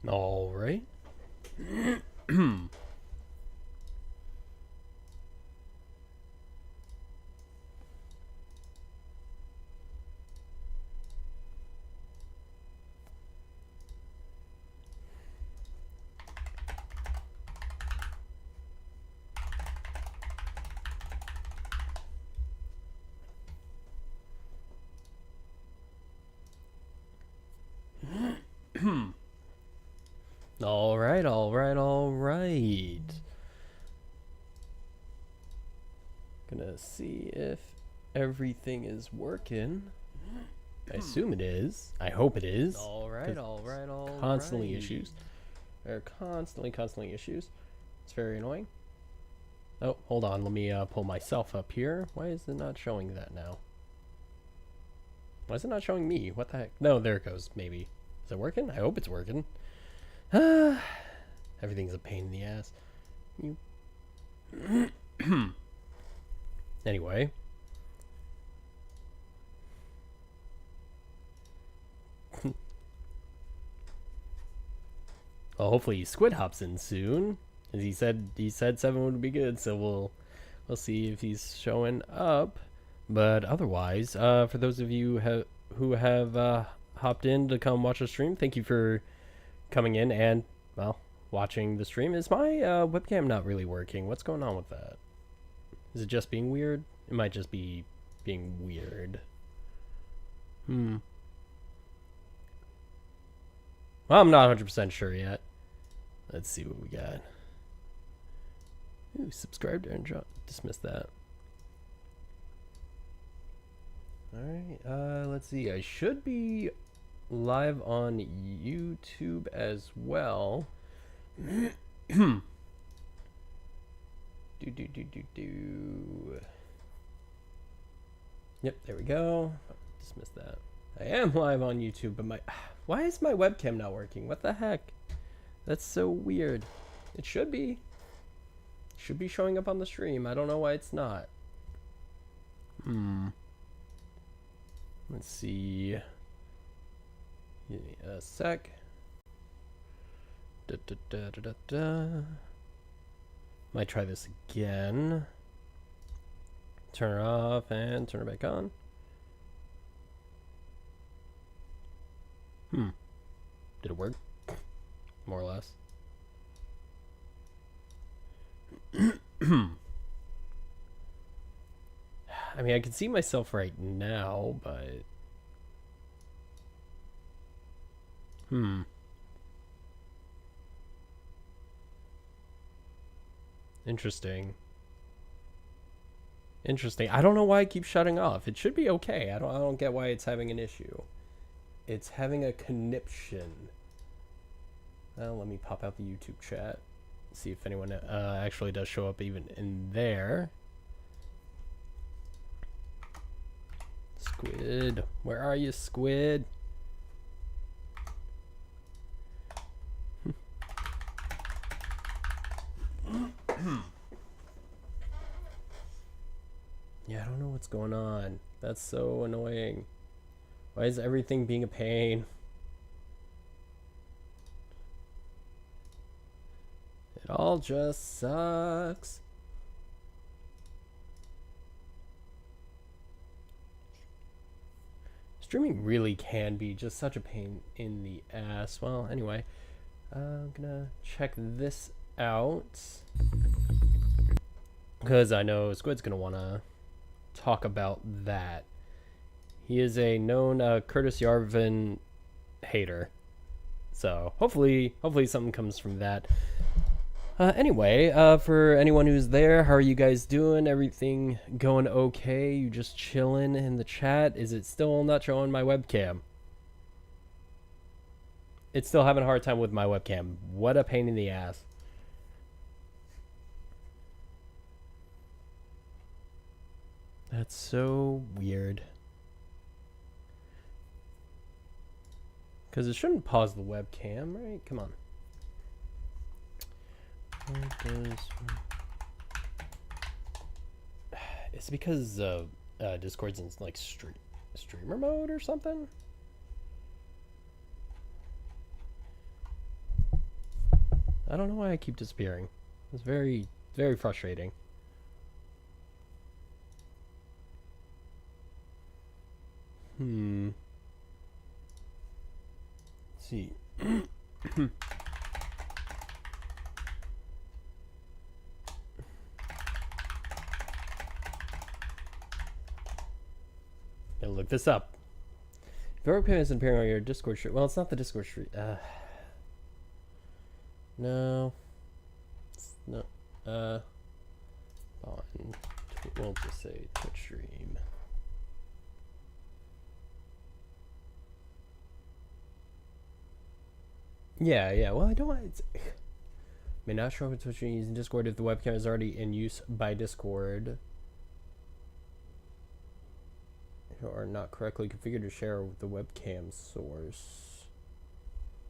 All right. All right, all right, all right. Gonna see if everything is working. I assume it is. I hope it is. All right, all right, all right. Constantly issues. There are constantly issues. It's very annoying. Oh, hold on. Let me pull myself up here. Why is it not showing that now? Why is it not showing me? What the heck? No, there it goes. Maybe. Is it working? I hope it's working. Everything's a pain in the ass. Anyway. Well, hopefully Squid hops in soon. As he said 7 would be good, so we'll see if he's showing up. But otherwise, for those of you who have hopped in to come watch the stream, thank you for coming in and, well, watching the stream. Is my webcam not really working? What's going on with that? Is it just being weird? It might just be being weird. Well, I'm not 100% sure yet. Let's see what we got. Ooh, subscribe and dismiss that. Alright, let's see. I should be live on YouTube as well. do. Yep, there we go. Dismiss that. I am live on YouTube, but why is my webcam not working? What the heck? That's so weird. It should be. Should be showing up on the stream. I don't know why it's not. Let's see. Give me a sec. Might try this again. Turn it off and turn it back on. Did it work? More or less. I mean, I can see myself right now, but... Interesting. I don't know why it keeps shutting off. It should be okay. I don't get why it's having an issue. It's having a conniption. Well, let me pop out the YouTube chat. See if anyone actually does show up even in there. Squid. Where are you, Squid? Yeah, I don't know what's going on. That's so annoying. Why is everything being a pain? It all just sucks. Streaming really can be just such a pain in the ass. Well, anyway, I'm gonna check this out because I know Squid's gonna wanna talk about that. He is a known Curtis Yarvin hater, so hopefully something comes from that. Anyway, for anyone who's there, how are you guys doing? Everything going okay? You just chilling in the chat? Is it still not showing my webcam? It's still having a hard time with my webcam. What a pain in the ass. That's so weird. Because it shouldn't pause the webcam, right? Come on. It's because Discord's in like streamer mode or something. I don't know why I keep disappearing. It's very, very frustrating. Let's see. Gotta look this up. If your opinion is appearing on your Discord stream, well, it's not the Discord stream. No. No. We'll just say Twitch stream. Yeah. Well, I don't want it. May not show up in Twitch stream using Discord if the webcam is already in use by Discord. Or not correctly configured to share with the webcam source.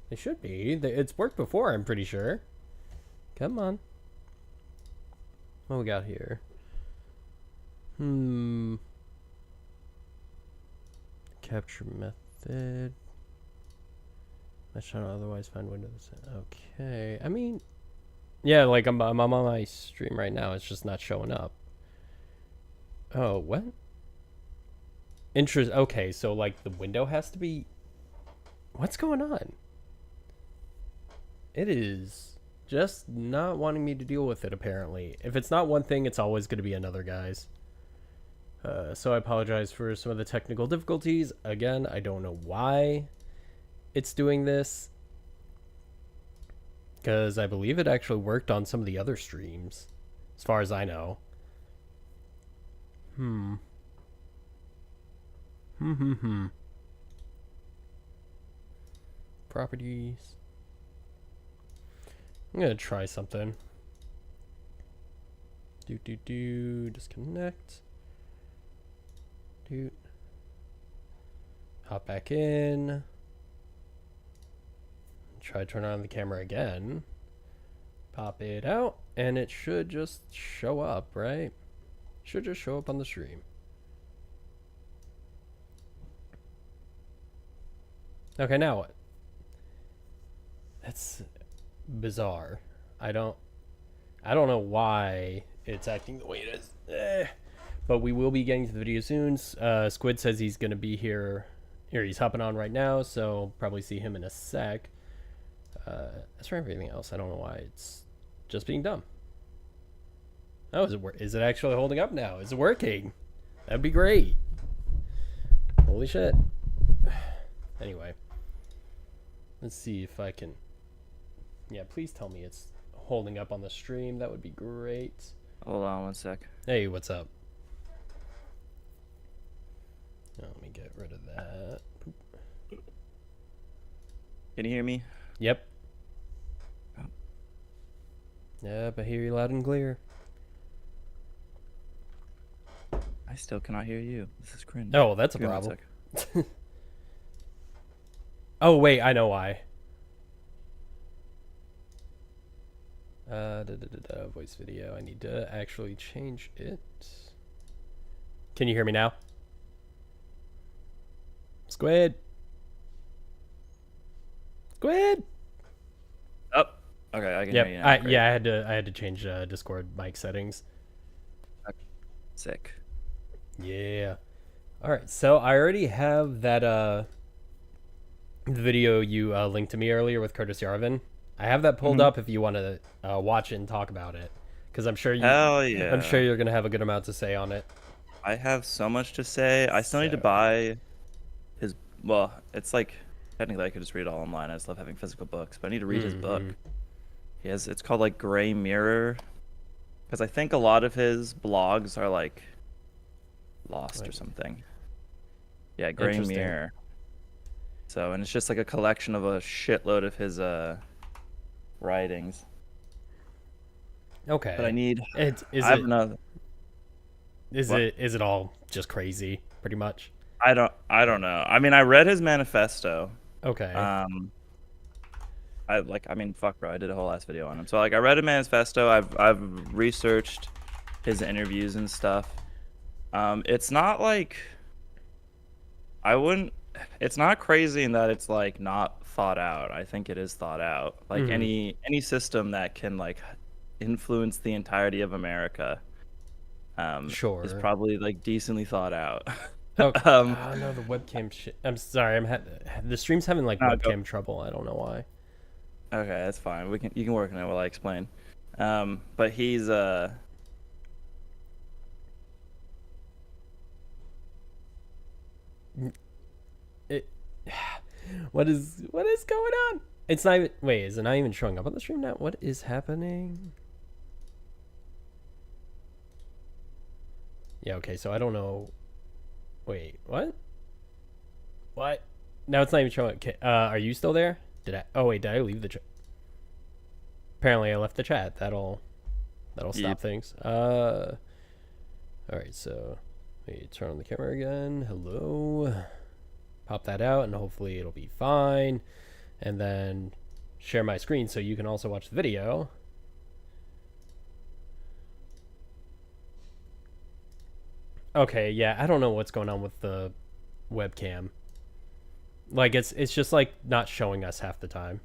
They should be. It's worked before, I'm pretty sure. Come on. What we got here? Capture method. Let's try to otherwise find windows. Okay. I mean, yeah, like I'm on my stream right now. It's just not showing up. Oh, what? Okay, so like the window has to be. What's going on? It is just not wanting me to deal with it, apparently. If it's not one thing, it's always going to be another, guys. So I apologize for some of the technical difficulties. Again, I don't know why it's doing this, because I believe it actually worked on some of the other streams, as far as I know. Properties. I'm gonna try something. Disconnect. Hop back in. Try to turn on the camera again. Pop it out, and it should just show up, right? Should just show up on the stream. Okay, now what? That's bizarre. I don't know why it's acting the way it is. But we will be getting to the video soon. Squid says he's going to be here. He's hopping on right now, so probably see him in a sec. As for everything else, I don't know why it's just being dumb. Oh, is it actually holding up now? Is it working? That'd be great. Holy shit. Anyway. Let's see if I can... Yeah, please tell me it's holding up on the stream. That would be great. Hold on one sec. Hey, what's up? Oh, let me get rid of that. Can you hear me? Yep. Oh. Yep, I hear you loud and clear. I still cannot hear you. This is cringe. Oh, that's a Give me one problem. sec. Oh, wait, I know why. Voice video. I need to actually change it. Can you hear me now? Squid! Squid! Oh, okay, I can hear you now. I had to change Discord mic settings. Sick. Yeah. All right, so I already have that the video you linked to me earlier with Curtis Yarvin. I have that pulled up if you want to watch it and talk about it, because I'm sure Hell yeah. I'm sure you're gonna have a good amount to say on it. I have so much to say. I still need to buy his. Well, it's like technically I could just read it all online. I just love having physical books, but I need to read his book. He has. It's called like Gray Mirror, because I think a lot of his blogs are like lost or something. Yeah, Gray Mirror. So, and it's just like a collection of a shitload of his writings. Okay. But I need. I have another. Is it all just crazy, pretty much? I don't know. I mean, I read his manifesto. Okay. Fuck, bro. I did a whole ass video on him. So like, I read a manifesto. I've researched his interviews and stuff. It's not like. It's not crazy in that it's like not thought out. I think it is thought out. Like Mhm. any system that can like influence the entirety of America is Sure. probably like decently thought out. Oh, um no, the webcam shit. I'm sorry. The stream's having like no, go. webcam trouble. I don't know why. Okay, that's fine. You can work on it while I explain. But he's It. What is going on? It's not even. Wait, is it not even showing up on the stream now? What is happening? Yeah. Okay. So I don't know. Wait. What? What? Now it's not even showing. Are you still there? Did I? Oh wait. Did I leave the chat? Apparently I left the chat. That'll Yep. stop things. All right. So, wait. Turn on the camera again. Hello. Pop that out, and hopefully it'll be fine. And then share my screen so you can also watch the video. Okay, yeah, I don't know what's going on with the webcam. Like it's just like not showing us half the time.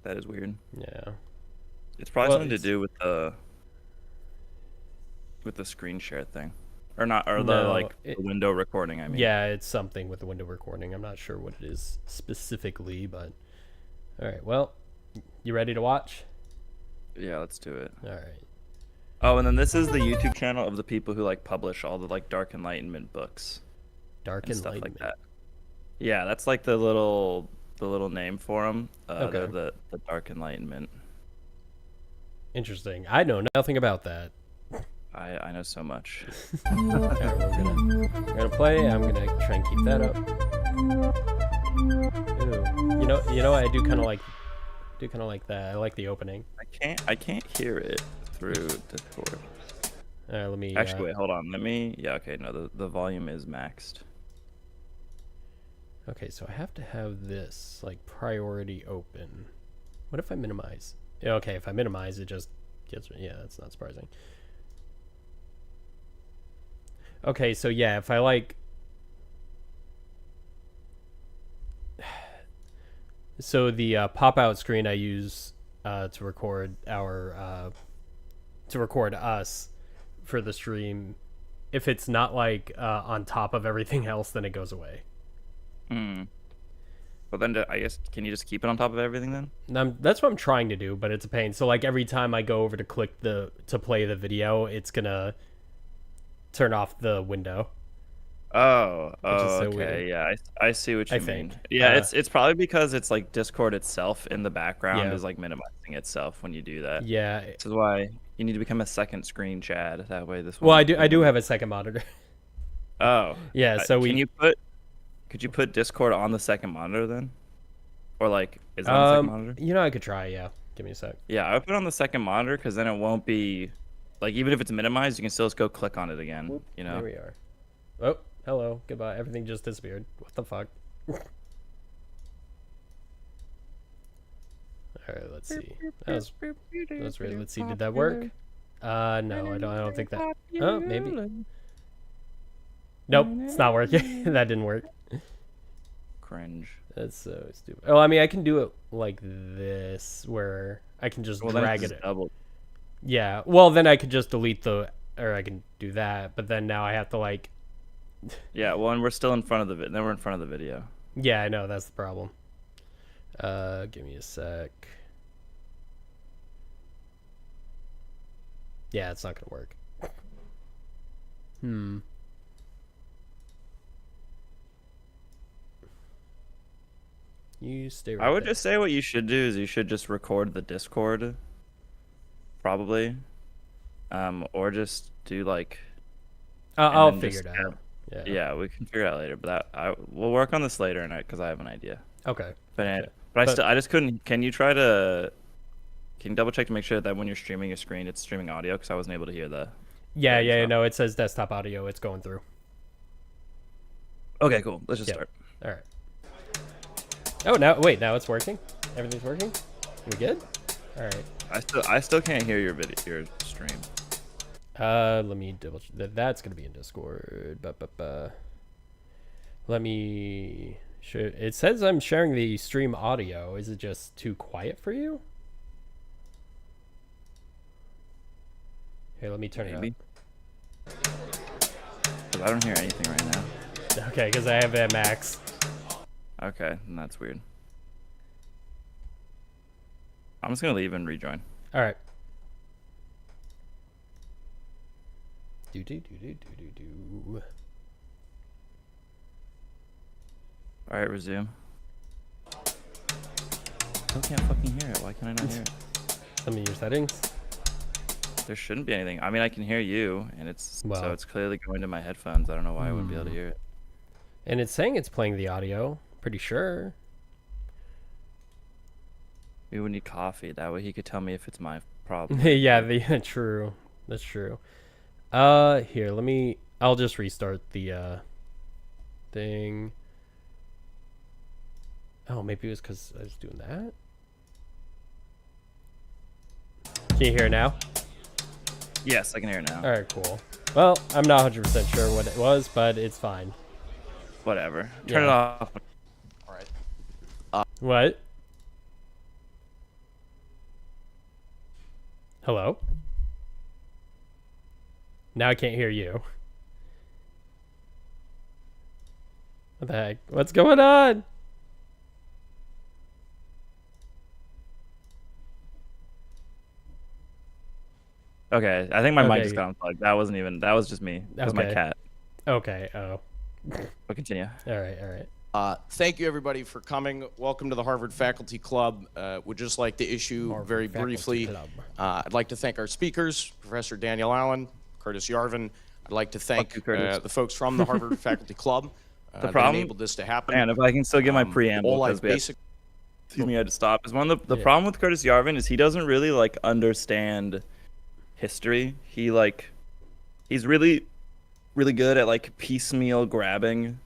That is weird. Yeah. It's probably Well, something to it's do with the screen share thing. Or not, or the no, like the window recording, I mean. yeah, it's something with the window recording. I'm not sure what it is specifically, but all right. Well, you ready to watch? Yeah, let's do it. All right. Oh, and then this is the YouTube channel of the people who like publish all the like Dark Enlightenment books Dark and stuff like Enlightenment. that. Yeah, that's like the little name for them. Okay. They're the Dark Enlightenment. Interesting. I know nothing about that. I know so much. All right, we're gonna play. I'm gonna try and keep that up. Ooh. You know, I do kind of like that. I like the opening. I can't hear it through Discord. All right, let me. Actually, wait, hold on. Let me. Yeah, okay. No, the volume is maxed. Okay, so I have to have this like priority open. What if I minimize? Yeah, okay, if I minimize, it just gets. Yeah, that's not surprising. Okay, so yeah, if I like. So the pop out screen I use to record to record us for the stream. If it's not like on top of everything else, then it goes away. Hmm. But then I guess can you just keep it on top of everything then? That's what I'm trying to do, but it's a pain. So like every time I go over to click to play the video, it's gonna turn off the window. Oh, Which is oh, so okay. weird. Yeah, I see what I you mean. think. Yeah, it's probably because it's like Discord itself in the background Yeah. is like minimizing itself when you do that. Yeah. This is why you need to become a second screen, Chad. That way this Well, one. I do have a second monitor. Oh, Yeah. So can we. you put? Could you put Discord on the second monitor then? Or like, is it on the second monitor? You know, I could try. Yeah. Give me a sec. Yeah, I would put it on the second monitor because then it won't be, like, even if it's minimized, you can still just go click on it again. Whoop, You know. There we are. Oh, hello. Goodbye. Everything just disappeared. What the fuck? All right. Let's see. That was weird. Let's see. Did that work? No, I don't think that. Oh, maybe. Nope, it's not working. That didn't work. Cringe. That's so stupid. Oh, I mean, I can do it like this, where I can just Well, then drag it's it. just double. Yeah. Well, then I could just delete or I can do that. But then now I have to like. Yeah. Well, and we're still in front of the then we're in front of the video. Yeah, I know that's the problem. Give me a sec. Yeah, it's not gonna work. You stay right I would there. just say what you should do is you should just record the Discord, probably, or just do like. I'll then figure just it out. Yeah. Yeah, we can figure it out later, but we'll work on this later, because I have an idea. Okay. But I just couldn't. Can you try to? Can you double check to make sure that when you're streaming your screen, it's streaming audio? Because I wasn't able to hear the. Yeah. No, it says desktop audio. It's going through. Okay, cool. Let's just start. All right. Oh, now wait. Now it's working. Everything's working. We good? All right. I still can't hear your stream. Let me double. That's gonna be in Discord. Let me It says I'm sharing the stream audio. Is it just too quiet for you? Here, let me turn it up. Because I don't hear anything right now. Okay, because I have it at max. Okay, that's weird. I'm just gonna leave and rejoin. All right. Do. All right, resume. I can't fucking hear it. Why can't I not hear it? Some of your settings. There shouldn't be anything. I mean, I can hear you, and Well, so it's clearly going to my headphones. I don't know why I wouldn't be able to hear it. And it's saying it's playing the audio. Pretty sure. We would need coffee. That way he could tell me if it's my problem. Yeah, true. That's true. Here, I'll just restart the thing. Oh, maybe it was because I was doing that. Can you hear it now? Yes, I can hear it now. All right, cool. Well, I'm not 100% sure what it was, but it's fine. Whatever. Turn it off. All right. What? Hello? Now I can't hear you. What the heck? What's going on? Okay, I think my mic Okay. just got unplugged. That was just me. That was my Okay. cat. Okay, oh. But continue. All right. Thank you, everybody, for coming. Welcome to the Harvard Faculty Club. Would just like to issue Harvard very Faculty briefly. Club. I'd like to thank our speakers, Professor Daniel Allen, Curtis Yarvin. I'd like to thank you, Curtis. the folks from the Harvard Faculty Club that problem- enabled this to happen. And if I can still get my preamble, All because I've we have, basic. excuse me, I had to stop. Is one of the problem with Curtis Yarvin is he doesn't really like understand history. He's really good at like piecemeal grabbing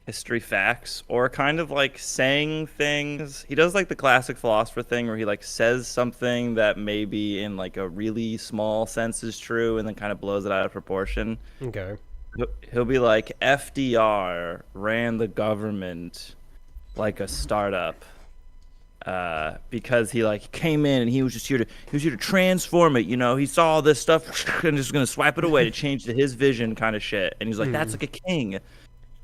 history facts or kind of like saying things. He does like the classic philosopher thing where he like says something that maybe in like a really small sense is true and then kind of blows it out of proportion. Okay. He'll be like, FDR ran the government like a startup because he like came in and he was here to transform it. You know, he saw all this stuff and just gonna swipe it away to change to his vision kind of shit. And he's like, that's like a king.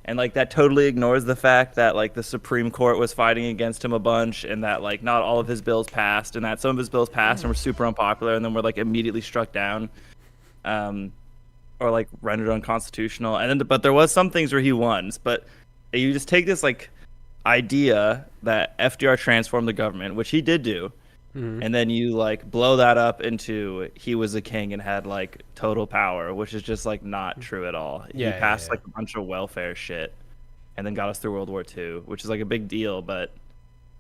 And like that totally ignores the fact that like the Supreme Court was fighting against him a bunch and that like not all of his bills passed and that some of his bills passed and were super unpopular and then were like immediately struck down. Or like rendered unconstitutional, and then but there was some things where he won. But you just take this like idea that FDR transformed the government, which he did do, and then you like blow that up into he was a king and had like total power, which is just like not true at all. He passed like a bunch of welfare shit, and then got us through World War II, which is like a big deal. But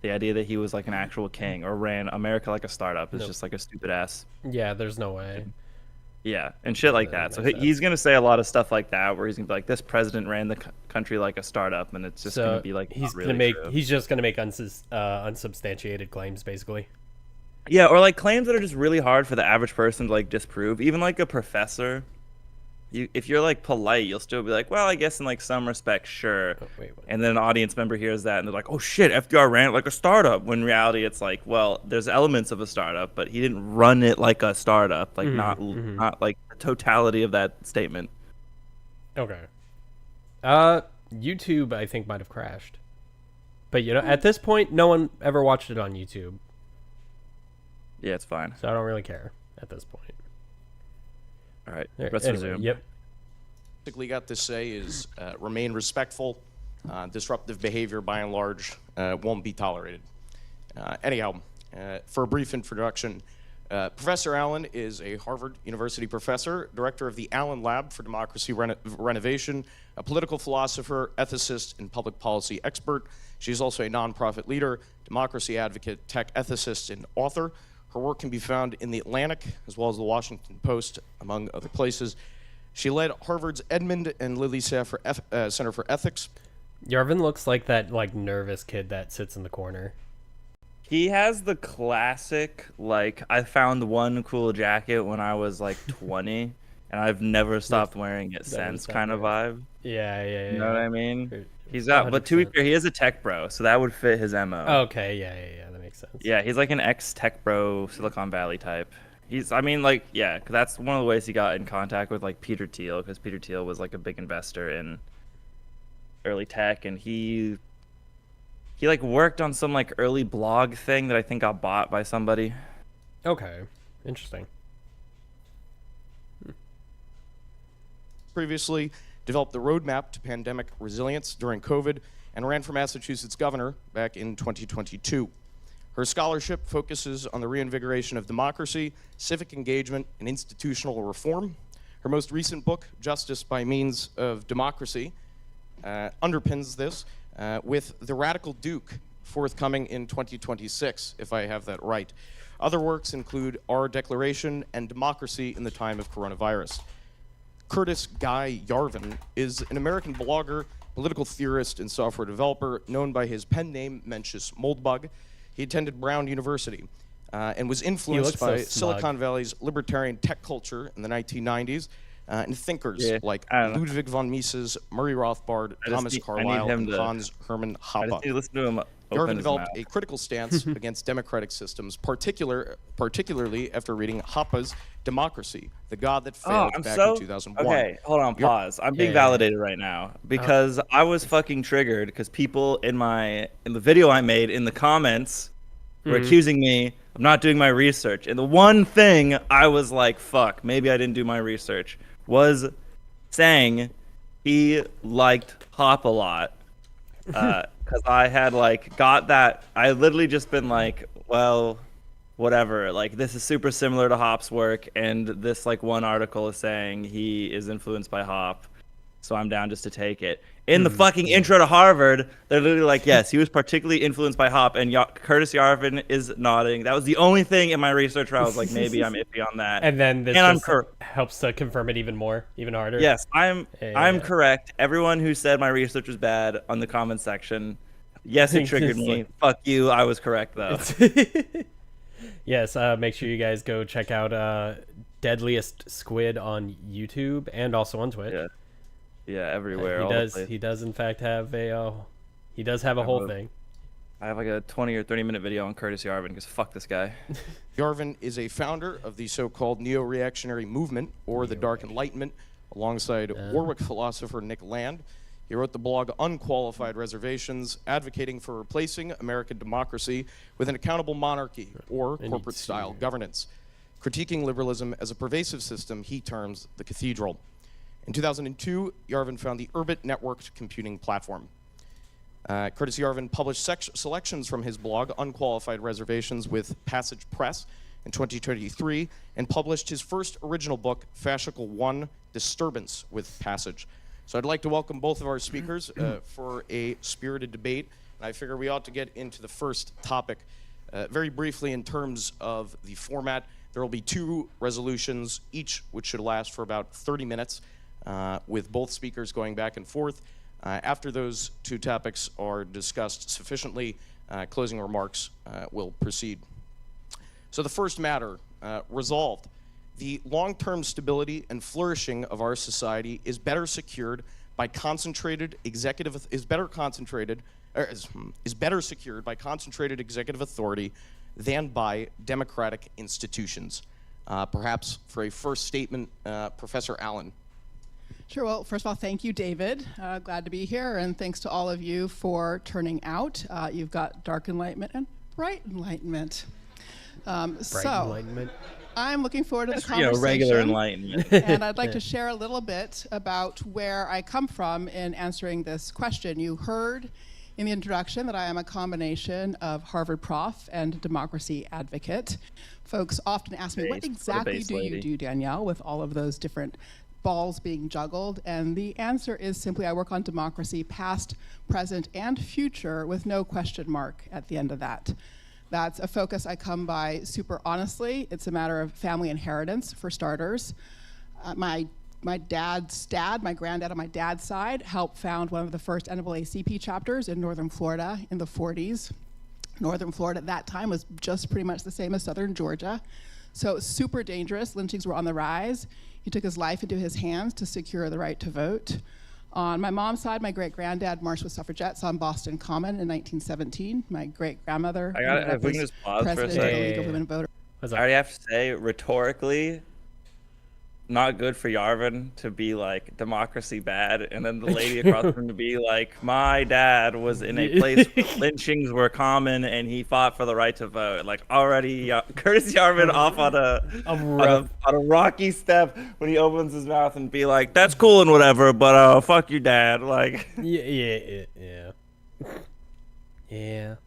the idea that he was like an actual king or ran America like a startup is just like a stupid ass. Yeah, there's no way. Yeah, and shit like that. So he's going to say a lot of stuff like that, where he's going to be like, this president ran the country like a startup, and it's just going to be like, he's really gonna make true. he's just gonna make unsubstantiated claims, basically. Yeah, or like claims that are just really hard for the average person to like disprove. Even like a professor, if you're like polite, you'll still be like, well, I guess in like some respects, sure. Oh, wait, what? And then an audience member hears that and they're like, oh shit, FDR ran it like a startup. When in reality, it's like, well, there's elements of a startup, but he didn't run it like a startup. Like not like the totality of that statement. Okay. YouTube, I think, might have crashed. But you know, at this point, no one ever watched it on YouTube, Yeah, it's fine. so I don't really care at this point. All right, There- let's anyway, resume. Yep. Basically got to say is remain respectful. Disruptive behavior, by and large, won't be tolerated. Anyhow, for a brief introduction, Professor Allen is a Harvard University professor, director of the Allen Lab for Democracy Renovation, a political philosopher, ethicist, and public policy expert. She's also a nonprofit leader, democracy advocate, tech ethicist, and author. Her work can be found in The Atlantic, as well as The Washington Post, among other places. She led Harvard's Edmund and Lilly Center for Ethics. Yarvin looks like that like nervous kid that sits in the corner. He has the classic, like, I found one cool jacket when I was like 20, and I've never stopped wearing it since kind of vibe. Yeah. You know what I mean? He's got, but to be fair, he is a tech bro, so that would fit his MO. Okay, yeah, that makes sense. Yeah, he's like an ex-tech bro, Silicon Valley type. I mean, like, yeah, 'cause that's one of the ways he got in contact with, like, Peter Thiel, because Peter Thiel was, like, a big investor in early tech, and he like, worked on some, like, early blog thing that I think got bought by somebody. Okay, interesting. Previously developed the roadmap to pandemic resilience during COVID and ran for Massachusetts governor back in 2022. Her scholarship focuses on the reinvigoration of democracy, civic engagement, and institutional reform. Her most recent book, Justice by Means of Democracy, underpins this with The Radical Duke, forthcoming in 2026, if I have that right. Other works include Our Declaration and Democracy in the Time of Coronavirus. Curtis Guy Yarvin is an American blogger, political theorist, and software developer known by his pen name, Mencius Moldbug. He attended Brown University and was influenced by Silicon Valley's libertarian tech culture in the 1990s and thinkers like Ludwig von Mises, Murray Rothbard, Thomas Carlyle, and Hans Hermann Hoppe. I just need to listen to him. Yarvin developed a critical stance against democratic systems, particularly after reading Hoppe's Democracy, the God That Failed, back in 2001. Okay, hold on, pause. I'm being validated right now because I was fucking triggered because people in the video I made in the comments were accusing me of not doing my research. And the one thing I was like, fuck, maybe I didn't do my research, was saying he liked Hop a lot. Because I had like got that. I literally just been like, well, whatever. Like, this is super similar to Hop's work, and this like one article is saying he is influenced by Hop, so I'm down just to take it. In the fucking intro to Harvard, they're literally like, yes, he was particularly influenced by Hop, and Curtis Yarvin is nodding. That was the only thing in my research where I was like, maybe I'm iffy on that. And then this just helps to confirm it even harder. Yes, I'm correct. Everyone who said my research was bad on the comment section, yes, it triggered me. Fuck you, I was correct though. Yes, make sure you guys go check out Deadliest Squid on YouTube and also on Twitch. Yeah, everywhere. He does in fact have a whole thing. I have like a 20 or 30 minute video on Curtis Yarvin because fuck this guy. Yarvin is a founder of the so-called neo-reactionary movement, or the Dark Enlightenment, alongside Warwick philosopher Nick Land. He wrote the blog Unqualified Reservations, advocating for replacing American democracy with an accountable monarchy or corporate-style governance, critiquing liberalism as a pervasive system he terms the cathedral. In 2002, Yarvin found the Urbit networked computing platform. Curtis Yarvin published selections from his blog, Unqualified Reservations, with Passage Press in 2023, and published his first original book, Fascicle 1, Disturbance, with Passage. So I'd like to welcome both of our speakers for a spirited debate, and I figure we ought to get into the first topic. Very briefly, in terms of the format, there will be 2 resolutions, each which should last for about 30 minutes. With both speakers going back and forth. After those 2 topics are discussed sufficiently, closing remarks will proceed. So the first matter, resolved. The long-term stability and flourishing of our society is better secured by concentrated executive authority than by democratic institutions. Perhaps for a first statement, Professor Allen. Sure. Well, first of all, thank you, David. Glad to be here, and thanks to all of you for turning out. You've got dark enlightenment and bright enlightenment. Enlightenment. I'm looking forward to the conversation. Regular enlightenment. And I'd like to share a little bit about where I come from in answering this question. You heard in the introduction that I am a combination of Harvard prof and democracy advocate. Folks often ask me, what exactly do you do, Danielle, with all of those different balls being juggled? And the answer is simply I work on democracy, past, present, and future, with no question mark at the end of that. That's a focus I come by super honestly. It's a matter of family inheritance, for starters. My dad's dad, my granddad on my dad's side, helped found one of the first NAACP chapters in Northern Florida in the 40s. Northern Florida at that time was just pretty much the same as Southern Georgia. So it was super dangerous. Lynchings were on the rise. He took his life into his hands to secure the right to vote. On my mom's side, my great-granddad marched with suffragettes on Boston Common in 1917. My great-grandmother If we can just pause for a president of the second. League of Women Voters. What's I up? already have to say, rhetorically, not good for Yarvin to be like democracy bad, and then the lady across from him to be like, my dad was in a place where lynchings were common and he fought for the right to vote. Like already, Curtis Yarvin off on a rocky step when he opens his mouth and be like, that's cool and whatever, but fuck your dad. Like Yeah. In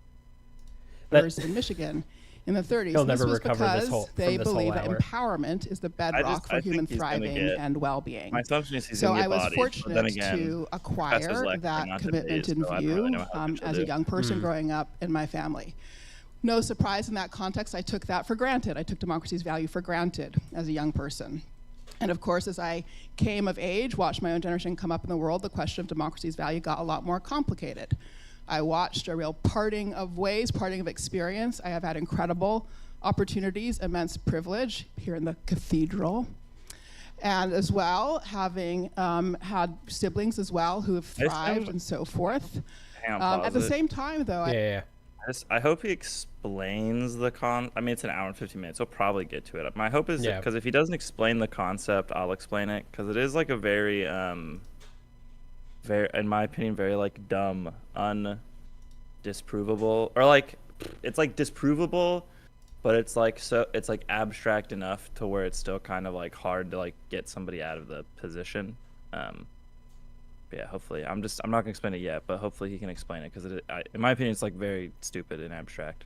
Michigan in the 30s. He'll And this never was recover because this whole- they from this whole believe that hour. empowerment is the bedrock I for human think he's gonna thriving get- and well-being. my assumption is he's So gonna get I was bodied, but fortunate then again, to Professor's acquire lecture, that not commitment debate, in so I don't view really know how much as to a do. young person growing up in my family. No surprise in that context, I took that for granted. I took democracy's value for granted as a young person. And of course, as I came of age, watched my own generation come up in the world, the question of democracy's value got a lot more complicated. I watched a real parting of ways, parting of experience. I have had incredible opportunities, immense privilege here in the cathedral. And as well, having had siblings as well who have thrived and so forth. Hang on, At the pause it. same time, though, Yeah. I hope he explains the I mean, it's an hour and 15 minutes. He'll probably get to it. My hope is Yeah. because if he doesn't explain the concept, I'll explain it because it is like a very, very, in my opinion, very like dumb, undisprovable, or like it's like disprovable, but it's like it's like abstract enough to where it's still kind of like hard to like get somebody out of the position. Yeah, hopefully I'm not gonna explain it yet, but hopefully he can explain it because in my opinion it's like very stupid and abstract.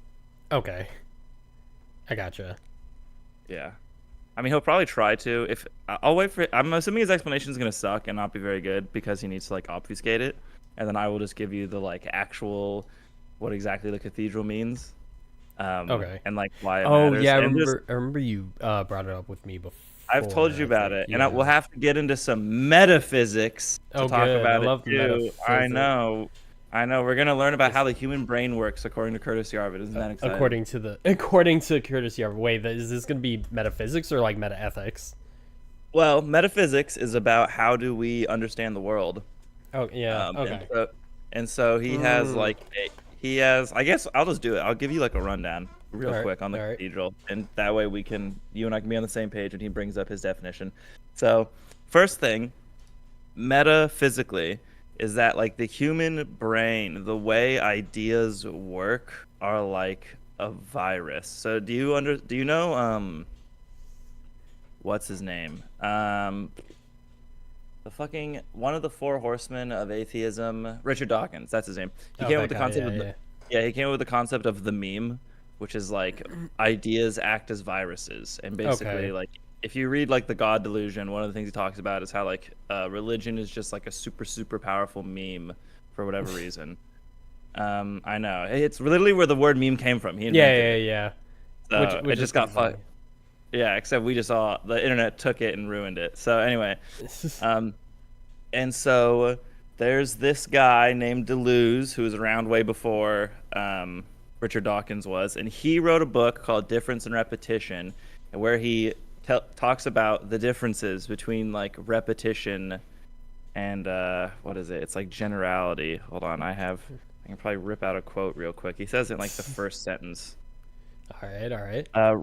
Okay. I gotcha. Yeah, I mean he'll probably try to. If I'll wait for, I'm assuming his explanation is gonna suck and not be very good because he needs to like obfuscate it, and then I will just give you the like actual what exactly the cathedral means. Okay. And like why it Oh matters. yeah, I And remember you brought it up with me before. I've told you about it, and Yeah. we'll have to get into some metaphysics to Oh, talk good. about I love it the too. I metaphysics. know. We're gonna learn about how the human brain works according to Curtis Yarvin. Isn't that exciting? According to Curtis Yarvin. Wait, is this gonna be metaphysics or like metaethics? Well, metaphysics is about how do we understand the world. Oh yeah. Okay. And so he has like I guess I'll just do it. I'll give you like a rundown real Alright, quick on the alright. cathedral, and that way you and I can be on the same page when he brings up his definition. So first thing, metaphysically, is that like the human brain, the way ideas work are like a virus. So do you know what's his name? The fucking one of the four horsemen of atheism, Richard Dawkins, that's his name. He came up with the concept he came up with the concept of the meme, which is like ideas act as viruses, and basically like if you read like the God Delusion, one of the things he talks about is how like religion is just like a super powerful meme for whatever reason. I know it's literally where the word meme came from. He invented it. Yeah. So Which it just got fucked. Yeah, except we just saw the internet took it and ruined it. So anyway, and so there's this guy named Deleuze who was around way before Richard Dawkins was, and he wrote a book called Difference and Repetition, where he talks about the differences between like repetition and what is it? It's like generality. Hold on, I can probably rip out a quote real quick. He says it in like the first sentence. All right.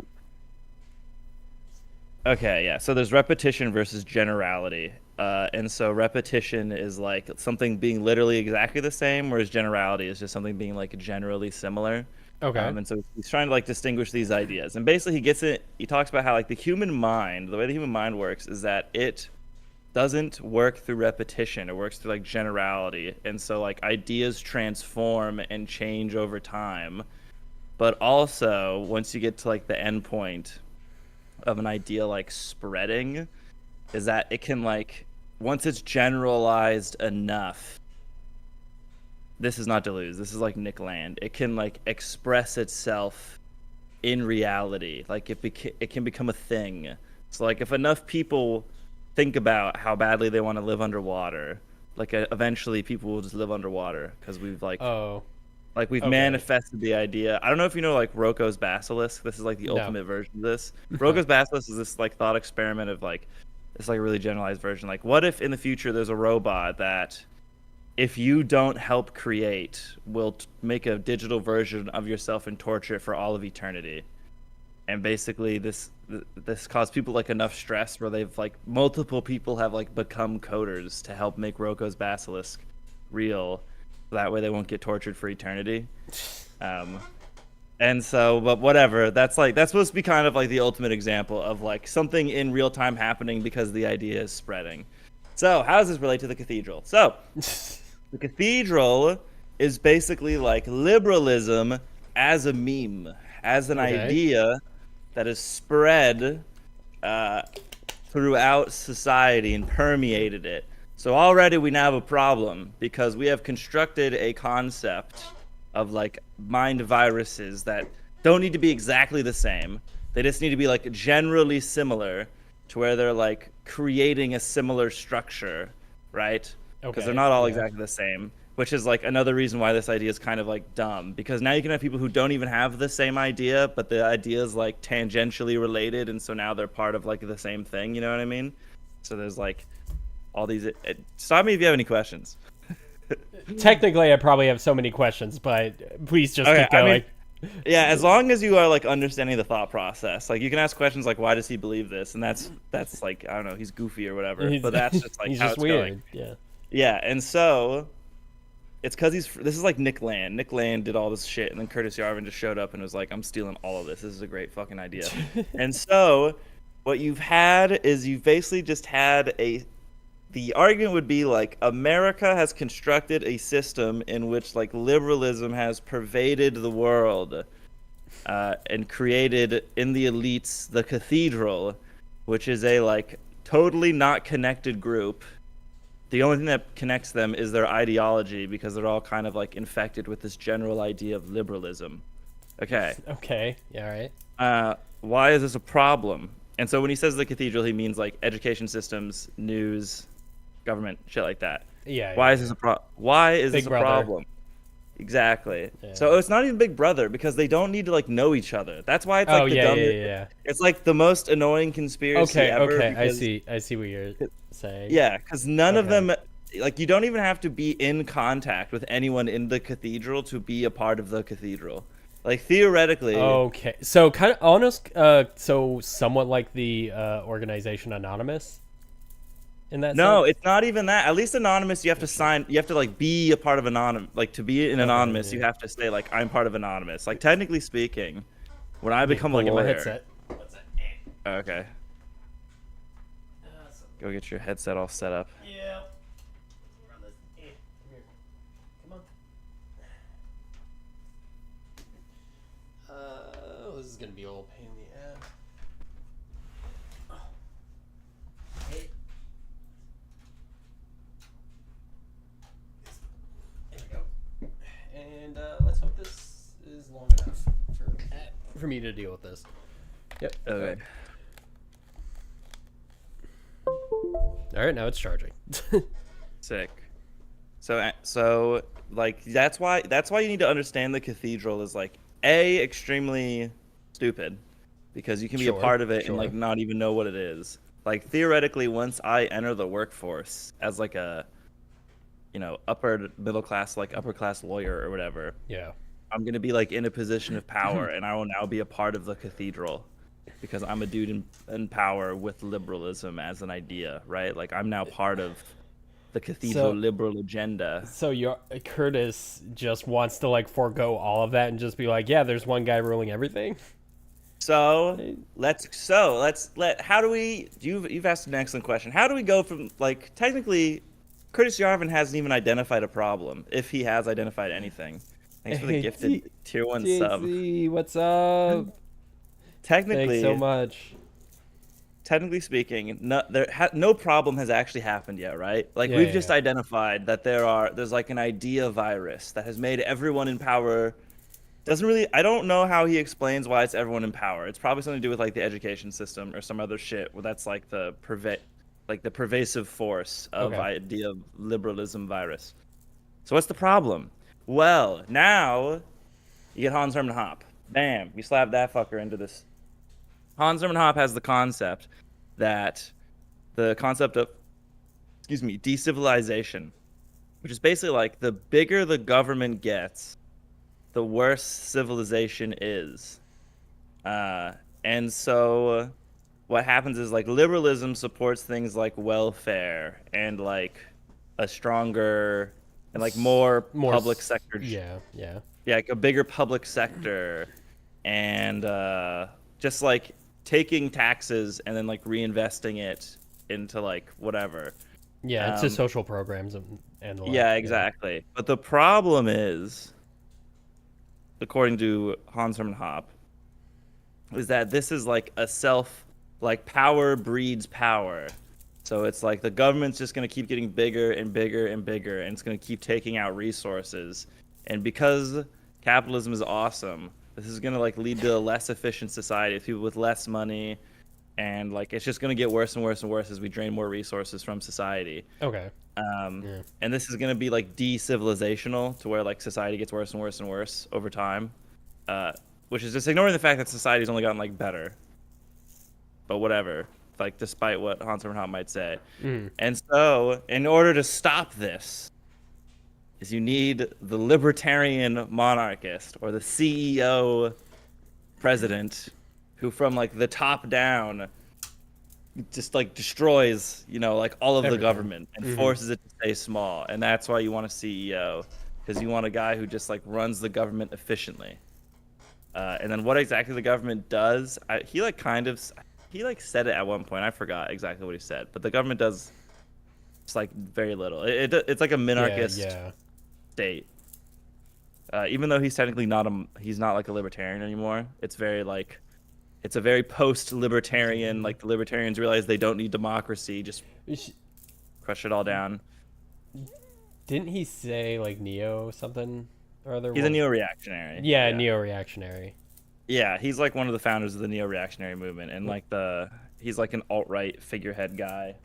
Okay, yeah. So there's repetition versus generality. And so repetition is like something being literally exactly the same, whereas generality is just something being like generally similar. Okay. And so he's trying to like distinguish these ideas. And basically he talks about how like the human mind, the way the human mind works is that it doesn't work through repetition. It works through like generality. And so like ideas transform and change over time. But also once you get to like the end point of an idea like spreading, is that it can like once it's generalized enough, this is not Deleuze, this is like Nick Land, it can like express itself in reality, like it can become a thing. So like if enough people think about how badly they want to live underwater, like eventually people will just live underwater because we've like we've manifested the idea. I don't know if you know like Rocco's basilisk. This is like the ultimate version of this. Rocco's basilisk is this like thought experiment of like It's like a really generalized version. Like, what if in the future there's a robot that, if you don't help create, will make a digital version of yourself and torture it for all of eternity? And basically, this caused people like enough stress where they've like multiple people have like become coders to help make Roko's basilisk real. That way, they won't get tortured for eternity. And so, but whatever. That's supposed to be kind of like the ultimate example of like something in real time happening because the idea is spreading. So, how does this relate to the cathedral? So, the cathedral is basically like liberalism as a meme, as an idea that is spread throughout society and permeated it. So already we now have a problem because we have constructed a concept of like mind viruses that don't need to be exactly the same. They just need to be like generally similar to where they're like creating a similar structure, right? Because they're not all exactly the same. Which is like another reason why this idea is kind of like dumb, because now you can have people who don't even have the same idea, but the idea is like tangentially related, and so now they're part of like the same thing. You know what I mean? So there's like all these. Stop me if you have any questions. Technically, I probably have so many questions, but please just keep going. I mean, yeah, as long as you are like understanding the thought process, like you can ask questions like, "Why does he believe this?" And that's like, I don't know, he's goofy or whatever, but that's just like he's how just it's weird. going. Yeah, and so. It's because this is like Nick Land. Nick Land did all this shit, and then Curtis Yarvin just showed up and was like, I'm stealing all of this. This is a great fucking idea. And so what you've had is you've basically just had the argument would be like America has constructed a system in which like liberalism has pervaded the world and created in the elites the cathedral, which is a like totally not connected group. The only thing that connects them is their ideology, because they're all kind of like infected with this general idea of liberalism. Okay. Okay. Yeah. All right. Why is this a problem? And so when he says the cathedral, he means like education systems, news, government, shit like that. Yeah. Why is this a Why is Big this a Brother. problem? Exactly. Yeah. So it's not even Big Brother, because they don't need to like know each other. That's why it's like the dumbest. Yeah. It's like the most annoying conspiracy ever. Okay. Because, I see what you're saying. yeah, because none of them, like, you don't even have to be in contact with anyone in the cathedral to be a part of the cathedral. Like, theoretically. Okay. So kind of honest. So somewhat like the organization Anonymous. In that No, sense? it's not even that. At least Anonymous, you have to sign. You have to like be a part of Anonymous. Like, to be an Anonymous, you have to say like, I'm part of Anonymous. Like, technically speaking, when I become a Plug in my lawyer. headset. Okay. Go get your headset all set up. Yeah. Come here. Come on. This is gonna be a little pain in the ass. There we go. And let's hope this is long enough for me to deal with this. Yep. Okay. All right, now it's charging. Sick. So like that's why you need to understand the cathedral is like extremely stupid, because you can be a part of it and like not even know what it is. Like, theoretically, once I enter the workforce as like a, you know, upper class lawyer or whatever, Yeah. I'm gonna be like in a position of power, and I will now be a part of the cathedral, because I'm a dude in power with liberalism as an idea, right? Like, I'm now part of the cathedral liberal agenda. So Curtis just wants to like forego all of that and just be like, yeah, there's one guy ruling everything. You've asked an excellent question. How do we go from, like, technically, Curtis Yarvin hasn't even identified a problem, if he has identified anything. Thanks for the gifted tier 1 sub. JC, what's up? Technically, Thanks so much. Technically speaking, no problem has actually happened yet, right? Like, we've just identified that there's like an idea virus that has made everyone in power. I don't know how he explains why it's everyone in power. It's probably something to do with like the education system or some other shit where that's like the pervasive force of idea of liberalism virus. So what's the problem? Well, now you get Hans Hermann Hoppe. Bam, you slap that fucker into this. Hans Hermann Hoppe has the concept that the concept of, excuse me, decivilization, which is basically like the bigger the government gets, the worse civilization is. And so what happens is like liberalism supports things like welfare and like a stronger and like more public sector. Yeah. Yeah, like a bigger public sector, and just like taking taxes and then like reinvesting it into like whatever. Yeah, it's just social programs and the like. Yeah, exactly. But the problem is, according to Hans Hermann Hoppe, is that this is like a like power breeds power. So it's like the government's just going to keep getting bigger and bigger and bigger, and it's going to keep taking out resources. And because capitalism is awesome, this is going to like lead to a less efficient society of people with less money, and like it's just going to get worse and worse and worse as we drain more resources from society. Okay. And this is going to be like de-civilizational, to where like society gets worse and worse and worse over time, which is just ignoring the fact that society's only gotten like better. But whatever, like despite what Hans Hermann Hoppe might say. And so in order to stop this, is you need the libertarian monarchist, or the CEO president, who from like the top down just like destroys, you know, like all of the government and forces it to stay small. And that's why you want a CEO, because you want a guy who just like runs the government efficiently. And then what exactly the government does, he said it at one point. I forgot exactly what he said, but the government does just like very little. It's like a minarchist state. Even though he's technically he's not like a libertarian anymore. It's a very post-libertarian. Like the libertarians realize they don't need democracy, just crush it all down. Didn't he say like neo something or other? He's a neo-reactionary. Yeah, neo-reactionary. Yeah, he's like one of the founders of the neo-reactionary movement, and like he's like an alt-right figurehead guy.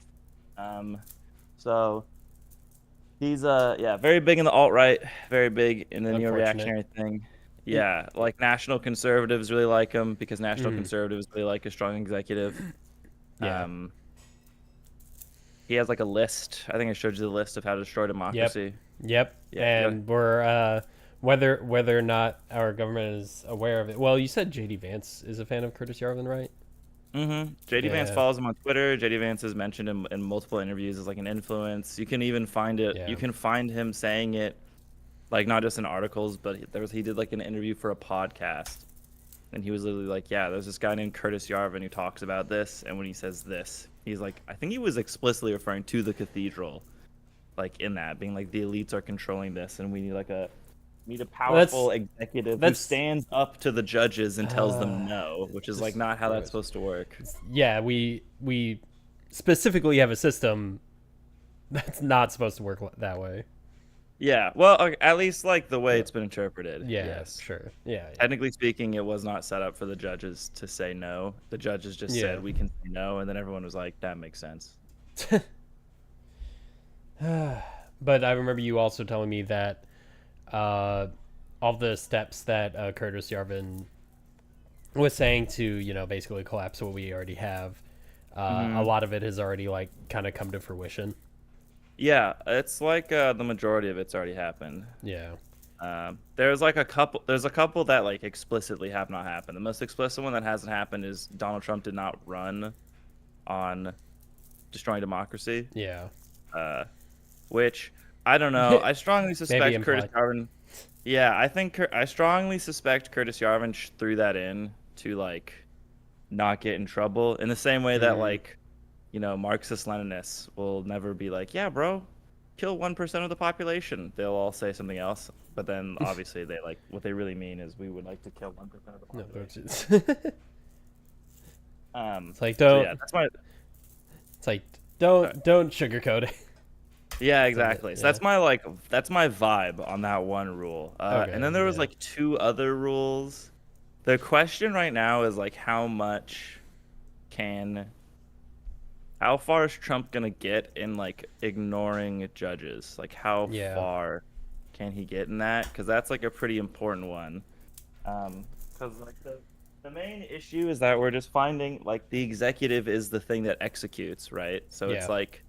So he's very big in the alt-right, very big in the neo-reactionary thing. Yeah, like national conservatives really like him, because national conservatives really like a strong executive. Yeah. He has like a list. I think I showed you the list of how to destroy democracy. Yep. Yeah, and we're whether or not our government is aware of it. Well, you said JD Vance is a fan of Curtis Yarvin, right? JD Vance follows him on Twitter. JD Vance is mentioned in multiple interviews as like an influence. You can even find it. Yeah. You can find him saying it, like not just in articles, but he did like an interview for a podcast, and he was literally like, yeah, there's this guy named Curtis Yarvin who talks about this, and when he says this, he's like, I think he was explicitly referring to the cathedral, like in that, being like the elites are controlling this, and we need a powerful executive who stands up to the judges and tells them no, which is like not how that's supposed to work. Yeah, we specifically have a system that's not supposed to work that way. Yeah, well, at least like the way it's been interpreted. Yeah, yes. Sure. Yeah. Technically speaking, it was not set up for the judges to say no. The judges just said we can say no, and then everyone was like, that makes sense. But I remember you also telling me that all the steps that Curtis Yarvin was saying to, you know, basically collapse what we already have, a lot of it has already like kind of come to fruition. Yeah, it's like the majority of it's already happened. Yeah. There's a couple that like explicitly have not happened. The most explicit one that hasn't happened is Donald Trump did not run on destroying democracy. Yeah. Which I don't know. I strongly suspect Curtis implied. Yarvin. Yeah, I strongly suspect Curtis Yarvin threw that in to like not get in trouble, in the same way that like, you know, Marxist-Leninists will never be like, yeah, bro, kill 1% of the population. They'll all say something else, but then obviously they like what they really mean is we would like to kill 1% of the population. It's like don't. So yeah, that's my. It's like don't sugarcoat it. Yeah, exactly. So that's my vibe on that one rule. And then there was like two other rules. The question right now is like how far is Trump gonna get in like ignoring judges? Like how far can he get in that? Because that's like a pretty important one. Because like The main issue is that we're just finding like the executive is the thing that executes, right? So Yeah. it's like,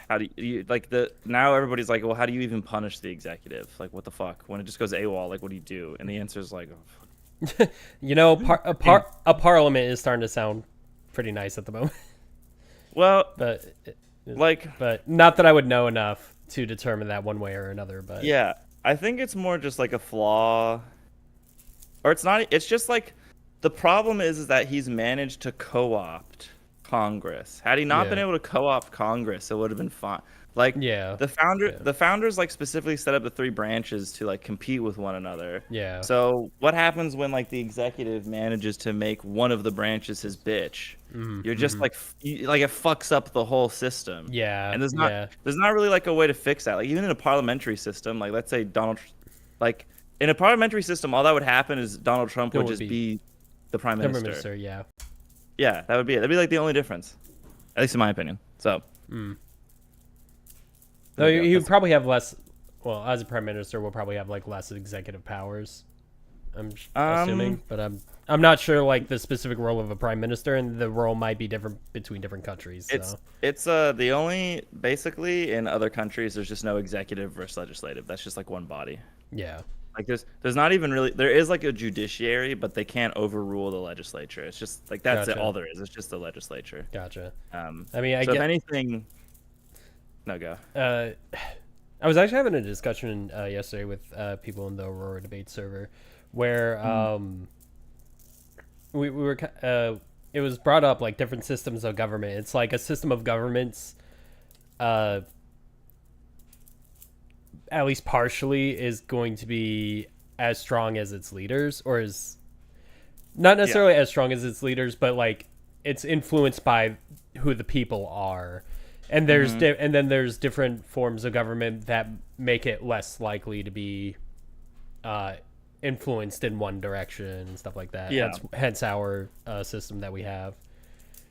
how do you like the now everybody's like, well, how do you even punish the executive? Like, what the fuck? When it just goes AWOL, like, what do you do? And the answer is like, oh, fuck. You know, a parliament is starting to sound pretty nice at the moment, Well, but like, but not that I would know enough to determine that one way or another. But yeah, I think it's more just like a flaw, or it's not. It's just like the problem is that he's managed to co-opt Congress. Had he not been Yeah. able to co-opt Congress, it would have been fine. Like Yeah. the founders like specifically set up the three branches to like compete with one another. Yeah. So what happens when like the executive manages to make one of the branches his bitch? You're just like like it fucks up the whole system. Yeah. And Yeah. there's not really like a way to fix that. Like even in a parliamentary system, like let's say like in a parliamentary system, all that would happen is Donald Trump would would just be be the prime Prime minister. Minister. Yeah. Yeah, that would be it. That'd be like the only difference, at least in my opinion. So. Though There we go. he would probably have less. Well, as a prime minister, will probably have like less executive powers. I'm assuming, but I'm not sure like the specific role of a prime minister, and the role might be different between different countries. So. It's the only basically in other countries there's just no executive versus legislative. That's just like one body. Yeah. Like there's not even really there is like a judiciary, but they can't overrule the legislature. It's just like that's it. Gotcha. All there is. It's just the legislature. Gotcha. I mean, I so if get. anything, no go. I was actually having a discussion yesterday with people in the Aurora debate server, where we were. It was brought up like different systems of government. It's like a system of governments, at least partially, is going to be as strong as its leaders, or is not necessarily as strong as its leaders, but like it's influenced by who the people are. And there's and then there's different forms of government that make it less likely to be influenced in one direction and stuff like that. Yeah. Hence our system that we have.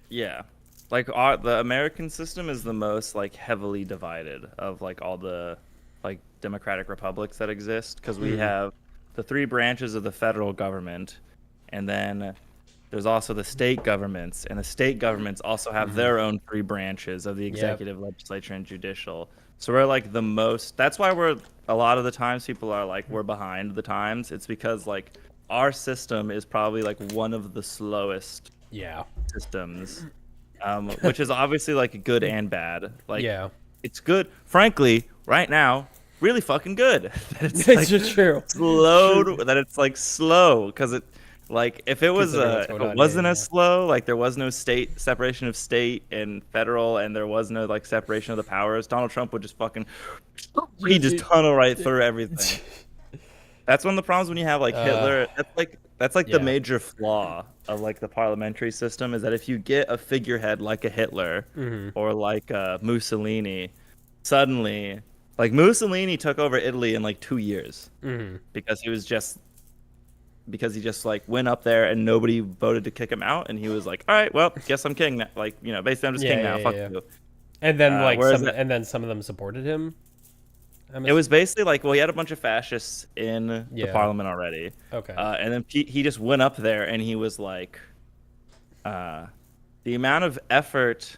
Yeah, like the American system is the most like heavily divided of like all the like democratic republics that exist because we have the three branches of the federal government, and then there's also the state governments, and the state governments also have their own three branches of the executive, legislature, and judicial. So we're like the most. That's why we're a lot of the times people are like we're behind the times. It's because like our system is probably like one of the slowest Yeah. systems, which is obviously like good and bad. Like Yeah. it's good, frankly, right now, really fucking good. That it's It's like true. slowed. That it's like slow because it. Like if it was Considering what's if going it on, wasn't yeah, as slow, like there was no state separation of state and federal, and there was no like separation of the powers, Donald Trump would just fucking he just tunnel right through everything. That's one of the problems when you have like Hitler. That's like yeah. the major flaw of like the parliamentary system is that if you get a figurehead like a Hitler or like Mussolini, suddenly like Mussolini took over Italy in like 2 years because he just like went up there and nobody voted to kick him out, and he was like, all right, well, guess I'm king now. Like, you know, basically I'm just king now. Fuck you. And then like whereas some of them supported him. It was basically like, well, he had a bunch of fascists in the Yeah. parliament already. Okay. And then he just went up there and he was like, the amount of effort,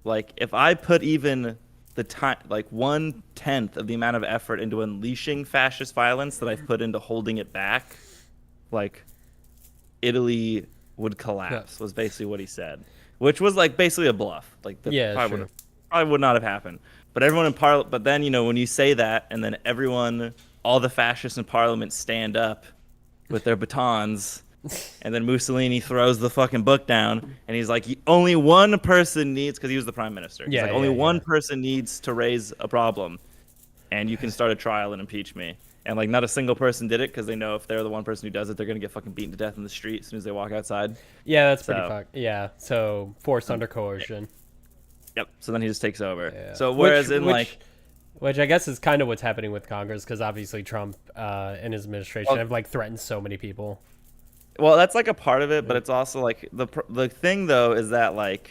like if I put even the time, like 1/10 of the amount of effort into unleashing fascist violence that I've put into holding it back, like Italy would collapse. Was basically what he said, which was like basically a bluff. Like probably would not have happened. But everyone in Parliament, but then, you know, when you say that and then all the fascists in Parliament stand up with their batons, and then Mussolini throws the fucking book down, and he's like, only one person needs, because he was the prime minister. He's like, only one person needs to raise a problem, and you can start a trial and impeach me. And like, not a single person did it because they know if they're the one person who does it, they're gonna get fucking beaten to death in the street as soon as they walk outside. Yeah, that's pretty fucked. Yeah, so forced under coercion. Yep. So then he just takes over. Yeah. So whereas which I guess is kind of what's happening with Congress, because obviously Trump and his administration have like threatened so many people. Well, that's like a part of it, but it's also like the thing though is that like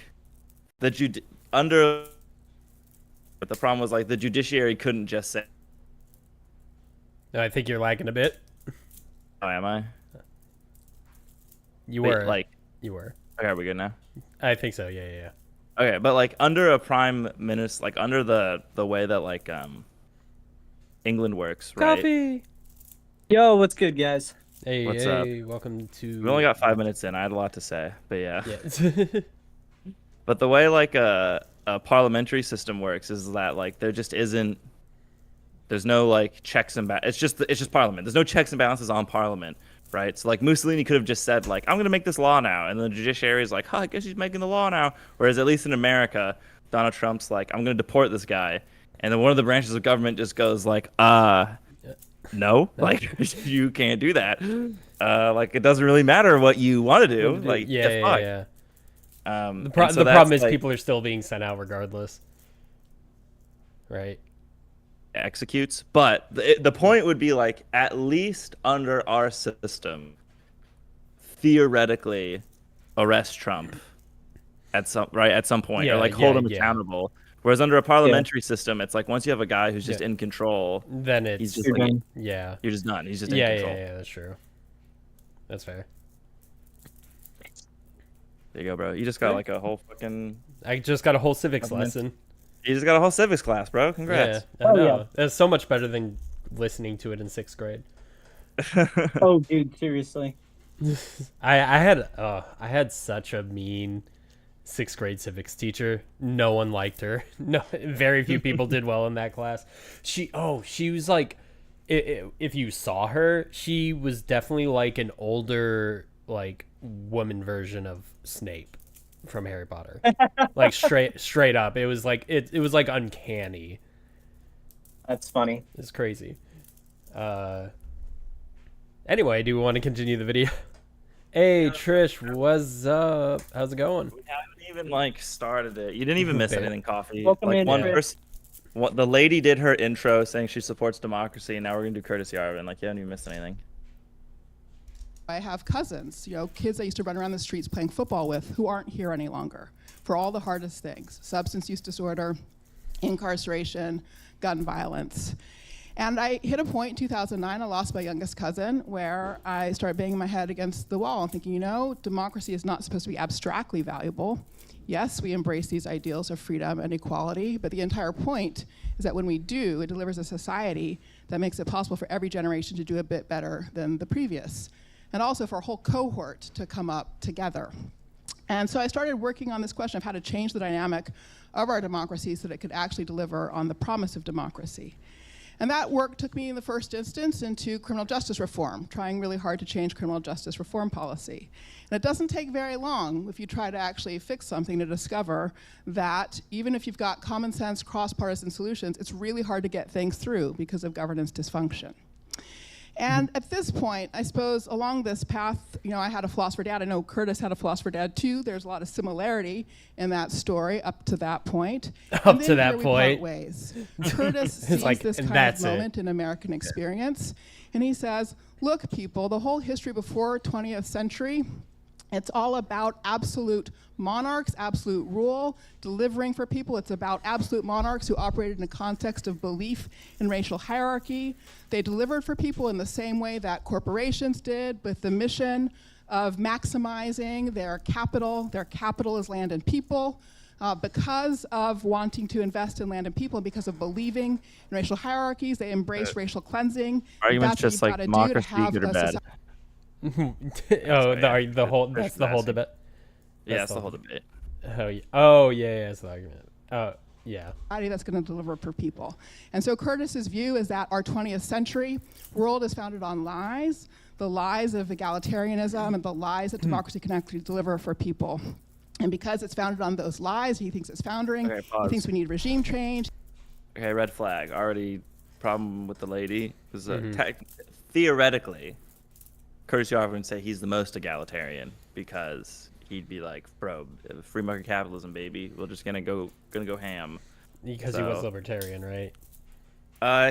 but the problem was like the judiciary couldn't just say. No, I think you're lagging a bit. Oh, am I? You Wait, were. like, You were. okay, are we good now? I think so. Yeah, yeah. Okay, but like under a prime minister, like under the way that like England works, right? Coffee. Yo, what's good, guys? Hey, What's hey, welcome to. We only got 5 minutes in. I had a lot to say, but yeah. Yeah. But the way like a parliamentary system works is that like there just isn't. There's no like checks and balances. It's just parliament. There's no checks and balances on parliament, right? So like Mussolini could have just said like I'm gonna make this law now, and the judiciary is like, I guess he's making the law now. Whereas at least in America, Donald Trump's like I'm gonna deport this guy, and then one of the branches of government just goes like no, like you can't do that. Like it doesn't really matter what you want to do. Like yeah. The so problem is like, people are still being sent out regardless, right? executes. But the point would be like at least under our system, theoretically, arrest Trump at some point or like hold him accountable. Whereas under a parliamentary system, it's like once you have a guy who's just in control, then it's he's just like, yeah, you're just done. He's just in control. Yeah, that's true. That's fair. There you go, bro. You just got like a whole fucking. I just got a whole civics lesson. You just got a whole civics class, bro. Congrats. Yeah, I know. That's so much better than listening to it in 6th grade. Oh, dude, seriously. I had such a mean 6th grade civics teacher. No one liked her. No, very few people did well in that class. She was like, if you saw her, she was definitely like an older like woman version of Snape from Harry Potter. Like straight up. It was like it was like uncanny. That's funny. It's crazy. Anyway, do we want to continue the video? Hey Trish, what's up? How's it going? We haven't even like started it. You didn't even miss anything, Coffee. Welcome like in, one Trish. person. The lady did her intro saying she supports democracy, and now we're gonna do courtesy Arvin. Like you haven't even missed anything. I have cousins, kids I used to run around the streets playing football with who aren't here any longer for all the hardest things: substance use disorder, incarceration, gun violence. And I hit a point in 2009, I lost my youngest cousin, where I started banging my head against the wall and thinking, democracy is not supposed to be abstractly valuable. Yes, we embrace these ideals of freedom and equality, but the entire point is that when we do, it delivers a society that makes it possible for every generation to do a bit better than the previous, and also for a whole cohort to come up together. And so I started working on this question of how to change the dynamic of our democracy so that it could actually deliver on the promise of democracy. And that work took me in the first instance into criminal justice reform, trying really hard to change criminal justice reform policy. And it doesn't take very long if you try to actually fix something to discover that even if you've got common sense, cross-partisan solutions, it's really hard to get things through because of governance dysfunction. And at this point, I suppose along this path, I had a philosopher dad. I know Curtis had a philosopher dad too. There's a lot of similarity in that story up to that point. Up to that point. Ways. Curtis sees like, this kind of moment in American experience, and he says, look, people, the whole history before 20th century, it's all about absolute monarchs, absolute rule, delivering for people. It's about absolute monarchs who operated in a context of belief in racial hierarchy. They delivered for people in the same way that corporations did, with the mission of maximizing their capital. Their capital is land and people. Because of wanting to invest in land and people, and because of believing in racial hierarchies, they embrace racial cleansing. Argument's just like democracy, good or bad. the whole that's the whole debate. Yeah, that's the whole debate. Oh yeah, that's the argument. Yeah. Society that's going to deliver for people. And so Curtis's view is that our 20th century world is founded on lies, the lies of egalitarianism and the lies that democracy can actually deliver for people. And because it's founded on those lies, he thinks it's foundering. Okay, he thinks we need regime change. Okay, red flag. Already problem with the lady. Because theoretically, Curtis Yarvin would say he's the most egalitarian because he'd be like, bro, free market capitalism, baby. We're just gonna go ham. Because he was libertarian, right?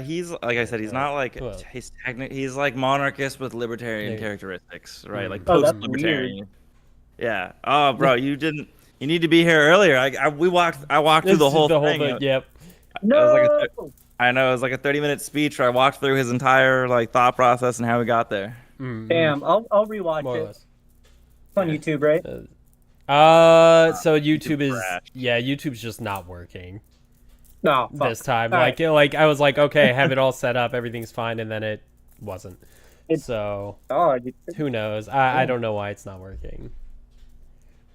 He's like I said, he's not like he's like monarchist with libertarian characteristics, right? Like post-libertarian. Yeah. Oh, bro, you need to be here earlier. I walked through the whole thing. Yep. No. I know it was like a 30-minute speech where I walked through his entire like thought process and how we got there. Damn, I'll rewatch More or it. less. on YouTube, right? So YouTube is crashed. YouTube's just not working No, this time. All Like right. like I was like, okay, I have it all set up, everything's fine, and then it wasn't. It- So Oh, who knows? I don't know why it's not working.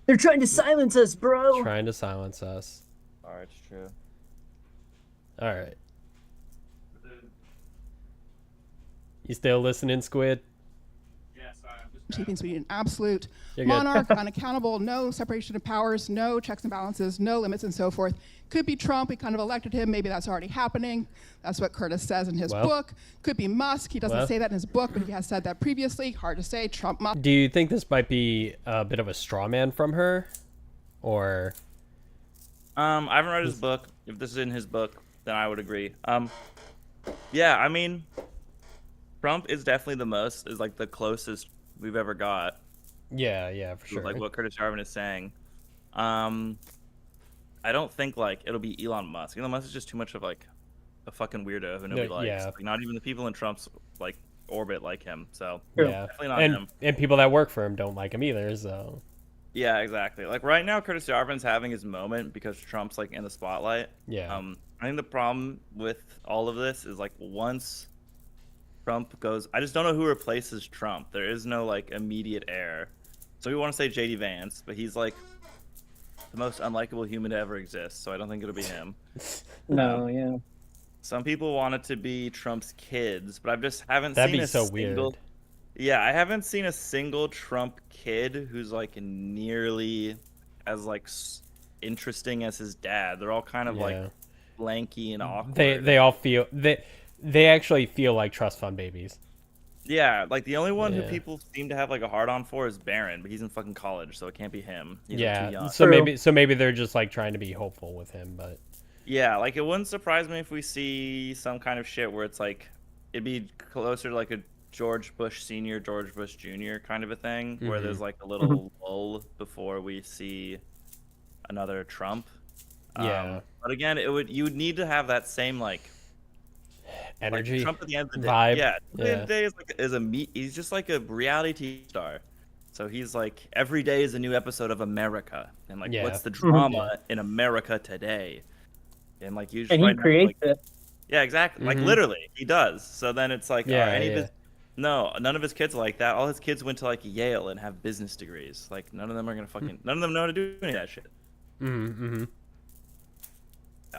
they're trying to silence us, bro. Trying to silence us. Alright, it's true. All right. You still listening, Squid? He thinks we need an absolute You're good. monarch, unaccountable, no separation of powers, no checks and balances, no limits, and so forth. Could be Trump. We kind of elected him. Maybe that's already happening. That's what Curtis says in his Well. book. Could be Musk. He doesn't Well. say that in his book, but he has said that previously. Hard to say. Trump, Musk. Do you think this might be a bit of a straw man from her, or? I haven't read his book. If this is in his book, then I would agree. Yeah, I mean, Trump is definitely is like the closest we've ever got. Yeah, for to, sure. like what Curtis Jarvin is saying. I don't think like it'll be Elon Musk. Elon Musk is just too much of like a fucking weirdo who nobody likes. yeah. Like, not even the people in Trump's like orbit like him. So Yeah, definitely not and him. and people that work for him don't like him either. So Yeah, exactly. Like right now, Curtis Jarvin's having his moment because Trump's like in the spotlight. yeah, I think the problem with all of this is like once Trump goes, I just don't know who replaces Trump. There is no like immediate heir. So we want to say JD Vance, but he's like the most unlikable human to ever exist. So I don't think it'll be him. No, yeah. Some people want it to be Trump's kids, but I just haven't that'd seen be a so single. weird. Yeah, I haven't seen a single Trump kid who's like nearly as like interesting as his dad. They're all kind of Yeah. like lanky and awkward. They all feel they actually feel like trust fund babies. Yeah, like the only one who Yeah. people seem to have like a hard on for is Barron, but he's in fucking college, so it can't be him. He's like, too young. So True. maybe they're just like trying to be hopeful with him, but Yeah, like it wouldn't surprise me if we see some kind of shit where it's like it'd be closer to like a George Bush Senior, George Bush Jr. kind of a thing, where there's like a little lull before we see another Trump. Yeah. But again, you would need to have that same like energy, Trump at the end of the day. vibe. Yeah, at the end Yeah. of the day he's just like a reality TV star. So he's like every day is a new episode of America, and like Yeah. what's the drama in America today? And like usually And he right now, creates like, it. yeah, exactly. Like Mhm. literally, he does. So then it's like, Yeah, any yeah. of his, no, none of his kids are like that. All his kids went to like Yale and have business degrees. Like none of them are gonna fucking, none of them know how to do any of that shit. Mm-hmm.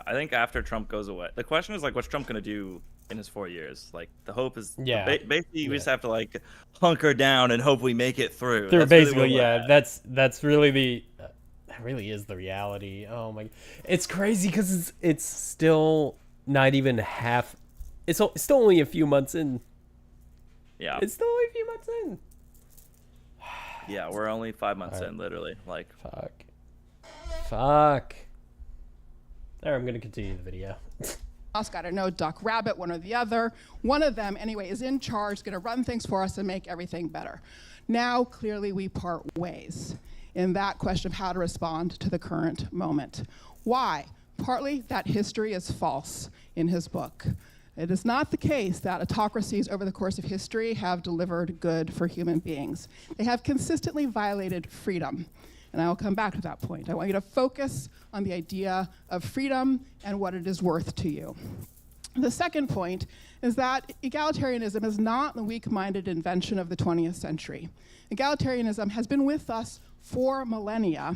I think after Trump goes away, the question is like, what's Trump gonna do in his 4 years? Like the hope is, Yeah. basically we just have to like hunker down and hope we make it through. They're That's really basically, where we're yeah. at. That's really the. That really is the reality. Oh my, it's crazy because it's still not even half. It's still only a few months in. Yeah, It's still only a few months in. yeah, we're only 5 months Alright. in, literally. Like, Fuck. There, I'm gonna continue the video. Musk, I don't know, Duck Rabbit, one or the other. One of them, anyway, is in charge, going to run things for us and make everything better. Now, clearly, we part ways in that question of how to respond to the current moment. Why? Partly that history is false in his book. It is not the case that autocracies over the course of history have delivered good for human beings. They have consistently violated freedom. And I will come back to that point. I want you to focus on the idea of freedom and what it is worth to you. The second point is that egalitarianism is not the weak-minded invention of the 20th century. Egalitarianism has been with us for millennia,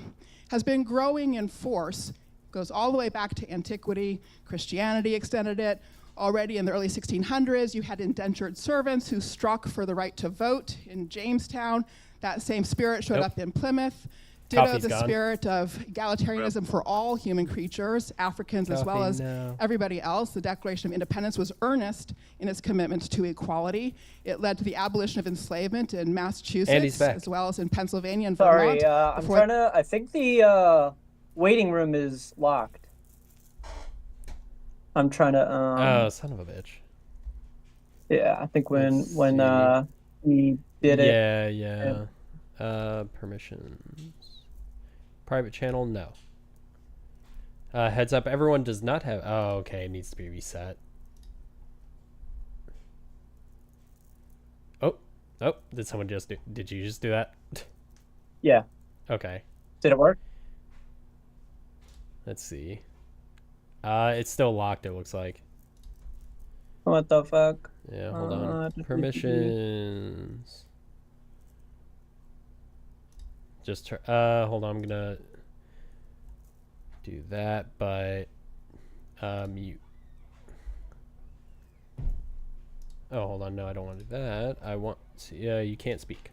has been growing in force, goes all the way back to antiquity. Christianity extended it. Already in the early 1600s, you had indentured servants who struck for the right to vote in Jamestown. That same spirit showed Nope. up in Plymouth. Ditto Coffee's the gone. spirit of egalitarianism for all human creatures, Africans as well Coffee as now. everybody else. The Declaration of Independence was earnest in its commitment to equality. It led to the abolition of enslavement in Andy's Massachusetts, back. as well as in Pennsylvania and Vermont. Sorry, I'm before- trying to. I think the waiting room is locked. I'm trying to. Oh, son of a bitch. Yeah, I think when Let's see. he did it. Yeah. Permissions. Private channel, no. Heads up, everyone does not have. Oh, okay, it needs to be reset. Oh, did someone just do? Did you just do that? Yeah. Okay. Did it work? Let's see. It's still locked, it looks like. What the fuck? Yeah, hold on. Uh, Permissions. Just hold on, I'm gonna do that, but mute. Oh, hold on, no, I don't want to do that. I want to, yeah, you can't speak.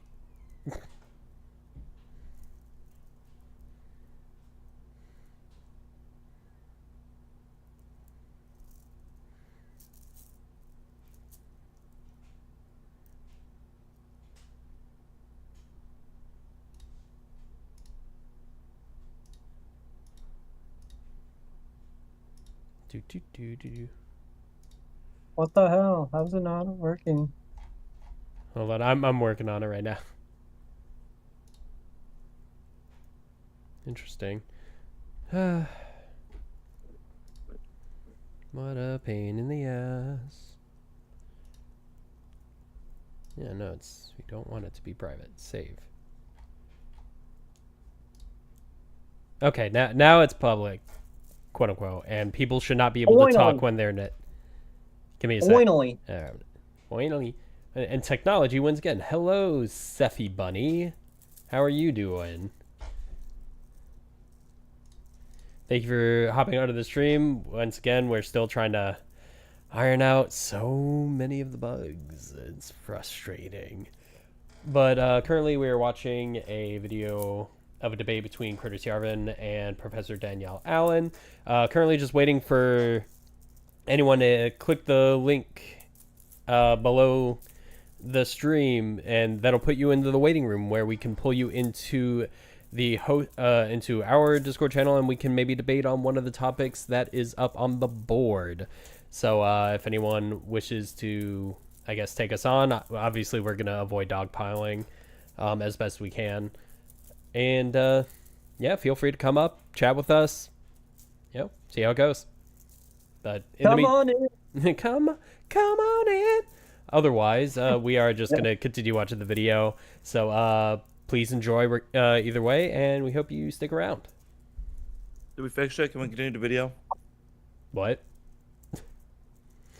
Do do do do do. What the hell? How's it not working? Hold on, I'm working on it right now. Interesting. What a pain in the ass. Yeah, no, it's we don't want it to be private. Save. Okay, now it's public, quote unquote, and people should not be able to talk Finally. when they're net. Give me a sec. Finally. Finally. And technology once again. Hello, Seffi Bunny. How are you doing? Thank you for hopping onto the stream. Once again, we're still trying to iron out so many of the bugs. It's frustrating. But currently we are watching a video of a debate between Curtis Yarvin and Professor Danielle Allen. Currently just waiting for anyone to click the link below the stream, and that'll put you into the waiting room where we can pull you into the into our Discord channel, and we can maybe debate on one of the topics that is up on the board. So if anyone wishes to, I guess, take us on, obviously we're gonna avoid dogpiling as best we can, and yeah, feel free to come up, chat with us, see how it goes. But in Come on in. come on in. Otherwise, we are just gonna continue watching the video. So please enjoy either way, and we hope you stick around. Did we fix it? Can we continue the video? What?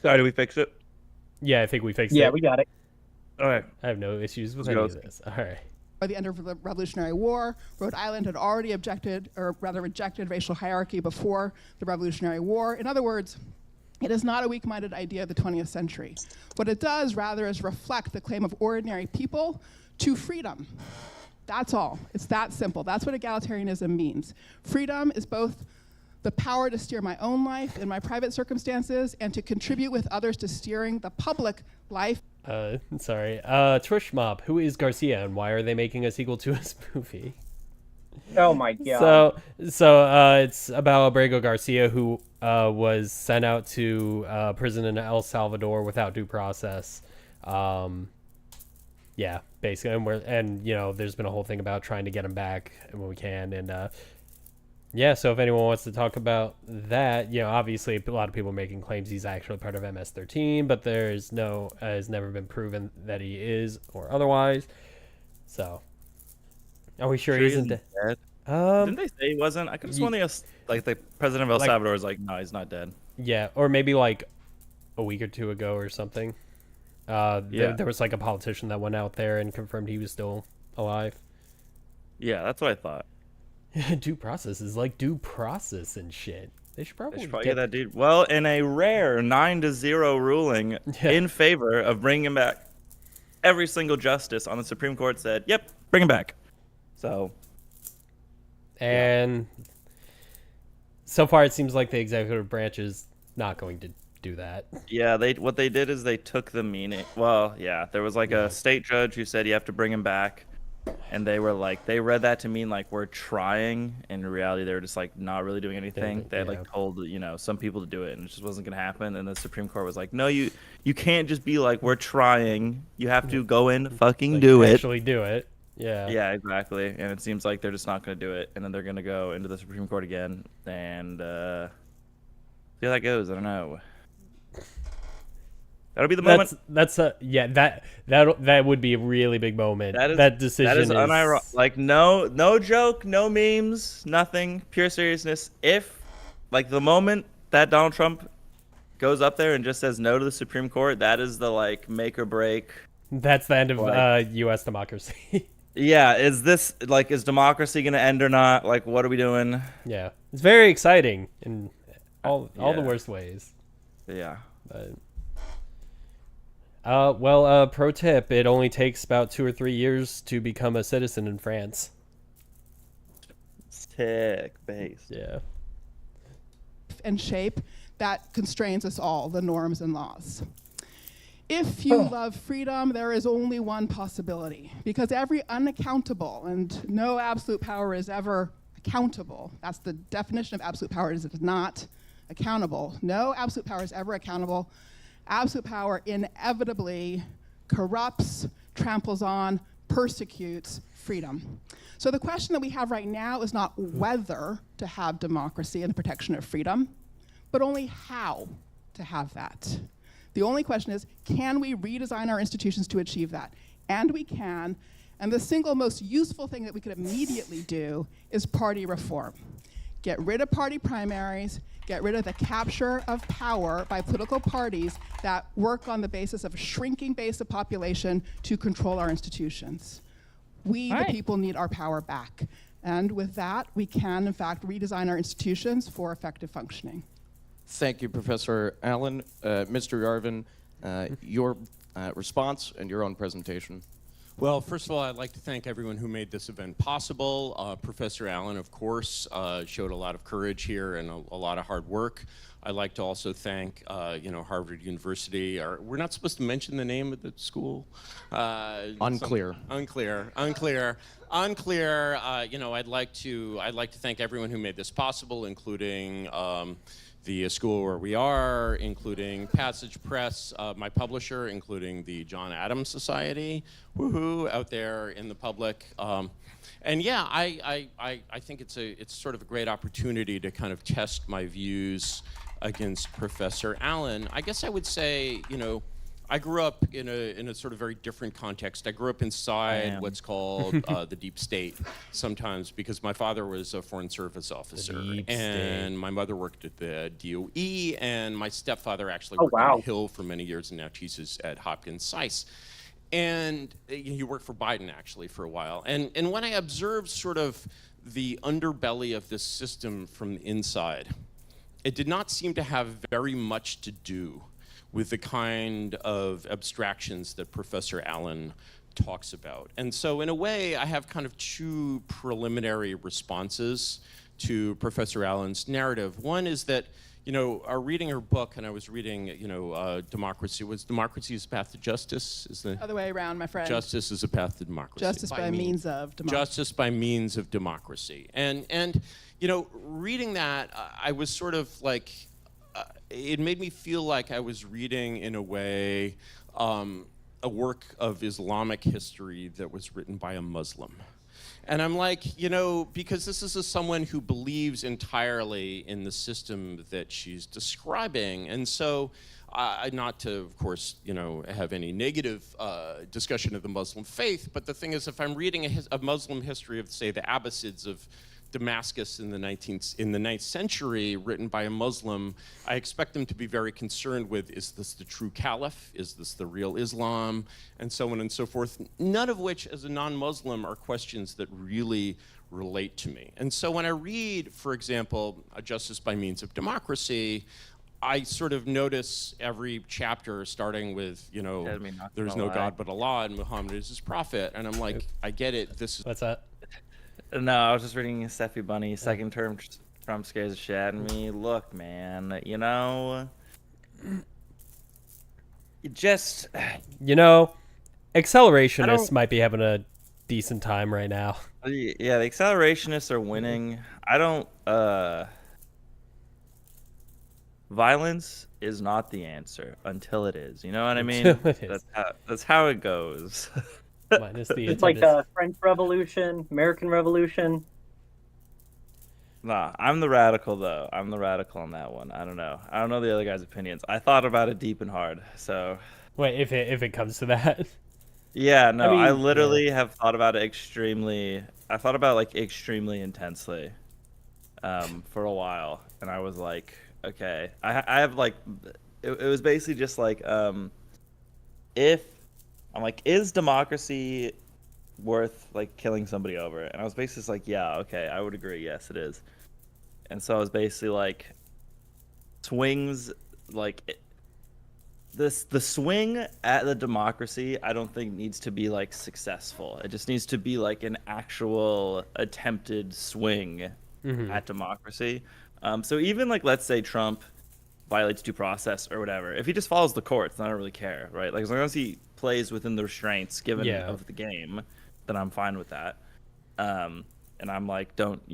Sorry, did we fix it? Yeah, I think we fixed it. Yeah, we got it. All right. I have no issues with Let's any go. of this. All right. By the end of the Revolutionary War, Rhode Island had already objected, or rather rejected, racial hierarchy before the Revolutionary War. In other words, it is not a weak-minded idea of the 20th century. What it does, rather, is reflect the claim of ordinary people to freedom. That's all. It's that simple. That's what egalitarianism means. Freedom is both the power to steer my own life in my private circumstances and to contribute with others to steering the public life. Sorry. Trish Mob, who is Garcia, and why are they making a sequel to his movie? Oh my god. So it's about Abrego Garcia, who was sent out to prison in El Salvador without due process. Yeah, basically, and you know, there's been a whole thing about trying to get him back when we can, and yeah. So if anyone wants to talk about that, you know, obviously a lot of people are making claims he's actually part of MS-13, but there's no has never been proven that he is or otherwise. So, are we sure he isn't dead? Didn't they say he wasn't? I could have sworn like the president of El Salvador was like, no, he's not dead. Yeah, or maybe like a week or two ago or something. Yeah. There was like a politician that went out there and confirmed he was still alive. Yeah, that's what I thought. Due process is like due process and shit. They should probably, Get that dude. Well, in a rare 9-0 ruling in favor of bringing him back, every single justice on the Supreme Court said, "Yep, bring him back." So, and so far it seems like the executive branch is not going to do that. yeah, what they did is they took the meaning. Well, yeah, there was like a state judge who said you have to bring him back. And they were like, they read that to mean like we're trying. In reality, they were just like not really doing anything. They had like told, you know, some people to do it, and it just wasn't gonna happen. And the Supreme Court was like, no, you can't just be like we're trying. You have to go in, fucking Like, do it. Actually do it. Yeah. Yeah, exactly. And it seems like they're just not gonna do it, and then they're gonna go into the Supreme Court again and see how that goes. I don't know. That'll be the moment. That's a yeah. That would be a really big moment. That is that decision that is unironic. Like no joke, no memes, nothing. Pure seriousness. If like the moment that Donald Trump goes up there and just says no to the Supreme Court, that is the like make or break. That's the end of Like- U.S. democracy. Yeah, is democracy gonna end or not? Like, what are we doing? Yeah, it's very exciting in all the Yeah. worst ways. Yeah. But pro tip: it only takes about 2 or 3 years to become a citizen in France. Tick base. Yeah. And shape that constrains us all, the norms and laws. If you love freedom, there is only one possibility, because every unaccountable, and no absolute power is ever accountable. That's the definition of absolute power, is it is not accountable. No absolute power is ever accountable. Absolute power inevitably corrupts, tramples on, persecutes freedom. So the question that we have right now is not whether to have democracy and the protection of freedom, but only how to have that. The only question is, can we redesign our institutions to achieve that? And we can. And the single most useful thing that we could immediately do is party reform. Get rid of party primaries, get rid of the capture of power by political parties that work on the basis of a shrinking base of population to control our institutions. We, the people, need our power back. And with that, we can, in fact, redesign our institutions for effective functioning. Thank you, Professor Allen. Mr. Yarvin, your response and your own presentation. Well, first of all, I'd like to thank everyone who made this event possible. Professor Allen, of course, showed a lot of courage here and a lot of hard work. I'd like to also thank, Harvard University. We're not supposed to mention the name of the school. Unclear. Unclear. I'd like to thank everyone who made this possible, including the school where we are, including Passage Press, my publisher, including the John Adams Society, woohoo, out there in the public. And yeah, I think it's sort of a great opportunity to kind of test my views against Professor Allen. I guess I would say, I grew up in a sort of very different context. I grew up inside what's called the deep state sometimes, because my father was a foreign service officer and my mother worked at the DOE, and my stepfather actually worked on the Hill for many years, and now teaches at Hopkins SAIS. And he worked for Biden actually for a while. And when I observed sort of the underbelly of this system from the inside, it did not seem to have very much to do with the kind of abstractions that Professor Allen talks about. And so in a way, I have kind of two preliminary responses to Professor Allen's narrative. One is that, reading her book, and I was reading, Democracy is a Path to Justice? Is the Other way around, my friend. Justice is a Path to democracy. Justice by means of democracy. Justice by means of democracy. And reading that, I was sort of like, it made me feel like I was reading, in a way, a work of Islamic history that was written by a Muslim. And I'm like, because this is someone who believes entirely in the system that she's describing. And so, not to, of course, have any negative discussion of the Muslim faith, but the thing is, if I'm reading a Muslim history of, say, the Abbasids of Damascus in the 9th century, written by a Muslim, I expect them to be very concerned with, is this the true caliph? Is this the real Islam? And so on and so forth, none of which, as a non-Muslim, are questions that really relate to me. And so when I read, for example, A Justice by Means of Democracy, I sort of notice every chapter starting with, there's no God but Allah and Muhammad is his prophet. And I'm like, I get it. What's that? No, I was just reading Steffi Bunny. Second term Trump scares the shit out of me. Look, man, accelerationists might be having a decent time right now. Yeah, the accelerationists are winning. I don't. Violence is not the answer until it is. You know what I mean? That's how it goes. It's like the French Revolution, American Revolution. Nah, I'm the radical though. I'm the radical on that one. I don't know. I don't know the other guy's opinions. I thought about it deep and hard. So Wait, if it comes to that. yeah, no, I Yeah. literally have thought about it extremely. I thought about it, like, extremely intensely, for a while, and I was like, okay, I have like, it was basically just like, if I'm like, is democracy worth like killing somebody over? And I was basically just like, yeah, okay, I would agree, yes, it is. And so I was basically like, swings, like the swing at the democracy, I don't think needs to be like successful. It just needs to be like an actual attempted swing at democracy. So even like, let's say Trump violates due process or whatever, if he just follows the courts, then I don't really care, right? Like, as long as he plays within the restraints given Yeah. of the game, then I'm fine with that. And I'm like, don't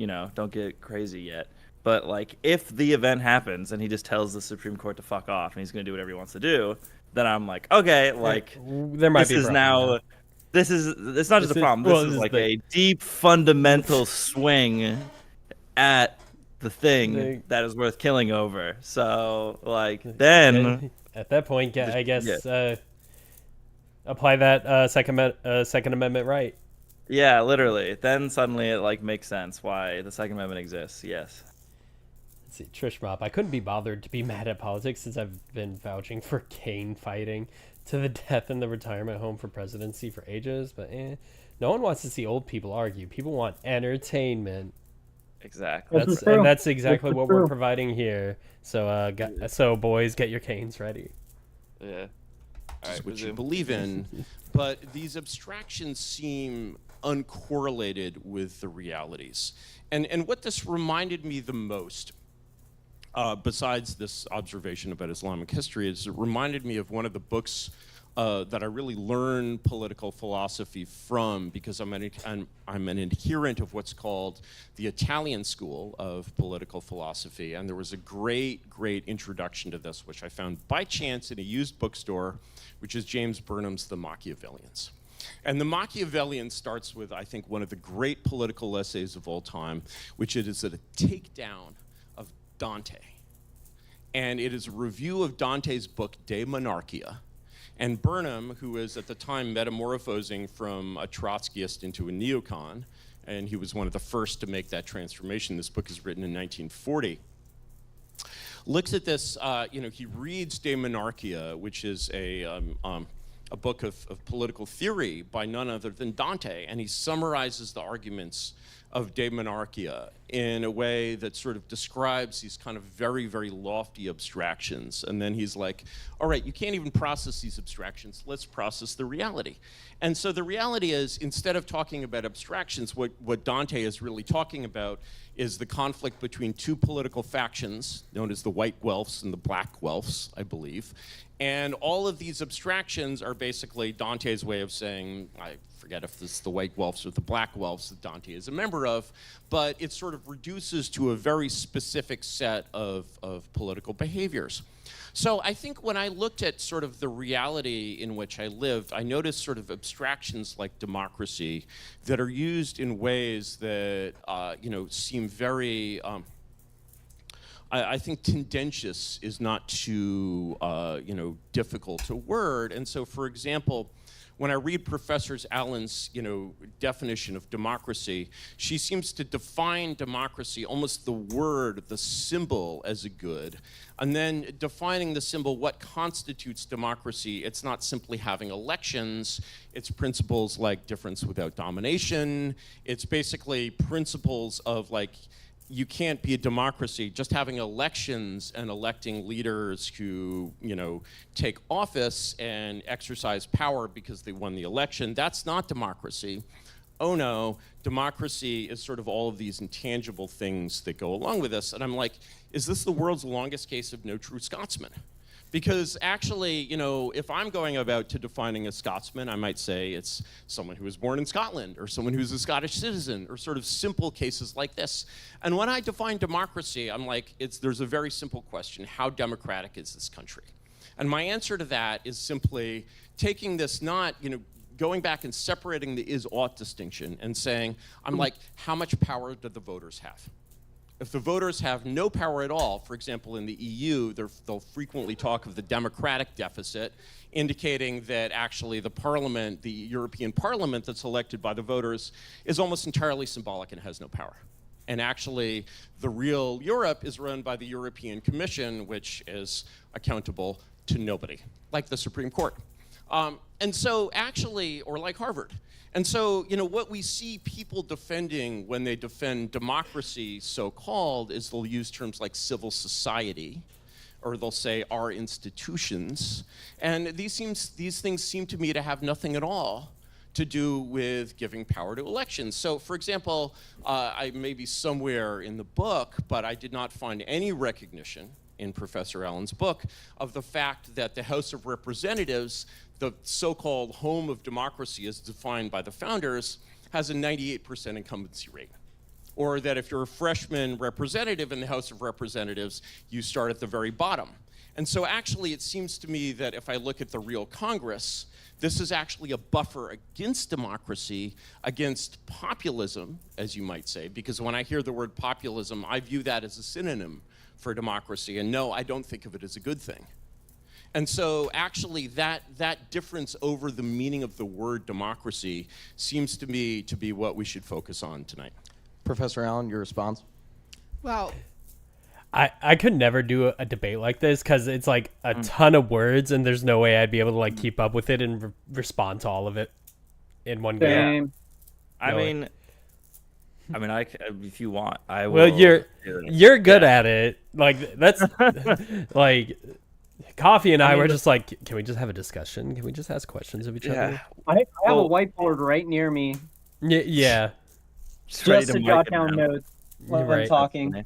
get crazy yet. But like, if the event happens and he just tells the Supreme Court to fuck off and he's gonna do whatever he wants to do, then I'm like, okay, like, There might this be a is problem now, there. it's not just a problem. This is like a deep fundamental swing at the thing that is worth killing over. So like, then at that point, I guess yeah. apply that Second Amendment right. Yeah, literally. Then suddenly it like makes sense why the Second Amendment exists. Yes. Let's see, Trish Mop. I couldn't be bothered to be mad at politics since I've been vouching for cane fighting to the death in the retirement home for presidency for ages, but no one wants to see old people argue. People want entertainment. Exactly. That's exactly what we're providing here. So, so boys, get your canes ready. Yeah. All right, Which you believe in, but these abstractions seem uncorrelated with the realities. And what this reminded me the most, besides this observation about Islamic history, is it reminded me of one of the books that I really learned political philosophy from, because I'm an adherent of what's called the Italian school of political philosophy. And there was a great introduction to this, which I found by chance in a used bookstore, which is James Burnham's The Machiavellians. And The Machiavellian starts with, I think, one of the great political essays of all time, which it is a takedown of Dante. And it is a review of Dante's book, De Monarchia. And Burnham, who was at the time metamorphosing from a Trotskyist into a neocon, and he was one of the first to make that transformation. This book is written in 1940. Looks at this, he reads De Monarchia, which is a book of political theory by none other than Dante, and he summarizes the arguments of De Monarchia in a way that sort of describes these kind of very lofty abstractions. And then he's like, all right, you can't even process these abstractions, let's process the reality. And so the reality is, instead of talking about abstractions, what Dante is really talking about is the conflict between two political factions, known as the white Guelphs and the black Guelphs, I believe. And all of these abstractions are basically Dante's way of saying, I forget if this is the white Guelphs or the black Guelphs that Dante is a member of, but it sort of reduces to a very specific set of political behaviors. So I think when I looked at sort of the reality in which I lived, I noticed sort of abstractions like democracy that are used in ways that, seem very, I think tendentious is not too, difficult a word. And so, for example, when I read Professor Allen's, definition of democracy, she seems to define democracy, almost the word, the symbol, as a good. And then defining the symbol, what constitutes democracy, it's not simply having elections, it's principles like difference without domination, it's basically principles of like, you can't be a democracy just having elections and electing leaders who, take office and exercise power because they won the election. That's not democracy. Oh no, democracy is sort of all of these intangible things that go along with this. And I'm like, is this the world's longest case of no true Scotsman? Because actually, if I'm going about to defining a Scotsman, I might say it's someone who was born in Scotland or someone who's a Scottish citizen or sort of simple cases like this. And when I define democracy, I'm like, there's a very simple question. How democratic is this country? And my answer to that is simply taking this not, going back and separating the is-ought distinction and saying, I'm like, how much power do the voters have? If the voters have no power at all, for example, in the EU, they'll frequently talk of the democratic deficit, indicating that actually the parliament, the European Parliament that's elected by the voters, is almost entirely symbolic and has no power. And actually, the real Europe is run by the European Commission, which is accountable to nobody, like the Supreme Court. And so actually, or like Harvard. And so, what we see people defending when they defend democracy, so-called, is they'll use terms like civil society, or they'll say our institutions. And these things seem to me to have nothing at all to do with giving power to elections. So, for example, I may be somewhere in the book, but I did not find any recognition in Professor Allen's book of the fact that the House of Representatives, the so-called home of democracy as defined by the founders, has a 98% incumbency rate. Or that if you're a freshman representative in the House of Representatives, you start at the very bottom. And so actually it seems to me that if I look at the real Congress, this is actually a buffer against democracy, against populism, as you might say, because when I hear the word populism, I view that as a synonym for democracy, and no, I don't think of it as a good thing. And so actually that difference over the meaning of the word democracy seems to me to be what we should focus on tonight. Professor Allen, your response? Well, I could never do a debate like this because it's like a ton of words and there's no way I'd be able to like keep up with it and respond to all of it in one go. Same. I No. mean, if you want, I will. Well, you're good Yeah. at it. Like that's like Coffee and I were just like, can we just have a discussion? Can we just ask questions of each other? I have a Well- whiteboard right near me Yeah. ready just to mark jot it down notes while Right. I'm talking.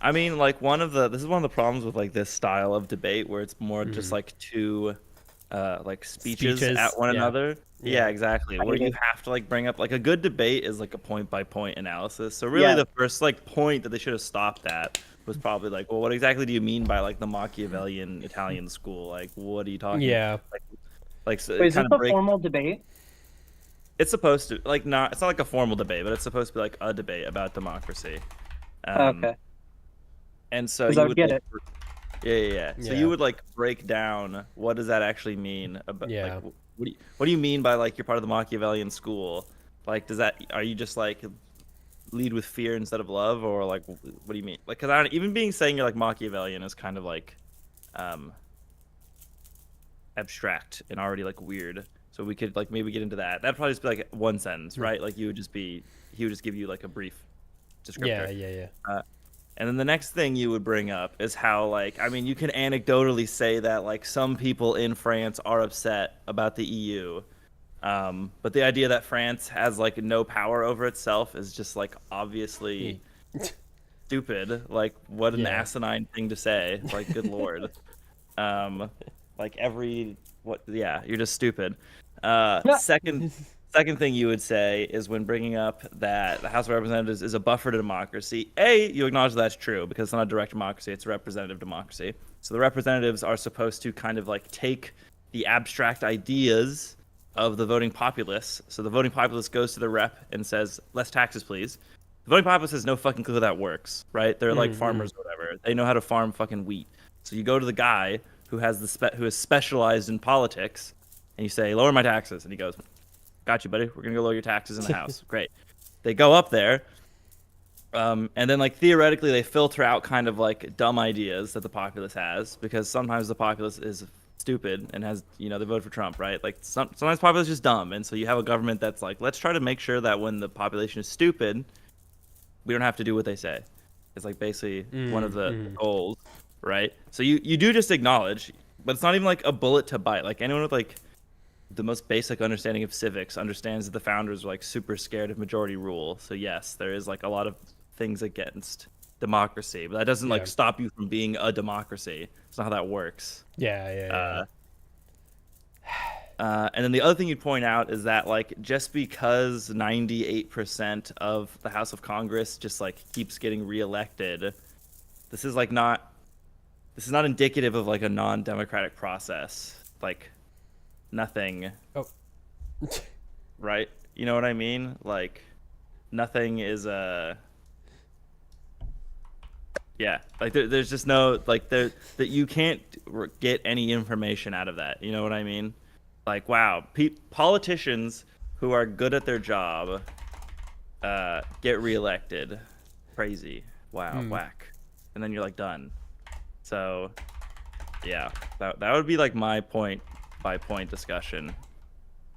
I mean, like this is one of the problems with like this style of debate where it's more just like two like speeches at one yeah. another. Yeah. Yeah, exactly. Where hate you it. have to like bring up like a good debate is like a point by point analysis. So really Yeah. the first like point that they should have stopped at was probably like, well, what exactly do you mean by like the Machiavellian Italian school? Like what are you talking Yeah. about? Like so Wait, is this kind of a formal debate? it's supposed to like not it's not like a formal debate, but it's supposed to be like a debate about democracy. Okay. And so Because you I would get like, it. Yeah. So Yeah. you would like break down what does that actually mean about Yeah. like what do you mean by like you're part of the Machiavellian school? Like are you just like lead with fear instead of love, or like what do you mean? Like cuz even saying you're like Machiavellian is kind of like abstract and already like weird. So we could like maybe get into that. That'd probably just be like one sentence, right? Like he would just give you like a brief descriptor. Yeah. And then the next thing you would bring up is how, like, I mean, you can anecdotally say that, like, some people in France are upset about the EU. But the idea that France has, like, no power over itself is just, like, obviously stupid. Like, what an Yeah. asinine thing to say. Like, good Lord. You're just stupid. Second thing you would say is when bringing up that the House of Representatives is a buffer to democracy, you acknowledge that's true because it's not a direct democracy, it's a representative democracy. So the representatives are supposed to kind of like take the abstract ideas of the voting populace. So the voting populace goes to the rep and says, less taxes, please. The voting populace has no fucking clue how that works, right? They're like farmers or whatever. They know how to farm fucking wheat. So you go to the guy who who is specialized in politics and you say, lower my taxes. And he goes, got you, buddy. We're gonna go lower your taxes in the house. Great. They go up there, and then like theoretically they filter out kind of like dumb ideas that the populace has, because sometimes the populace is stupid and has they vote for Trump, right? Like sometimes the populace is just dumb, and so you have a government that's like, let's try to make sure that when the population is stupid, we don't have to do what they say. It's like basically one of the goals, right? So you do just acknowledge, but it's not even like a bullet to bite. Like anyone with like the most basic understanding of civics understands that the founders were like super scared of majority rule. So yes, there is like a lot of things against democracy, but that doesn't like stop you from being a democracy. It's not how that works. Yeah. And then the other thing you'd point out is that like just because 98% of the House of Congress just like keeps getting reelected, this is not indicative of like a non-democratic process. Like nothing. Oh. Right? You know what I mean? Like nothing is Yeah, like there's just no like that you can't get any information out of that. You know what I mean? Like, wow, politicians who are good at their job get reelected. Crazy. Wow, whack. And then you're like done. So, yeah, that would be like my point by point discussion.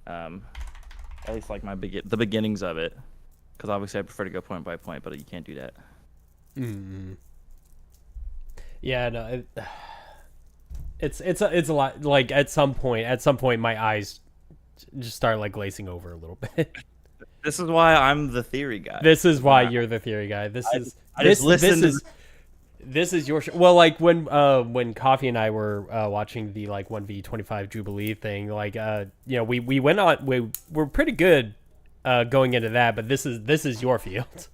At least like the beginnings of it, because obviously I prefer to go point by point, but you can't do that. Yeah, no, it's a lot. Like at some point, my eyes just start like glazing over a little bit. This is why I'm the theory guy. This is why you're the theory guy. This is your show. Well, like when Coffee and I were watching the like 1v25 Jubilee thing, like we went on, we're pretty good going into that, but this is your field.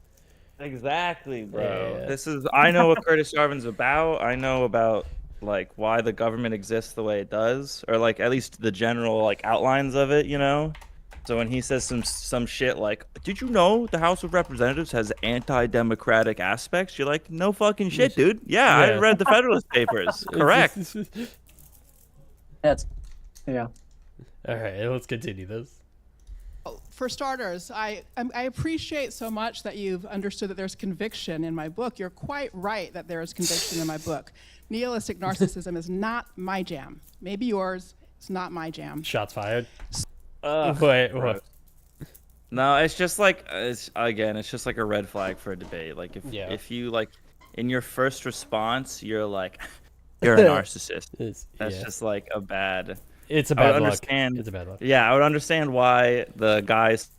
Exactly, bro. Yeah. I know what Curtis Yarvin's about. I know about like why the government exists the way it does, or like at least the general like outlines of it, you know? So when he says some shit like, "Did you know the House of Representatives has anti-democratic aspects?" You're like, "No fucking shit, dude." Yeah, I read the Federalist Papers. Correct. Yeah. All right, let's continue this. For starters, I appreciate so much that you've understood that there's conviction in my book. You're quite right that there is conviction in my book. Nihilistic narcissism is not my jam. Maybe yours. It's not my jam. Shots fired. Wait, what? No, it's just like it's just like a red flag for a debate. Like if you like in your first response, you're like, you're a narcissist. That's just like a bad. It's a bad luck. It's a bad luck. Yeah, I would understand why the guys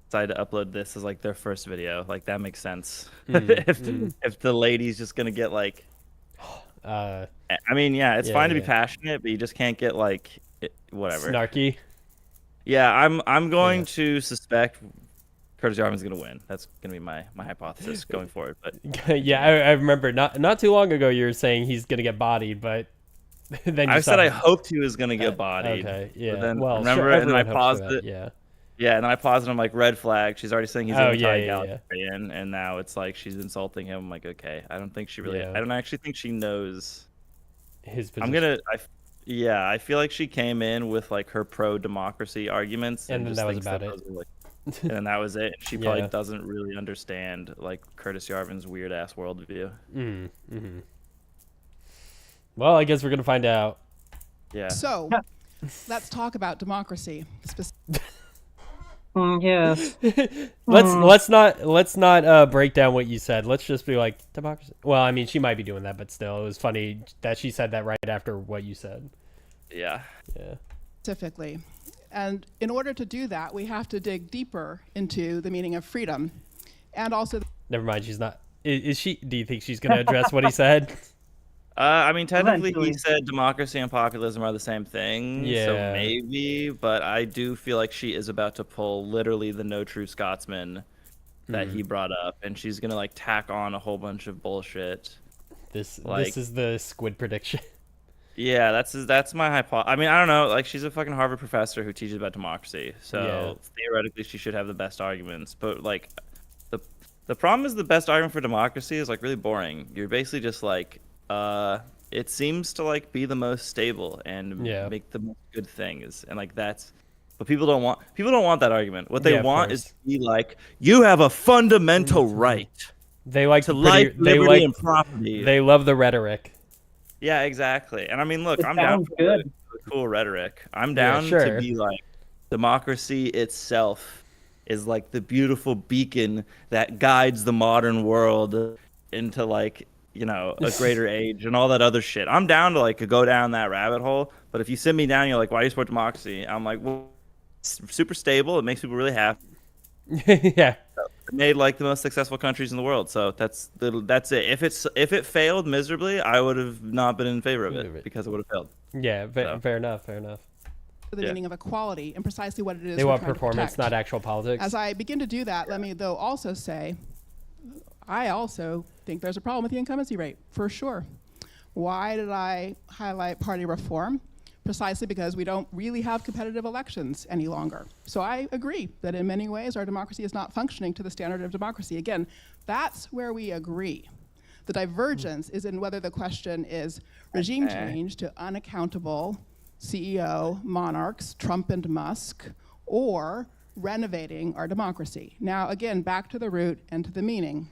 decided to upload this as like their first video. Like that makes sense. If the lady's just gonna get like, I mean, yeah, it's fine to be passionate, but you just can't get like whatever snarky. Yeah, I'm going to suspect Curtis Yarvin's gonna win. That's gonna be my hypothesis going forward. But yeah, I remember not too long ago you were saying he's gonna get bodied, but. Then I said I hoped he was gonna get bodied. Okay, yeah. But then well, remember, sure, and then I paused it. Yeah. Yeah, and then I paused and I'm like, red flag. She's already saying he's anti-egalitarian, and now it's like she's insulting him. I'm like, okay, I don't think she really. Yeah. I don't actually think she knows his position. I feel like she came in with like her pro-democracy arguments, and then just that was about it. And then that was it. She probably doesn't really understand like Curtis Yarvin's weird ass worldview. Mm-hmm. Well, I guess we're gonna find out. Yeah. So, let's talk about democracy. Yeah. Let's not break down what you said. Let's just be like democracy. Well, I mean, she might be doing that, but still, it was funny that she said that right after what you said. Yeah. Yeah. Specifically, and in order to do that, we have to dig deeper into the meaning of freedom, and also. Never mind. She's not. Is she? Do you think she's gonna address what he said? I mean, technically, he said democracy and populism are the same thing. Yeah. So maybe, but I do feel like she is about to pull literally the No True Scotsman that he brought up, and she's gonna like tack on a whole bunch of bullshit. This is the squid prediction. Yeah, that's my hypothesis. I mean, I don't know. Like, she's a fucking Harvard professor who teaches about democracy, so theoretically, she should have the best arguments. But like, the problem is the best argument for democracy is like really boring. You're basically just like. It seems to like be the most stable and make the most good things, and like that's what people don't want. People don't want that argument. What they want is to be like, you have a fundamental right. They like to life, liberty, and property. They love the rhetoric. Yeah, exactly. And I mean, look, I'm down for the cool rhetoric. I'm down to be like, democracy itself is like the beautiful beacon that guides the modern world into like. You know, a greater age and all that other shit. I'm down to like go down that rabbit hole. But if you sit me down, you're like, why do you support democracy? I'm like, well, it's super stable. It makes people really happy. Yeah. It made like the most successful countries in the world. So that's it. If it failed miserably, I would have not been in favor of it because it would have failed. Yeah, fair enough. The meaning of equality and precisely what it is. They want performance, not actual politics. As I begin to do that, let me though also say, I also think there's a problem with the incumbency rate, for sure. Why did I highlight party reform? precisely because we don't really have competitive elections any longer. So I agree that in many ways our democracy is not functioning to the standard of democracy. Again, that's where we agree. The divergence is in whether the question is regime change to unaccountable CEO monarchs, Trump and Musk, or renovating our democracy. Now, again, back to the root and to the meaning.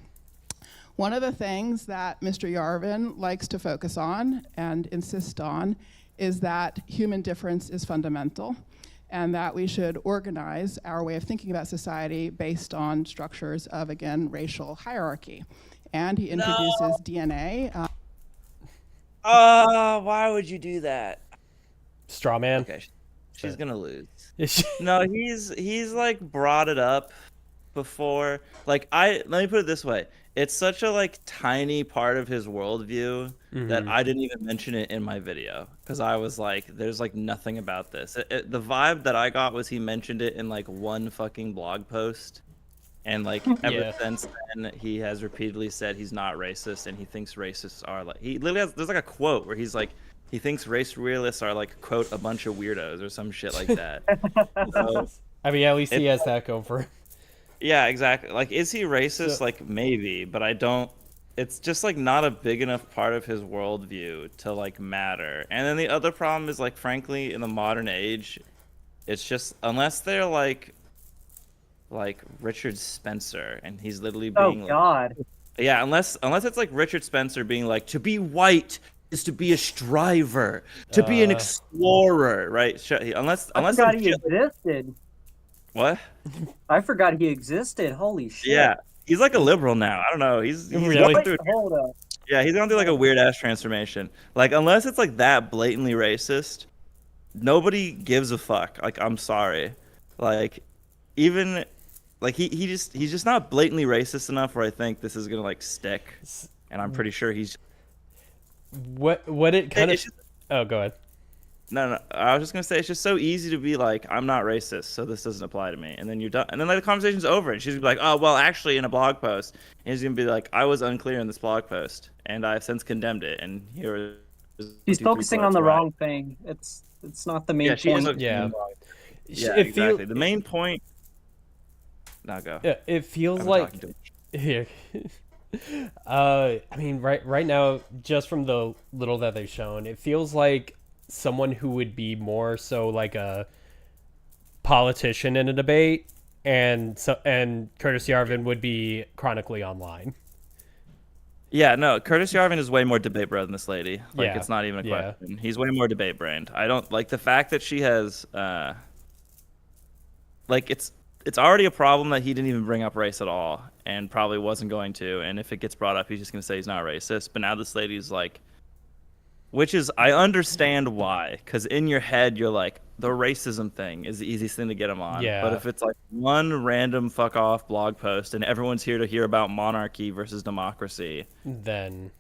One of the things that Mr. Yarvin likes to focus on and insist on is that human difference is fundamental and that we should organize our way of thinking about society based on structures of, again, racial hierarchy. And he introduces DNA. Why would you do that? Straw man. Okay, she's gonna lose. Is she- No, he's like brought it up before. Like let me put it this way. It's such a like tiny part of his worldview that I didn't even mention it in my video because I was like, there's like nothing about this. The vibe that I got was he mentioned it in like one fucking blog post. And like ever since then, he has repeatedly said he's not racist and he thinks racists are like, he literally has, there's like a quote where he's like, he thinks race realists are like, quote, a bunch of weirdos or some shit like that. So, I mean, at least he has that going for him. yeah, exactly. Like, is he racist? Like, maybe, but I don't, it's just like not a big enough part of his worldview to like matter. And then the other problem is like, frankly, in the modern age, it's just, unless they're like Richard Spencer and he's literally being God. Yeah, unless it's like Richard Spencer being like, to be white is to be a striver, to be an explorer, right? Unless I forgot he existed. What? I forgot he existed. Holy shit. Yeah, he's like a liberal now. I don't know. He's Really? going through. Hold up. Yeah, he's going through like a weird ass transformation. Like, unless it's like that blatantly racist, nobody gives a fuck. Like, I'm sorry. Like, even like he's just not blatantly racist enough where I think this is gonna like stick. And I'm pretty sure he's. What it kind of. Oh, go ahead. No, I was just gonna say it's just so easy to be like, I'm not racist, so this doesn't apply to me, and then you're done, and then like the conversation's over, and she's gonna be like, oh well, actually, in a blog post, and he's gonna be like, I was unclear in this blog post, and I've since condemned it, and here. She's focusing on the wrong thing. It's not the main Yeah, she point. is. Yeah. Yeah, It exactly. The main point. Now go. Yeah, it feels I've been like. talking too much. Here. I mean, right now, just from the little that they've shown, it feels like someone who would be more so like a politician in a debate, and Curtis Yarvin would be chronically online. Yeah, no, Curtis Yarvin is way more debate bro than this lady. Like, Yeah, it's not even a yeah. question. He's way more debate brained. I don't like the fact that she has, like, it's already a problem that he didn't even bring up race at all, and probably wasn't going to. And if it gets brought up, he's just gonna say he's not racist. But now this lady's like, which is, I understand why, because in your head you're like, the racism thing is the easiest thing to get him on. Yeah. But if it's like one random fuck off blog post and everyone's here to hear about monarchy versus democracy, Then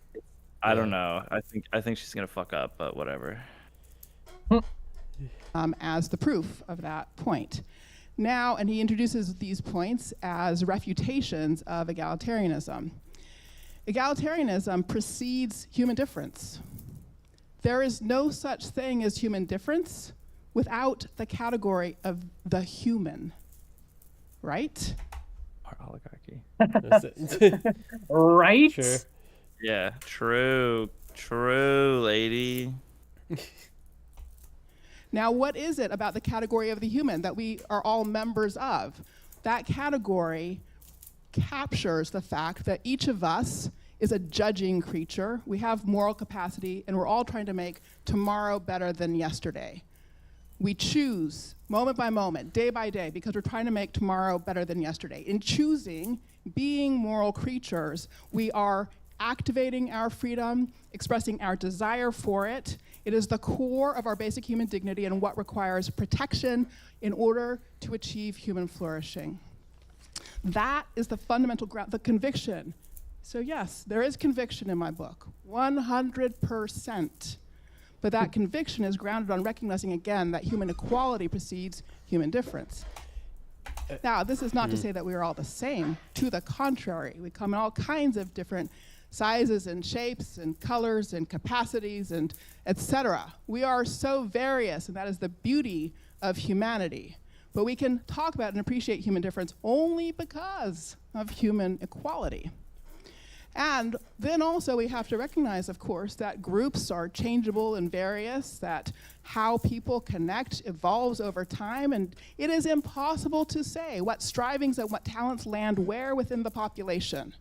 I don't know. I think she's gonna fuck up, but whatever. As the proof of that point. Now, and he introduces these points as refutations of egalitarianism. Egalitarianism precedes human difference. There is no such thing as human difference without the category of the human, right? Our oligarchy. Right? Sure. Yeah, true, lady. Now, what is it about the category of the human that we are all members of? That category captures the fact that each of us is a judging creature. We have moral capacity, and we're all trying to make tomorrow better than yesterday. We choose moment by moment, day by day, because we're trying to make tomorrow better than yesterday. In choosing being moral creatures, we are activating our freedom, expressing our desire for it. It is the core of our basic human dignity and what requires protection in order to achieve human flourishing. That is the fundamental ground, the conviction. So yes, there is conviction in my book, 100%. But that conviction is grounded on recognizing again that human equality precedes human difference. Now, this is not to say that we are all the same. To the contrary, we come in all kinds of different sizes and shapes and colors and capacities and etc. We are so various, and that is the beauty of humanity. But we can talk about and appreciate human difference only because of human equality. And then also we have to recognize, of course, that groups are changeable and various, that how people connect evolves over time, and it is impossible to say what strivings and what talents land where within the population.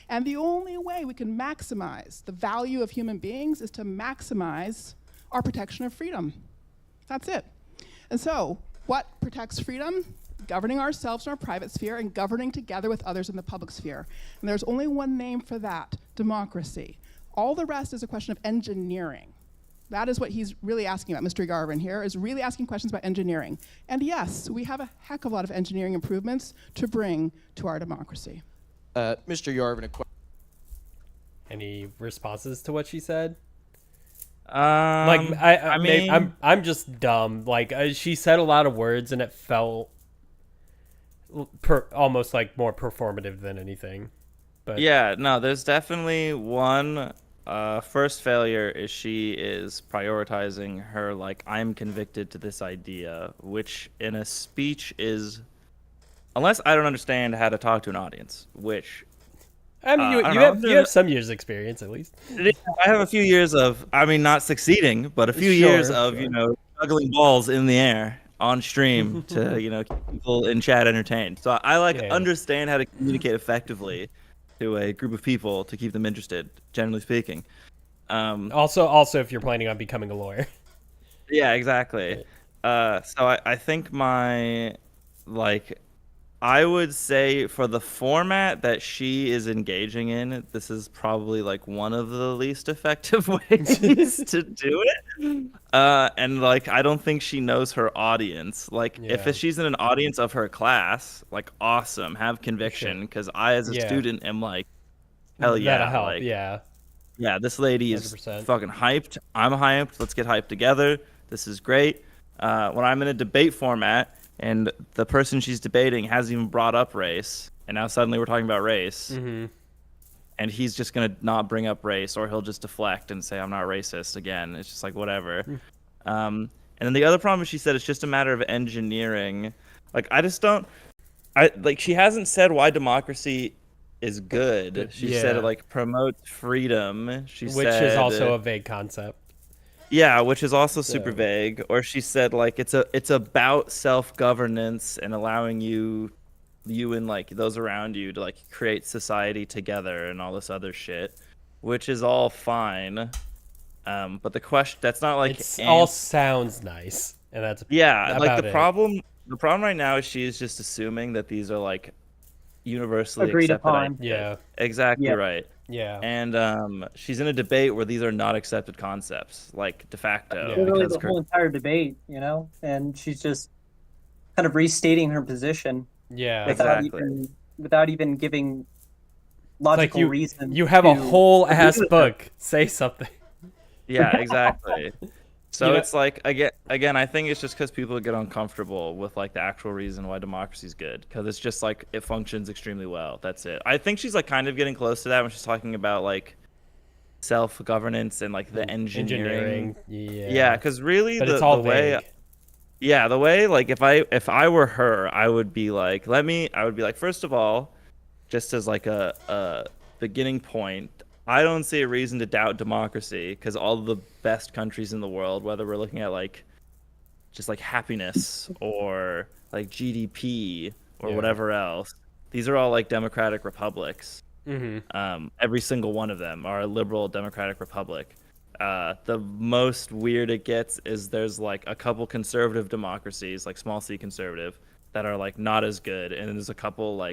And the only way we can maximize the value of human beings is to maximize our protection of freedom. That's it. And so, what protects freedom? Governing ourselves in our private sphere and governing together with others in the public sphere. And there's only one name for that: democracy. All the rest is a question of engineering. That is what he's really asking about. Mr. Garvin here is really asking questions about engineering. And yes, we have a heck of a lot of engineering improvements to bring to our democracy. Mr. Yarvin, a question. Any responses to what she said? I mean, I'm just dumb. Like, she said a lot of words, and it felt almost like more performative than anything. But yeah, no, there's definitely one first failure is she is prioritizing her, like, I'm convicted to this idea, which in a speech is, unless I don't understand how to talk to an audience, which I mean, you have some years experience at least. I have a few years of, I mean, not succeeding, but a few years of, juggling balls in the air on stream to, keep people in chat entertained. So I understand how to communicate effectively to a group of people to keep them interested, generally speaking. Also, if you're planning on becoming a lawyer. Yeah, exactly. So I think I would say for the format that she is engaging in, this is probably like one of the least effective ways to do it. And I don't think she knows her audience. If she's in an audience of her class, awesome, have conviction. Because I, as a student, am like, hell yeah. That'll help, yeah, this lady is 100%. fucking hyped. I'm hyped. Let's get hyped together. This is great. When I'm in a debate format, and the person she's debating hasn't even brought up race, and now suddenly we're talking about race, and he's just going to not bring up race, or he'll just deflect and say, I'm not racist again. It's just whatever. And then the other problem is she said it's just a matter of engineering. She hasn't said why democracy is good. She said it promotes freedom. Which is also a vague concept. Yeah, which is also super vague. Or she said it's about self-governance and allowing you and those around you to create society together and all this other shit, which is all fine. But the question, that's not it all sounds nice, and that's the problem. The problem right now is she is just assuming that these are universally agreed accepted upon. ideas. Exactly right. Yeah. And she's in a debate where these are not accepted concepts, de facto. Literally the whole entire debate, and she's just kind of restating her position. Yeah. Without even giving logical reason. You have a whole ass book. Say something. Yeah, exactly. So it's again, I think it's just because people get uncomfortable with the actual reason why democracy is good, because it's just it functions extremely well. That's it. I think she's kind of getting close to that when she's talking about self-governance and the engineering. Yeah, because really the way, if I were her, I would be first of all, just as a beginning point, I don't see a reason to doubt democracy, because all the best countries in the world, whether we're looking at just happiness or GDP or whatever else, these are all democratic republics. Every single one of them are a liberal democratic republic. The most weird it gets is there's a couple conservative democracies, small c conservative, that are not as good, and then there's a couple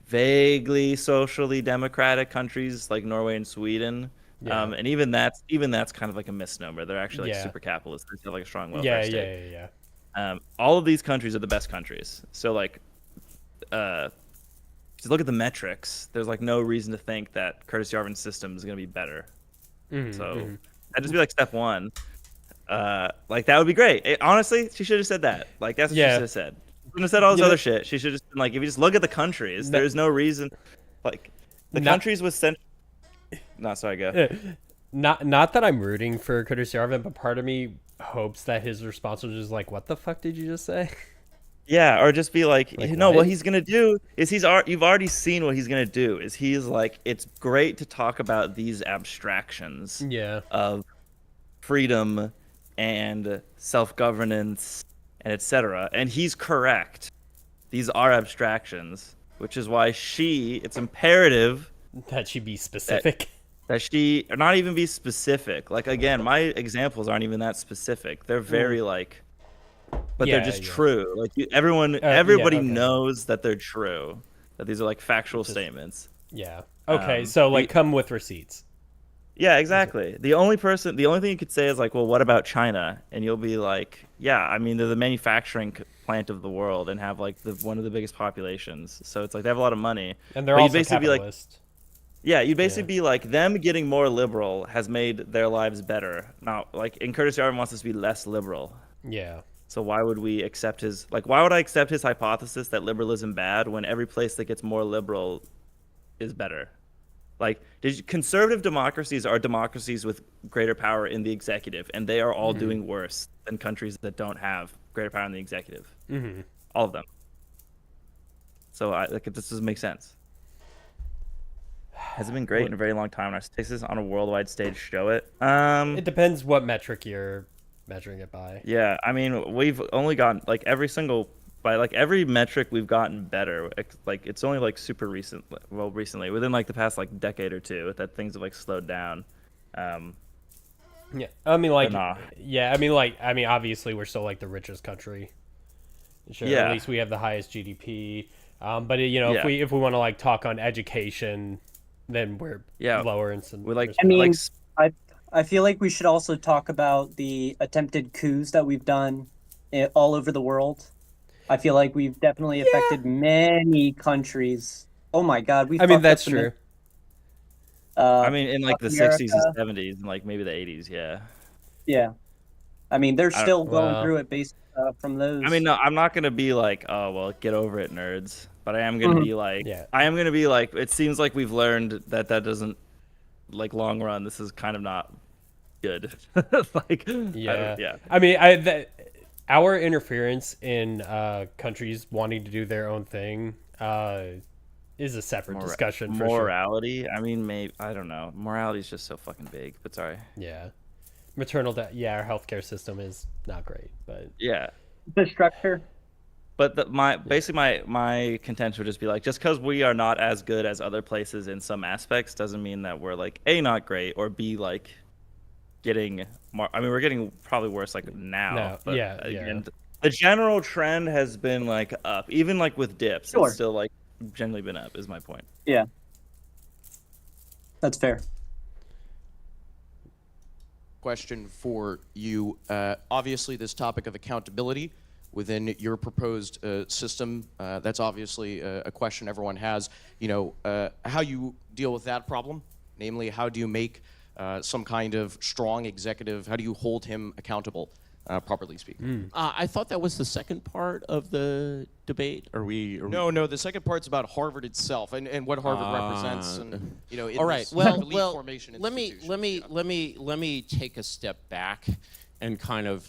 vaguely socially democratic countries like Norway and Sweden, and even that's kind of a misnomer. They're actually super capitalist. They have a strong welfare state. All of these countries are the best countries. So to look at the metrics, there's no reason to think that Curtis Yarvin's system is going to be better. So that'd just be step one. That would be great. Honestly, she should have said that. That's what she should have said. She have said all this other shit. She should just been if you just look at the countries, there's no reason. The countries with No, sorry, go. Not that I'm rooting for Curtis Yarvin, but part of me hopes that his response was just like, "What the fuck did you just say?" Yeah, or just be like, Like, no, what what? he's gonna do is you've already seen what he's gonna do. Is he's like, it's great to talk about these abstractions Yeah. of freedom and self-governance and etc. And he's correct. These are abstractions, which is why it's imperative That should be specific. that she not even be specific. Like again, my examples aren't even that specific. They're very like, but they're Yeah, just yeah. true. Like everybody okay. knows that they're true. That these are like factual statements. Yeah. Okay, Um, so like we- come with receipts. Yeah, exactly. The only thing you could say is like, well, what about China? And you'll be like, yeah, I mean, they're the manufacturing plant of the world and have like one of the biggest populations. So it's like they have a lot of money. And they're But you'd also basically be like, capitalist. yeah, you'd basically be like, them getting more liberal has made their lives better. Now, like, and Curtis Yarvin wants us to be less liberal. Yeah. So why would we accept why would I accept his hypothesis that liberalism bad when every place that gets more liberal is better? Like, conservative democracies are democracies with greater power in the executive, and they are all doing worse than countries that don't have greater power in the executive. Mm-hmm. All of them. So this doesn't make sense. Has it been great in a very long time? And our statistics on a worldwide stage show it. It depends what metric you're measuring it by. Yeah, I mean, we've only gotten like every metric we've gotten better. Like it's only like super recently within like the past like decade or two that things have like slowed down. Yeah. I mean like Nah. yeah, I mean obviously we're still like the richest country. Sure, Yeah. at least we have the highest GDP. But you know, Yeah. if we want to like talk on education, then we're lower in some. We like I mean, like I feel like we should also talk about the attempted coups that we've done all over the world. I feel like we've definitely affected many countries. Oh my God, we. I mean fucked that's up the true. I mean in like the America. 60s and 70s and like maybe the 80s, yeah. Yeah, I mean they're still going well- through it based from those. I mean, no, I'm not gonna be like, oh well, get over it, nerds. But I am gonna be like, I am gonna be like, it seems like we've learned that doesn't, like long run, this is kind of not good. Like, Yeah. I mean, our interference in countries wanting to do their own thing is a separate discussion for sure. Morality. I mean, maybe I don't know. Morality is just so fucking big. But sorry. Yeah. Our healthcare system is not great, but Yeah. the structure. But my contention would just be like, just because we are not as good as other places in some aspects doesn't mean that we're like A, not great, or B, like getting more. I mean, we're getting probably worse like now. No, But yeah. again, the general trend has been like up, even like with dips. Sure. It's still like generally been up. Is my point. Yeah, that's fair. Question for you. Obviously, this topic of accountability within your proposed system, that's obviously a question everyone has. You know, how you deal with that problem, namely, how do you make some kind of strong executive, how do you hold him accountable, properly speaking? I thought that was the second part of the debate. No, the second part's about Harvard itself and what Harvard represents, and you know, in All right. this Well, elite formation let me take a step back and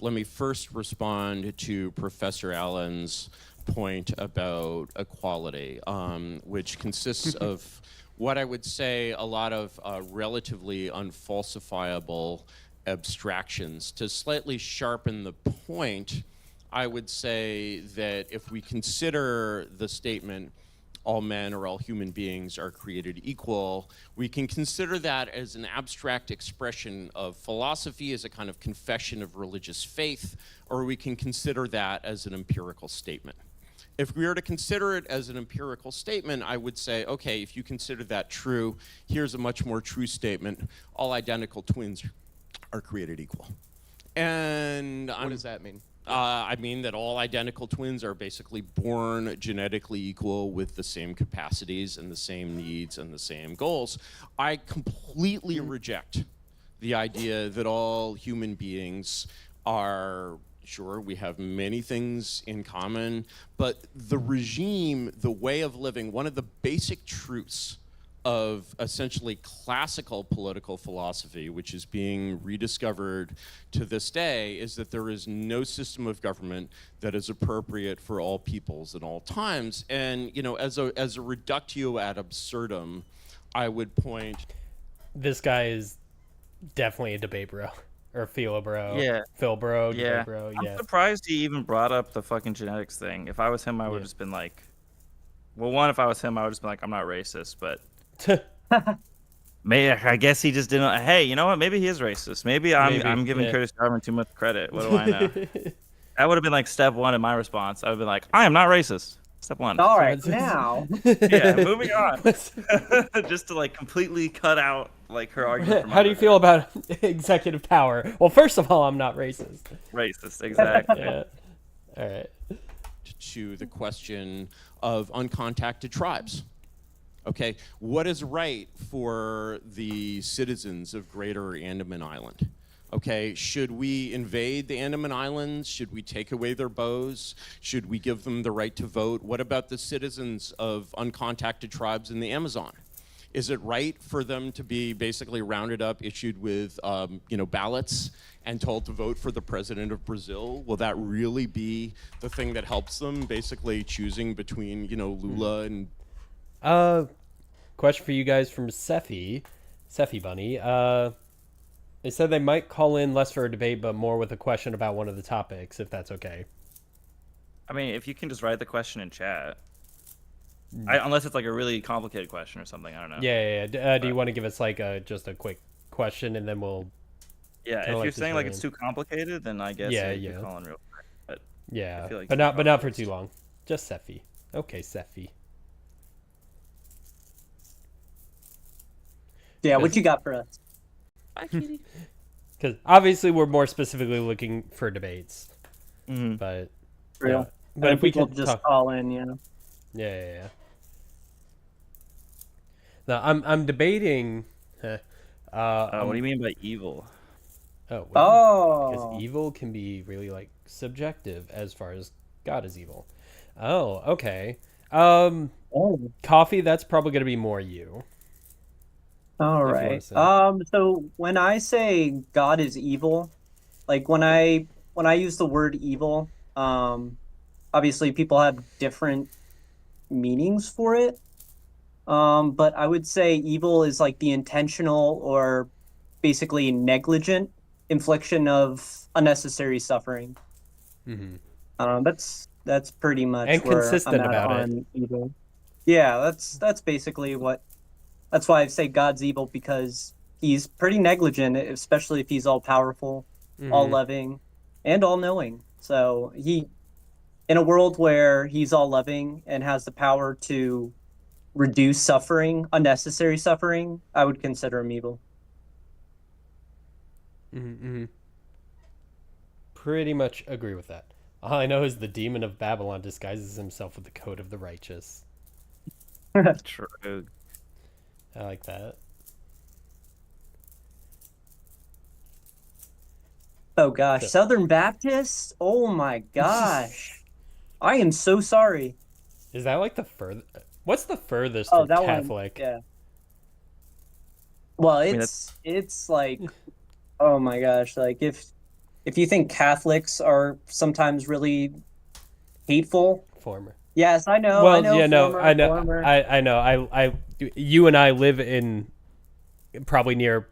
let me first respond to Professor Allen's point about equality, which consists of what I would say a lot of relatively unfalsifiable abstractions. To slightly sharpen the point, I would say that if we consider the statement, all men or all human beings are created equal, we can consider that as an abstract expression of philosophy, as a kind of confession of religious faith, or we can consider that as an empirical statement. If we were to consider it as an empirical statement, I would say, okay, if you consider that true, here's a much more true statement. All identical twins are created equal. And What does that mean? I mean that all identical twins are basically born genetically equal with the same capacities and the same needs and the same goals. I completely reject the idea that all human beings are, sure, we have many things in common, but the regime, the way of living, one of the basic truths of essentially classical political philosophy, which is being rediscovered to this day, is that there is no system of government that is appropriate for all peoples at all times. And as a reductio ad absurdum, I would point. This guy is definitely a debate bro. Or Philo bro. Yeah. Phil bro, Yeah. debate bro, I'm yeah. surprised he even brought up the fucking genetics thing. If I was him, I would have just been like, well, one, if I was him, I would have just been like, I'm not racist, but maybe I guess he just didn't. Hey, you know what? Maybe he is racist. Maybe I'm giving Curtis Jarman too much credit. What do I know? That would have been like step one in my response. I would have been like, I am not racist. Step one. All right, now. Yeah, moving on. Just to like completely cut out like her argument. From How do you feel about executive power? Well, first of all, I'm not racist. Racist, exactly. Yeah. All right. To the question of uncontacted tribes. Okay, what is right for the citizens of Greater Andaman Island? Okay, should we invade the Andaman Islands? Should we take away their bows? Should we give them the right to vote? What about the citizens of uncontacted tribes in the Amazon? Is it right for them to be basically rounded up, issued with ballots, and told to vote for the president of Brazil? Will that really be the thing that helps them, basically choosing between Lula and? Question for you guys from Sephi Bunny. They said they might call in less for a debate, but more with a question about one of the topics, if that's okay. I mean, if you can just write the question in chat. Unless it's like a really complicated question or something, I don't know. Yeah. Do you want to give us like just a quick question, and then we'll? Yeah, if you're saying like it's too complicated, then I guess you call in real quick. But yeah, I feel like but not for too long. Just Sephi. Okay, Sephi. Yeah, what you got for us? Bye, kitty. Because obviously we're more specifically looking for debates, but Real. But if we people could just call in, Yeah. Now I'm debating. What do you mean by evil? Because evil can be really like subjective as far as God is evil. Oh, okay. Coffee. That's probably gonna be more you. All right. So when I say God is evil, like when I use the word evil, obviously people have different meanings for it. But I would say evil is like the intentional or basically negligent infliction of unnecessary suffering. That's pretty much and where consistent I'm at about on evil. Yeah, that's basically what. That's why I say God's evil, because he's pretty negligent, especially if he's all powerful, all loving, and all knowing. So in a world where he's all loving and has the power to reduce suffering, unnecessary suffering, I would consider him evil. Pretty much agree with that. All I know is the demon of Babylon disguises himself with the coat of the righteous. True. I like that. Oh gosh, Southern Baptist? Oh my gosh. I am so sorry. Is that like the furthest? What's the furthest from Catholic? One, yeah. Well, it's like, oh my gosh, like if you think Catholics are sometimes really hateful. Former. Yes, I know. Well, I know. yeah, former, I know. former. I know. You and I live in probably near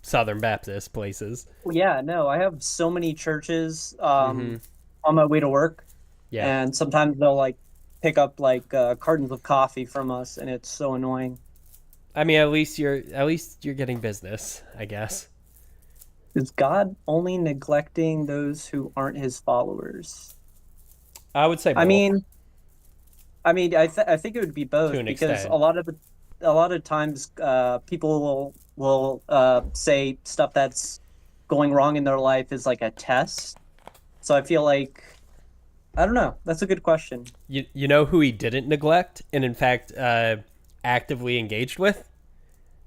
Southern Baptist places. Yeah, no, I have so many churches on my way to work. Yeah. And sometimes they'll like pick up like cartons of coffee from us, and it's so annoying. I mean, at least you're getting business, I guess. Is God only neglecting those who aren't his followers? I would say both. I think it would be both, because extent. a lot of times people will say stuff that's going wrong in their life is like a test. So I feel like, I don't know. That's a good question. You know who he didn't neglect and in fact actively engaged with?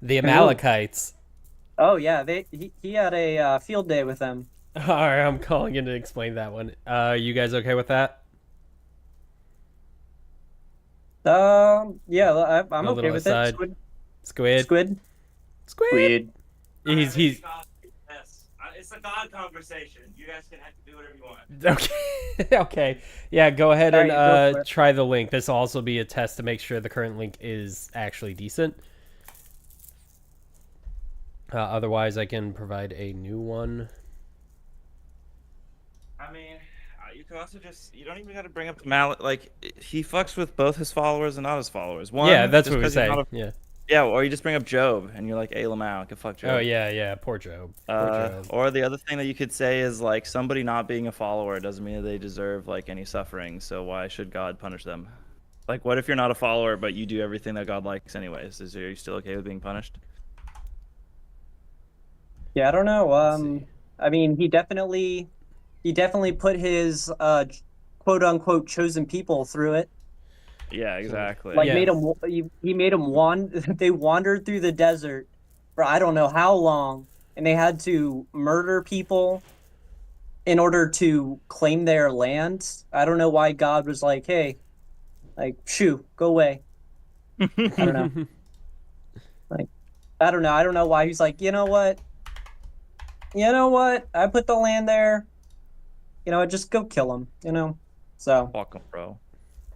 The Amalekites. Oh yeah, he had a field day with them. All right, I'm calling in to explain that one. You guys okay with that? Yeah, I'm okay with aside. it. Squid. Squid? Squid. Squid. He's Yes, it's a God conversation. You guys can do whatever you want. okay. Okay. Yeah, go ahead All and right, go for it. try the link. This will also be a test to make sure the current link is actually decent. Otherwise, I can provide a new one. I mean, you can also you don't even got to bring up the mallet. Like, he fucks with both his followers and not his followers. One, Yeah, that's just what we 'cause he's say. not a- Yeah. Yeah, or you just bring up Job and you're like, hey, Lamau, can fuck Job. Oh, yeah. Poor Job. Poor Job. Or the other thing that you could say is, like, somebody not being a follower doesn't mean that they deserve, like, any suffering, so why should God punish them? Like, what if you're not a follower, but you do everything that God likes anyways? Are you still okay with being punished? Yeah, I don't know. see. I mean, he definitely put his quote unquote chosen people through it. Yeah, exactly. Like Yeah. made them he made them they wandered through the desert for I don't know how long, and they had to murder people in order to claim their land. I don't know why God was like, "Hey, like, shoo, go away." I don't know. Like, I don't know. I don't know why he's like, "You know what? You know what? I put the land there. You know, just go kill him, you know?" So, Welcome, bro.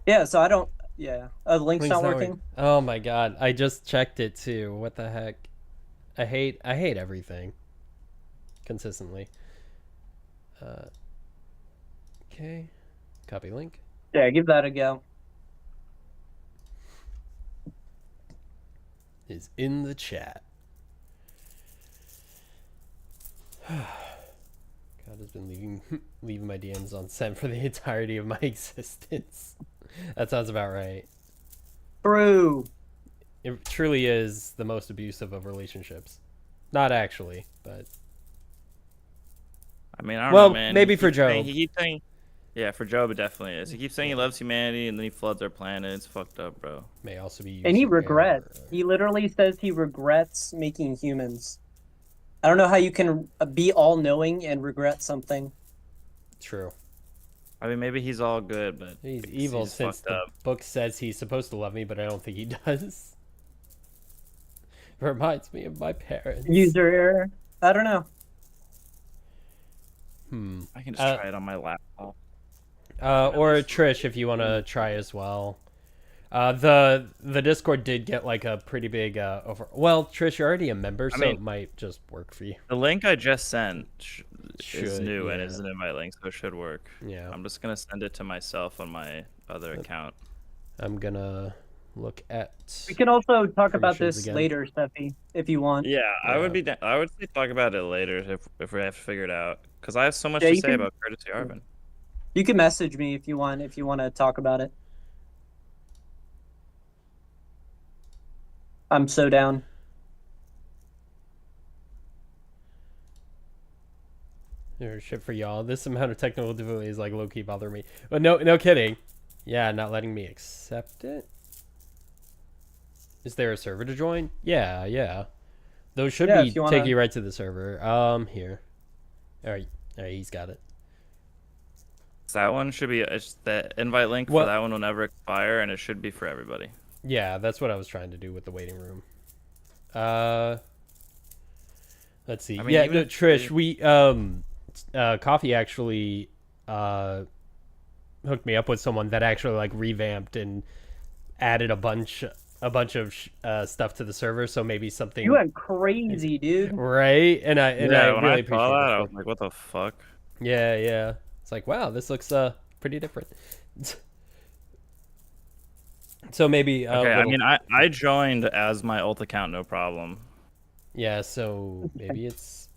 yeah, so I don't yeah. The link's not working. Oh my god, I just checked it too. What the heck? I hate everything. Consistently. Okay. Copy link. Yeah, give that a go. Is in the chat. God has been leaving my DMs on sent for the entirety of my existence. That sounds about right. True. It truly is the most abusive of relationships. Not actually, but I mean, I don't know, man. maybe for Job. He keeps saying, yeah, for Job it definitely is. He keeps saying he loves humanity, and then he floods our planet. It's fucked up, bro. May also be used And he for regrets. error. He literally says he regrets making humans. I don't know how you can be all-knowing and regret something. True. I mean, maybe he's all good, but He's evil just since fucked the up. book says he's supposed to love me, but I don't think he does. Reminds me of my parents. User error. I don't know. I can just try it on my laptop. Or Trish, if you want to try as well. The Discord did get like a pretty big over. Well, Trish, you're already a member, so it might just work for you. The link I just sent is Should, new and yeah. is an invite link, so it should work. Yeah. I'm just gonna send it to myself on my other account. I'm gonna look at. We can also talk about permissions this again. later, Steffi, if you want. Yeah, I would Yeah. be. I would say talk about it later if we have to figure it out, because I have so much Yeah, to you say can- about Courtesy Arvin. You can message me if you want to talk about it. I'm so down. There's shit for y'all. This amount of technical difficulty is like low key bothering me. But no kidding. Yeah, not letting me accept it. Is there a server to join? Yeah. Those should Yeah, be if you wanna- take you right to the server. Here. All right, he's got it. So that one should be the invite link What- for that one will never expire, and it should be for everybody. Yeah, that's what I was trying to do with the waiting room. Let's see. I mean, Yeah, even no, if Trish, we Coffee actually hooked me up with someone that actually like revamped and added a bunch of stuff to the server. So maybe something. You went crazy, dude. Right, and I when really I appreciate saw that, it. I was like, "What the fuck?" Yeah. It's like, wow, this looks pretty different. So maybe Okay, I mean, I joined as my ult account, no problem. yeah, so maybe it's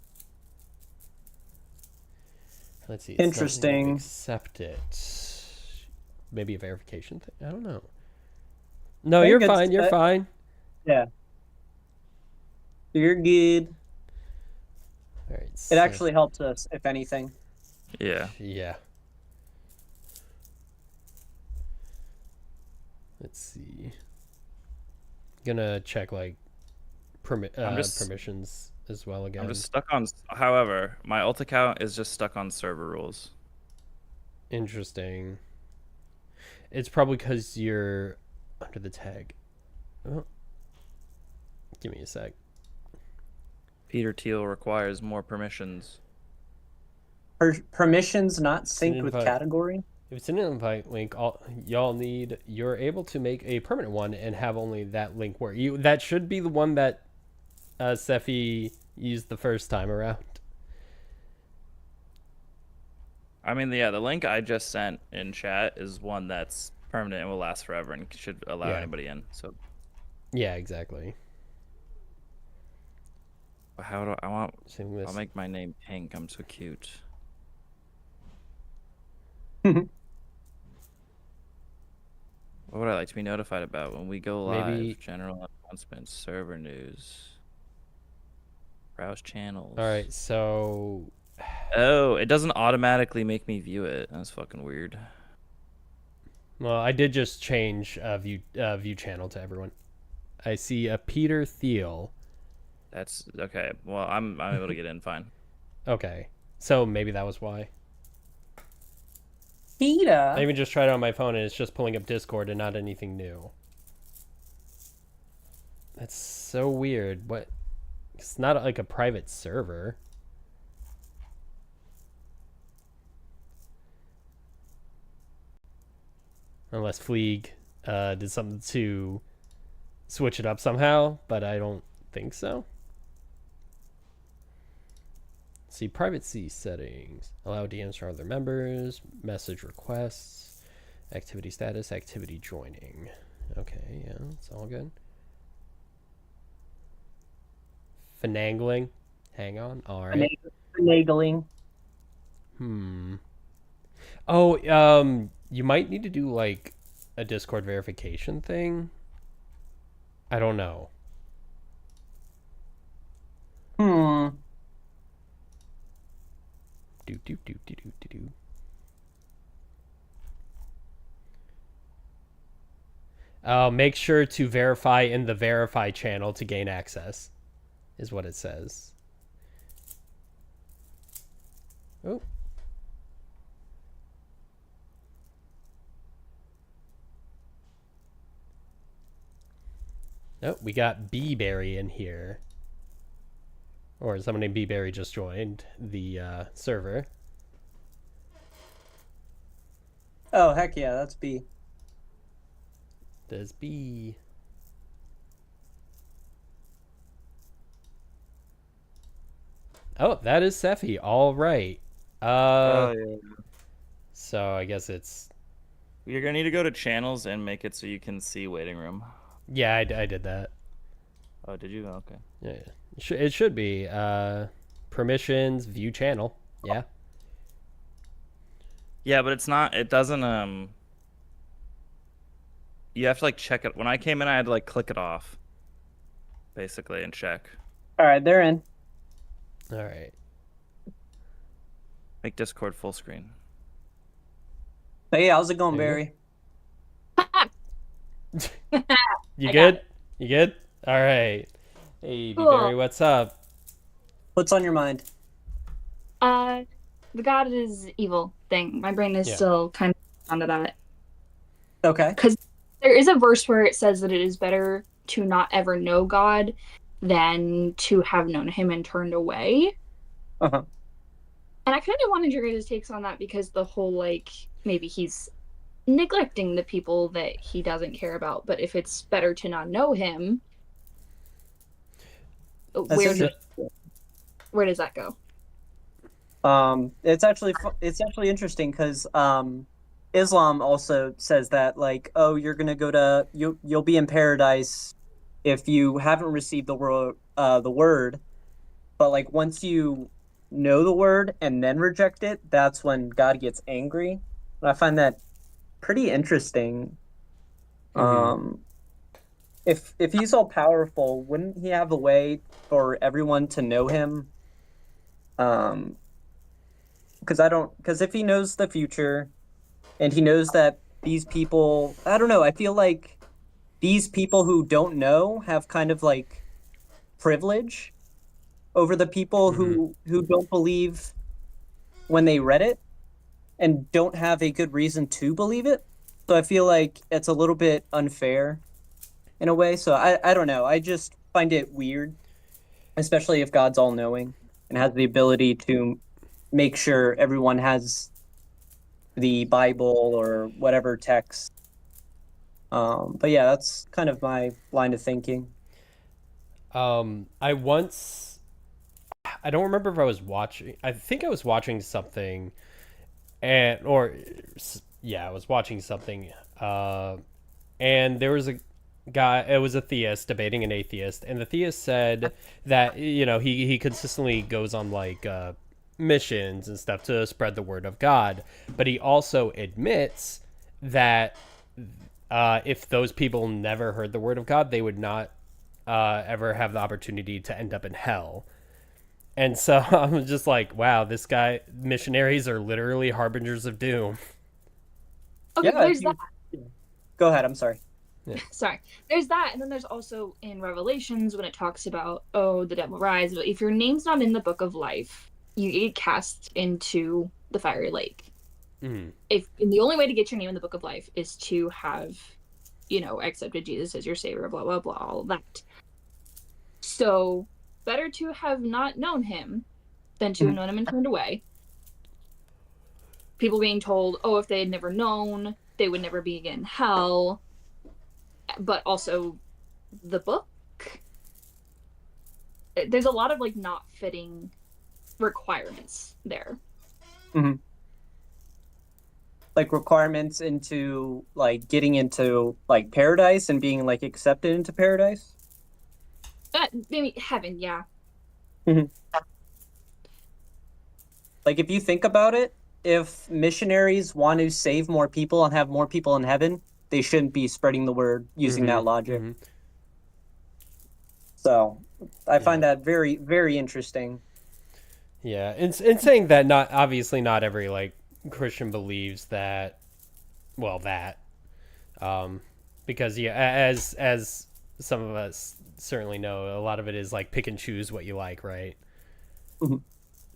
let's see. It's not letting me Interesting. accept it. Maybe a verification thing. I don't know. No, I you're think it's- fine. You're fine. Yeah. You're good. All right. It actually helps us, if anything. Yeah. Yeah. Let's see. Gonna check like permissions as well again. I'm just stuck on. However, my ult account is just stuck on server rules. Interesting. It's probably because you're under the tag. Oh. Give me a sec. Peter Thiel requires more permissions. Permissions not It's an synced with invite. category. If it's an invite link, you're able to make a permanent one and have only that link work. That should be the one that Sephi used the first time around. I mean, yeah, the link I just sent in chat is one that's permanent and will last forever and should allow anybody in. So yeah, exactly. How do I want? Same I'll make my name Pink. I'm so cute. What would I like to be notified about when we go live? Maybe... General announcements, server news, browse channels. All right, so... Oh, it doesn't automatically make me view it. That's fucking weird. Well, I did just change view channel to everyone. I see a Peter Thiel. That's okay. Well, I'm able to get in fine. Okay, so maybe that was why. Peter. I even just tried it on my phone and it's just pulling up Discord and not anything new. That's so weird. What? It's not like a private server. Unless Fleeg did something to switch it up somehow, but I don't think so. See, privacy settings. Allow DMs from other members, message requests, activity status, activity joining. Okay, yeah, it's all good. Finagling. Hang on. All right. Finagling. Oh, you might need to do like a Discord verification thing. I don't know. Do. Make sure to verify in the verify channel to gain access, is what it says. Oh. Oh, we got B-Berry in here. Or someone named B-Berry just joined the server. Oh, heck yeah, that's B. Does B. Oh, that is Sephi. All right. Yeah. So I guess it's... You're going to need to go to channels and make it so you can see waiting room. Yeah, I did that. Oh, did you? Okay. Yeah. It should be. Permissions, view channel. Yeah. Yeah, but it's not... It doesn't... You have to, like, check it. When I came in, I had to, like, click it off. Basically, and check. All right, they're in. All right. Make Discord full screen. Hey, how's it going, There you Barry? You good? You good? All right. Hey, Cool. B-Berry, what's up? What's on your mind? The God is evil thing. My brain is still kind of onto that. Okay. Because there is a verse where it says that it is better to not ever know God than to have known him and turned away. Uh-huh. And I kind of wanted your guys' takes on that because the whole, like, maybe he's neglecting the people that he doesn't care about. But if it's better to not know him, where does that go? It's actually interesting because Islam also says that, like, oh, you're gonna go to you'll be in paradise if you haven't received the word, but like once you know the word and then reject it, that's when God gets angry. And I find that pretty interesting. Mm-hmm. If he's all powerful, wouldn't he have a way for everyone to know him? Because if he knows the future and he knows that these people, I don't know, I feel like these people who don't know have kind of like privilege over the people who don't believe when they read it and don't have a good reason to believe it. So I feel like it's a little bit unfair in a way. So I don't know. I just find it weird, especially if God's all knowing and has the ability to make sure everyone has the Bible or whatever text. But yeah, that's kind of my line of thinking. I once, I don't remember if I was watching. I think I was watching something, yeah, I was watching something. And there was a guy. It was a theist debating an atheist, and the theist said that he consistently goes on like missions and stuff to spread the word of God, but he also admits that if those people never heard the word of God, they would not ever have the opportunity to end up in hell. And so I'm just like, wow, this guy, missionaries are literally harbingers of doom. Okay, Yeah, there's that. Go ahead. I'm sorry. Sorry. There's that, and then there's also in Revelations when it talks about, oh, the devil rise. But if your name's not in the book of life, you get cast into the fiery lake. And the only way to get your name in the book of life is to have, accepted Jesus as your savior, blah blah blah, all of that. So better to have not known him than to have known him and turned away. People being told, oh, if they had never known, they would never be in hell. But also the book, there's a lot of like not fitting requirements there. Like requirements into like getting into like paradise and being like accepted into paradise. Maybe heaven, yeah. Like if you think about it, if missionaries want to save more people and have more people in heaven, they shouldn't be spreading the word using that logic. So I find that very, very interesting. Yeah, and saying that not every like Christian believes that, because as some of us certainly know, a lot of it is like pick and choose what you like, right?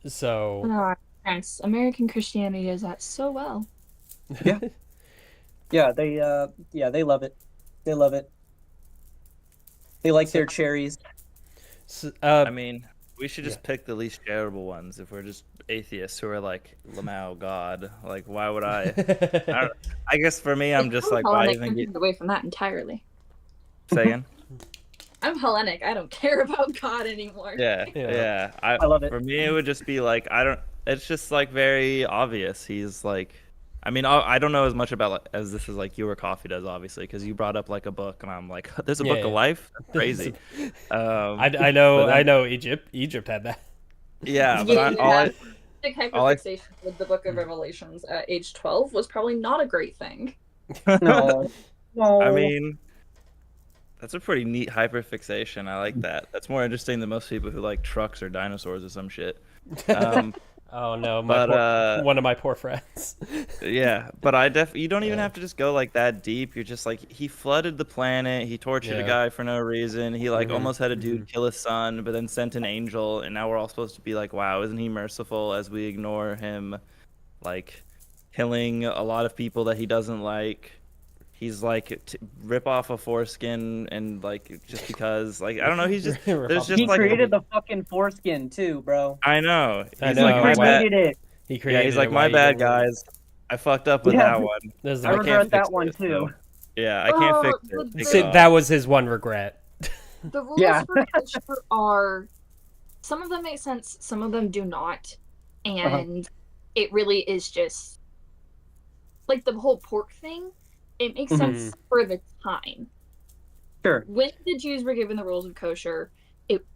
So Yes, American Christianity does that so well. Yeah, they love it. They love it. They like their cherries. So, I mean, we should just pick the least charitable ones if we're just atheists who are like, Lamau, God. Like, why would I? I guess for me, I'm just like, why even get away from that entirely? Say again? I'm Hellenic. I don't care about God anymore. Yeah. I love it. For me, it would just be like, it's just like very obvious. He's like, I mean, I don't know as much about as this is like you or Coffee does, obviously, because you brought up like a book, and I'm like, there's a book of life. That's crazy. I know Egypt had that. Yeah, but hyperfixation with the Book of Revelations at age 12 was probably not a great thing. No. I mean, that's a pretty neat hyperfixation. I like that. That's more interesting than most people who like trucks or dinosaurs or some shit. Oh no, one of my poor friends. Yeah, but you don't even have to just go like that deep. You're just like, he flooded the planet, he tortured a guy for no reason, he like almost had a dude kill his son, but then sent an angel, and now we're all supposed to be like, wow, isn't he merciful, as we ignore him like killing a lot of people that he doesn't like. He's like rip off a foreskin and like just because like I don't know, he's just there's just he created the fucking foreskin too, bro. I know. He's like my bad. He created he's like, my bad, guys. I fucked up with that one. I regret that one too. Yeah, I can't fix it. That was his one regret. The rules for culture are, some of them make sense, some of them do not, and it really is just like the whole pork thing. It makes sense for the time. Sure. When the Jews were given the rules of kosher,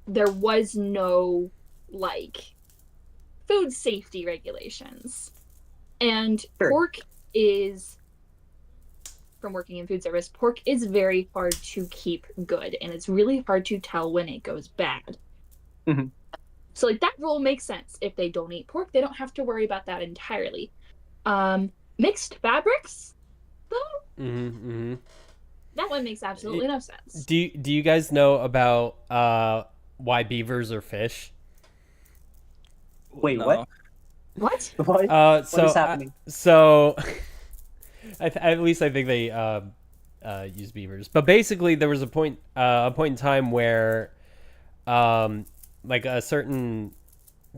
there was no like food safety regulations. And pork is, from working in food service, pork is very hard to keep good, and it's really hard to tell when it goes bad. So like that rule makes sense. If they don't eat pork, they don't have to worry about that entirely. Mixed fabrics, though, that one makes absolutely no sense. Do you guys know about why beavers are fish? Wait, No. what? What is happening? So, at least I think they use beavers. But basically, there was a point in time where, like a certain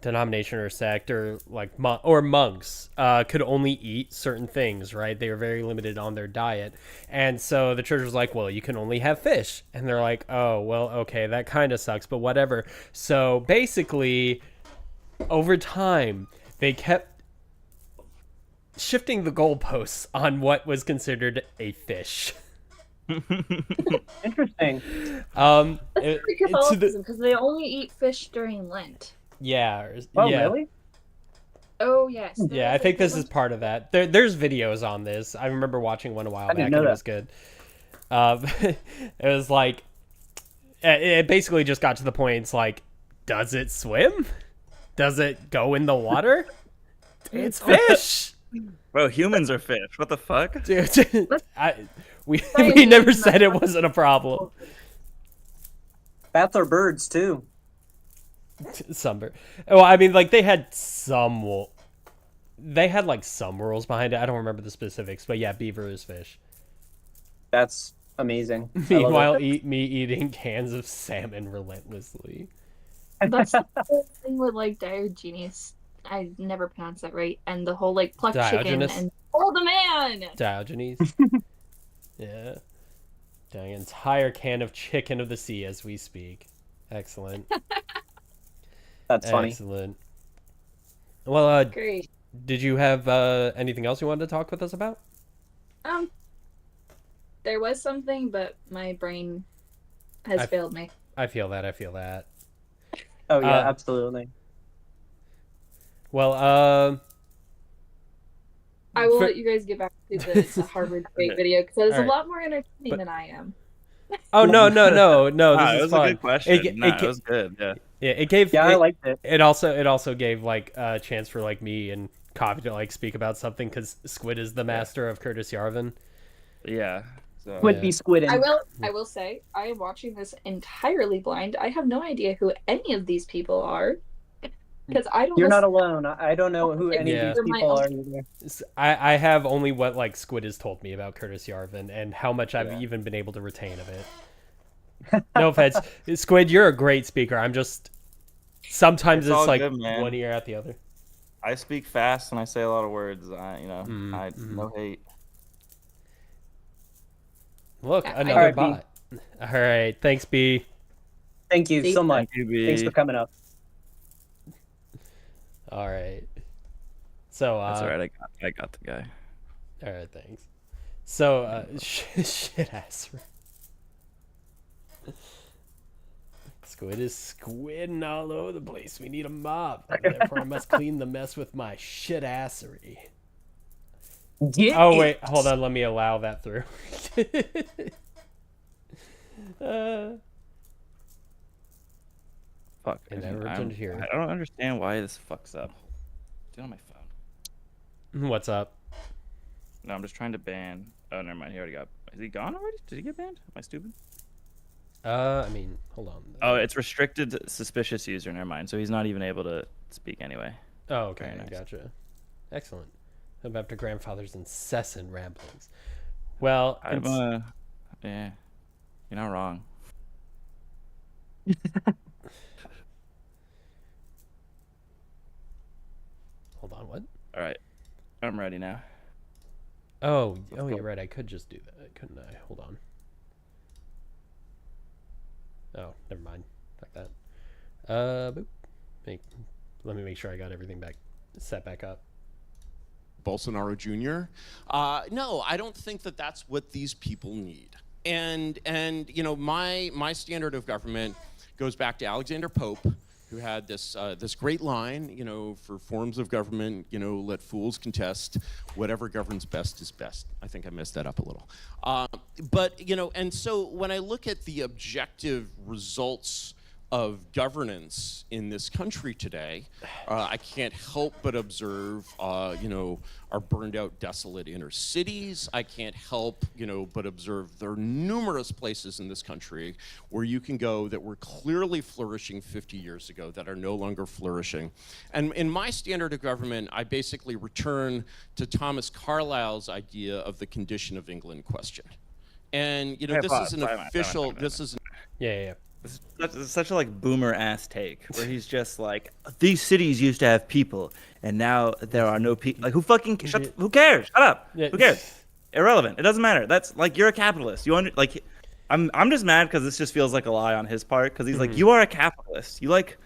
denomination or sect or like monks could only eat certain things, right? They were very limited on their diet, and so the church was like, well, you can only have fish, and they're like, oh well, okay, that kind of sucks, but whatever. So basically, over time, they kept shifting the goalposts on what was considered a fish. Interesting. That's pretty Catholicism because they only eat fish during Lent. Yeah. Oh, yeah. really? Oh yes. Yeah, I think this is part of that. There's videos on this. I remember watching one a while back, and it was good. It was like, it basically just got to the point. It's like, does it swim? Does it go in the water? It's fish. Bro, humans are fish. What the fuck? Dude, we never said it wasn't a problem. Bats are birds too. Some bird. Well, I mean, like they had like some rules behind it. I don't remember the specifics, but yeah, beaver is fish. That's amazing. Meanwhile, me eating cans of salmon relentlessly. That's the whole thing with like Diogenes. I never pronounced that right. And the whole like pluck chicken and the man. Diogenes. Yeah. Doing an entire can of chicken of the sea as we speak. Excellent. That's funny. Excellent. Well, Great. Did you have anything else you wanted to talk with us about? There was something, but my brain has failed me. I feel that. Oh yeah, absolutely. Well, I will let you guys get back to the Harvard debate video because that is a lot more entertaining than I am. Oh no! This it is was fun. a good question. It was good. Yeah. Yeah, it gave. Yeah, I liked it. It also gave like a chance for like me and Coffee to like speak about something because Squid is the master of Curtis Yarvin. Yeah. So, Would be squidding. I will say I am watching this entirely blind. I have no idea who any of these people are because I don't. You're not alone. I don't know who any of these people are either. I have only what like Squid has told me about Curtis Yarvin and how much I've even been able to retain of it. No offense, Squid, you're a great speaker. I'm just sometimes it's like good, one ear at the other. I speak fast and I say a lot of words. No hate. Look, another bot. B. All right, thanks, B. Thank you so much. Thank you, B. Thanks for coming up. All right. So that's all right. I got the guy. All right, thanks. So shit ass. Squid is squidding all over the place. We need a mop. Therefore, I must clean the mess with my shit assery. Oh wait, hold on. Let me allow that through. Fuck. I never returned here. I don't understand why this fucks up. Do it on my phone. What's up? No, I'm just trying to ban. Oh, never mind. He already got. Is he gone already? Did he get banned? Am I stupid? I mean, hold on. Oh, it's restricted suspicious user. Never mind. So he's not even able to speak anyway. Oh, okay. Nice. Gotcha. Excellent. I'm after grandfather's incessant ramblings. Well, yeah, you're not wrong. Hold on, what? All right, I'm ready now. Oh, you're right. I could just do that, couldn't I? Hold on. Oh, never mind. Like that. Boop. Let me make sure I got everything set back up. Bolsonaro Jr. No, I don't think that that's what these people need. And you know, my standard of government goes back to Alexander Pope, who had this great line, you know, for forms of government, you know, let fools contest, whatever governs best is best. I think I messed that up a little. But, you know, and so when I look at the objective results of governance in this country today, I can't help but observe, you know, our burned out, desolate inner cities. I can't help, you know, but observe there are numerous places in this country where you can go that were clearly flourishing 50 years ago that are no longer flourishing. And in my standard of government, I basically return to Thomas Carlyle's idea of the condition of England question. And you know, Hey, this pause. is an Time out, official. time out. This is Yeah. This is such a like boomer ass take where he's just like, these cities used to have people and now there are no people. Like who fucking who cares? Shut up. Yeah. Who cares? Irrelevant. It doesn't matter. That's like, you're a capitalist. Like I'm just mad because this just feels like a lie on his part, because he's like, you are a capitalist. You like,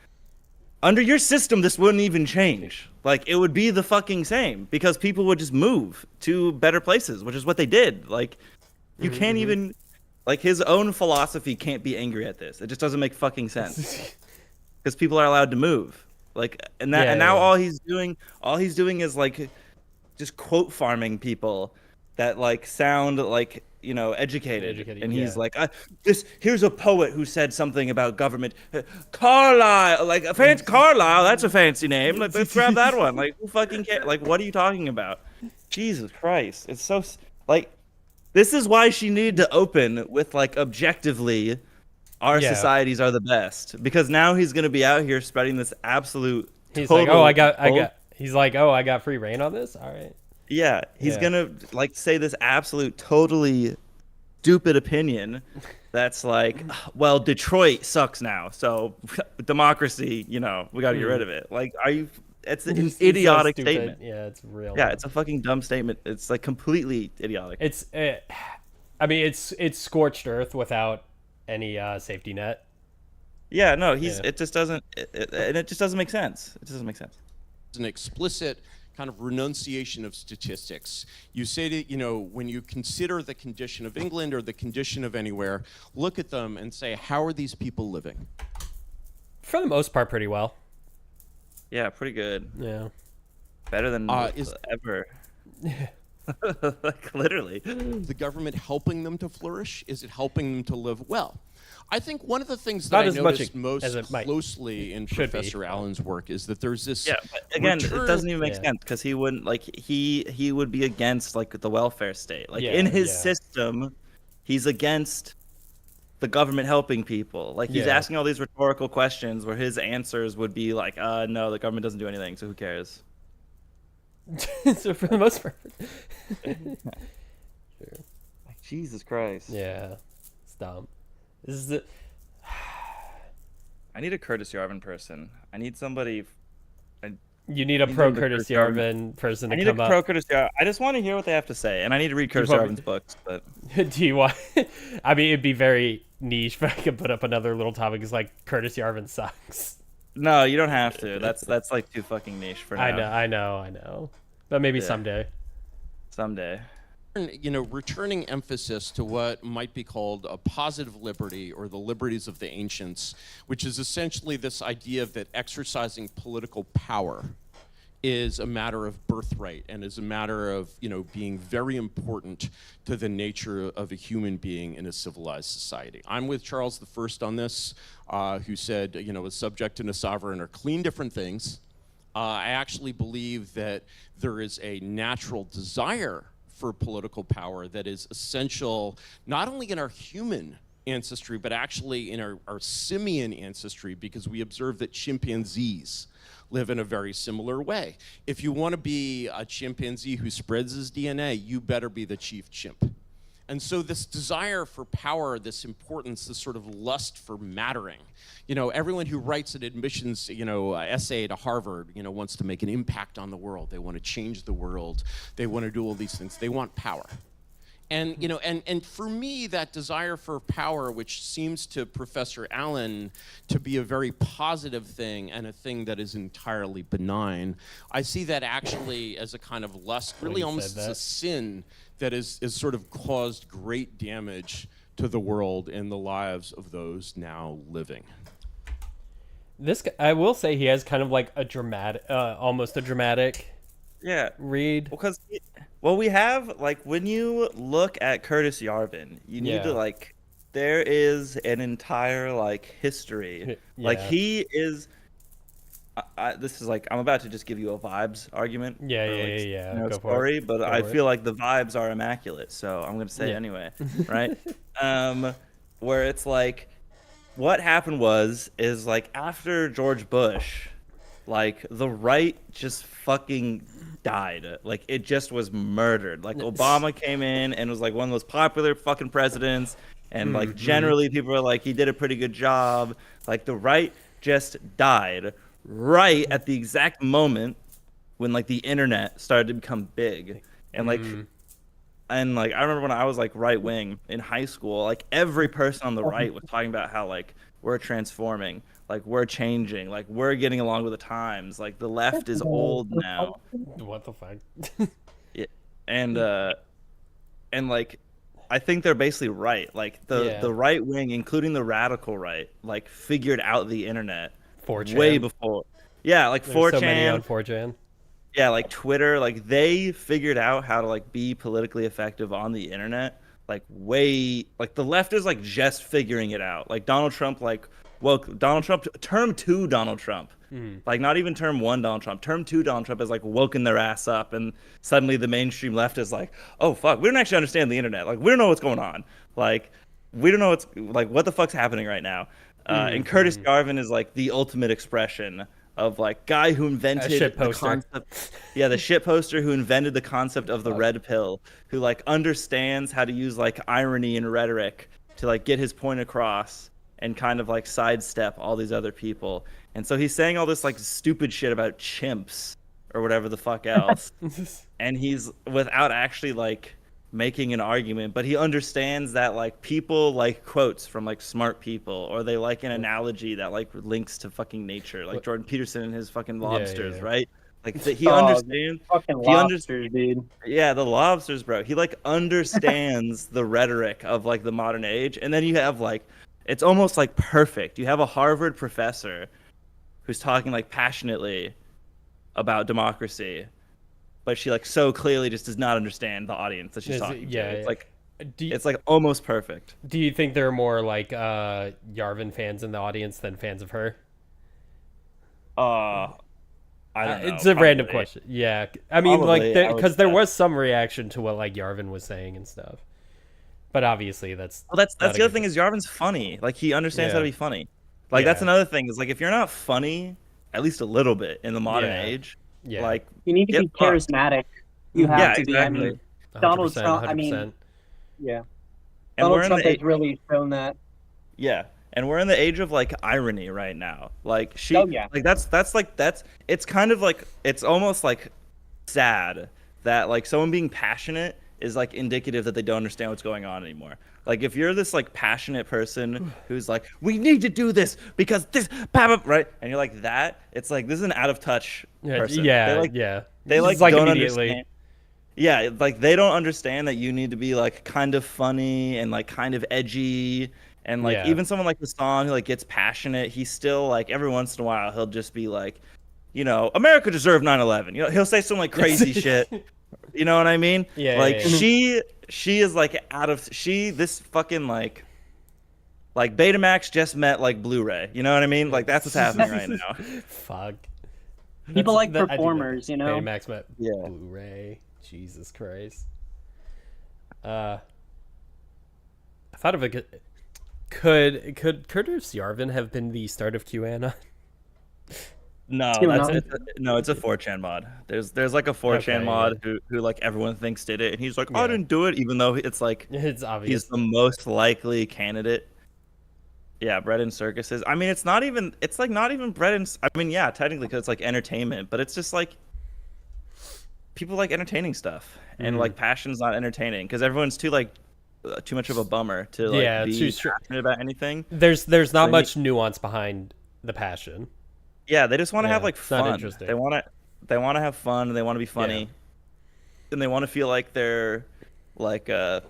under your system this wouldn't even change. Like it would be the fucking same because people would just move to better places, which is what they did. Like you can't even. Like, his own philosophy can't be angry at this. It just doesn't make fucking sense. Because people are allowed to move. Like, and now all he's doing is like just quote farming people that like sound like, you know, educated. And he's like, here's a poet who said something about government. Carlyle, like a fancy Carlyle, that's a fancy name. Let's grab that one. Like, who fucking cares? Like, what are you talking about? Jesus Christ. It's so like, this is why she needed to open with like, objectively, our societies are the best, because now he's gonna be out here spreading this absolute. He's like, oh, I got free reign on this. All right. Yeah, he's gonna like say this absolute totally stupid opinion that's like, well, Detroit sucks now, so democracy, you know, we got to get rid of it. Like, are you? It's an idiotic statement. Yeah, it's real. Yeah, it's a fucking dumb statement. It's like completely idiotic. I mean, it's scorched earth without any safety net. Yeah, no, it just doesn't, and it just doesn't make sense. It just doesn't make sense. It's an explicit kind of renunciation of statistics. You say that, you know, when you consider the condition of England or the condition of anywhere, look at them and say, how are these people living? For the most part, pretty well. Yeah, pretty good. Yeah. Better than ever. Like, literally. The government helping them to flourish? Is it helping them to live well? I think one of the things that I noticed most closely in Professor Allen's work is that there's this. Yeah, but again, it doesn't even make sense, because he wouldn't, like, he would be against like the welfare state. Like in his system, he's against the government helping people. Like he's asking all these rhetorical questions where his answers would be like, no, the government doesn't do anything, so who cares? So for the most part. Sure. Like, Jesus Christ. Yeah. It's dumb. This is the. I need a Curtis Yarvin person. I need somebody. You need a pro Curtis Yarvin person to come up. I need a pro Curtis Yarvin. I just want to hear what they have to say, and I need to read Curtis Yarvin's books. But do you want? I mean, it'd be very niche, but I could put up another little topic. It's like Curtis Yarvin sucks. No, you don't have to. That's like too fucking niche for now. I know. But maybe someday. Someday. You know, returning emphasis to what might be called a positive liberty, or the liberties of the ancients, which is essentially this idea that exercising political power is a matter of birthright and is a matter of, you know, being very important to the nature of a human being in a civilized society. I'm with Charles I on this, who said, you know, a subject and a sovereign are clean different things. I actually believe that there is a natural desire for political power that is essential not only in our human ancestry, but actually in our simian ancestry, because we observe that chimpanzees live in a very similar way. If you want to be a chimpanzee who spreads his DNA, you better be the chief chimp. And so this desire for power, this importance, this sort of lust for mattering. You know, everyone who writes an admissions, you know, essay to Harvard, you know, wants to make an impact on the world. They want to change the world. They want to do all these things. They want power. And, you know, and for me, that desire for power, which seems to Professor Allen to be a very positive thing and a thing that is entirely benign, I see that actually as a kind of lust, really almost as a sin that is sort of caused great damage to the world and the lives of those now living. This, I will say, he has kind of like a dramatic, almost a dramatic read. Because, well, we have, like, when you look at Curtis Yarvin, you need to, like, there is an entire, like, history. Like, he is, this is, like, I'm about to just give you a vibes argument. Go story, but I feel like the vibes are immaculate, so I'm going to say it anyway, right? Where it's, like, what happened is, like, after George Bush, like the right just fucking died. Like it just was murdered. Like Obama came in and was like one of the most popular fucking presidents, and like generally people are like he did a pretty good job. Like the right just died right at the exact moment when like the internet started to become big. And like and like I remember when I was like right wing in high school, like every person on the right was talking about how like we're transforming, like we're changing, like we're getting along with the times, like the left is old now. What the fuck? Yeah. And like I think they're basically right. Like the right wing, including the radical right, like figured out the internet 4chan. way before. Yeah, like There's 4chan. so many on 4chan. Yeah, like Twitter, like they figured out how to like be politically effective on the internet. Like way, like the left is like just figuring it out. Like Donald Trump, like Donald Trump, term 2 Donald Trump, like not even term 1 Donald Trump, term 2 Donald Trump has like woken their ass up, and suddenly the mainstream left is like, oh fuck, we don't actually understand the internet. Like we don't know what's going on. Like we don't know what's like what the fuck's happening right now. And Curtis Garvin is like the ultimate expression of like guy who invented the concept. Yeah, the shit poster who invented the concept of the red pill, who like understands how to use like irony and rhetoric to like get his point across and kind of like sidestep all these other people. And so he's saying all this like stupid shit about chimps or whatever the fuck else. And he's without actually like making an argument, but he understands that like people like quotes from like smart people, or they like an analogy that like links to fucking nature, like Jordan Peterson and his fucking lobsters, right? Like he understands fucking lobsters, dude. Yeah, the lobsters, bro. He like understands the rhetoric of like the modern age. And then you have like it's almost like perfect. You have a Harvard professor who's talking like passionately about democracy, but she like so clearly just does not understand the audience that she's talking to. It's like it's like almost perfect. Do you think there are more like Yarvin fans in the audience than fans of her? I don't know. It's a random question. Yeah, I mean, Probably, like, because there was some reaction to what like Yarvin was saying and stuff, but obviously that's the other thing is Yarvin's funny. Like he understands how to be funny. Like that's another thing is like if you're not funny, at least a little bit in the modern age, like you need to be charismatic. You have to be. I mean, Donald Trump. 100%. I mean, yeah. Donald Trump has really shown that. Yeah. And we're in the age of like irony right now. Like like that's it's kind of like it's almost like sad that like someone being passionate is like indicative that they don't understand what's going on anymore. Like if you're this like passionate person who's like, we need to do this because this, right? And you're like that, it's like this is an out of touch person. They like don't understand. Yeah, like they don't understand that you need to be like kind of funny and like kind of edgy. And like even someone like Hassan who like gets passionate, he's still like every once in a while he'll just be like, you know, America deserved 9/11. You know, he'll say some like crazy shit. You know what I mean? She is like this fucking like Betamax just met like Blu-ray. You know what I mean? Like that's what's happening right now. Fuck. People like performers, you know. Betamax met Blu-ray. Jesus Christ. I thought of a good. Could Curtis Yarvin have been the start of QAnon? No, it's a 4chan mod. There's like a 4chan mod who like everyone thinks did it, and he's like, I didn't do it, even though it's like it's obvious. He's the most likely candidate. Yeah, bread and circuses. I mean, it's not even bread and. I mean, yeah, technically, because it's like entertainment, but it's just like people like entertaining stuff, and like passion's not entertaining because everyone's too much of a bummer to like be passionate about anything. There's not much nuance behind the passion. Yeah, they just want to have like fun. Not interesting. They want to have fun. And they want to be funny, and they want to feel like they're like the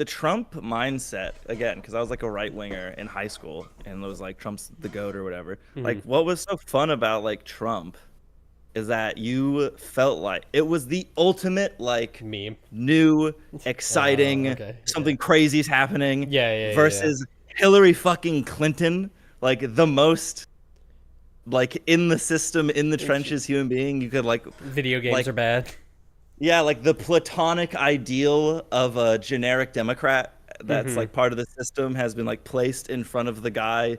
Trump mindset again. Because I was like a right winger in high school, and it was like Trump's the GOAT or whatever. Like what was so fun about like Trump is that you felt like it was the ultimate like meme, new, exciting, something crazy is happening. Versus Hillary fucking Clinton, like the most like in the system, in the trenches human being you could like. Video games are bad. Yeah, like the platonic ideal of a generic Democrat that's like part of the system has been like placed in front of the guy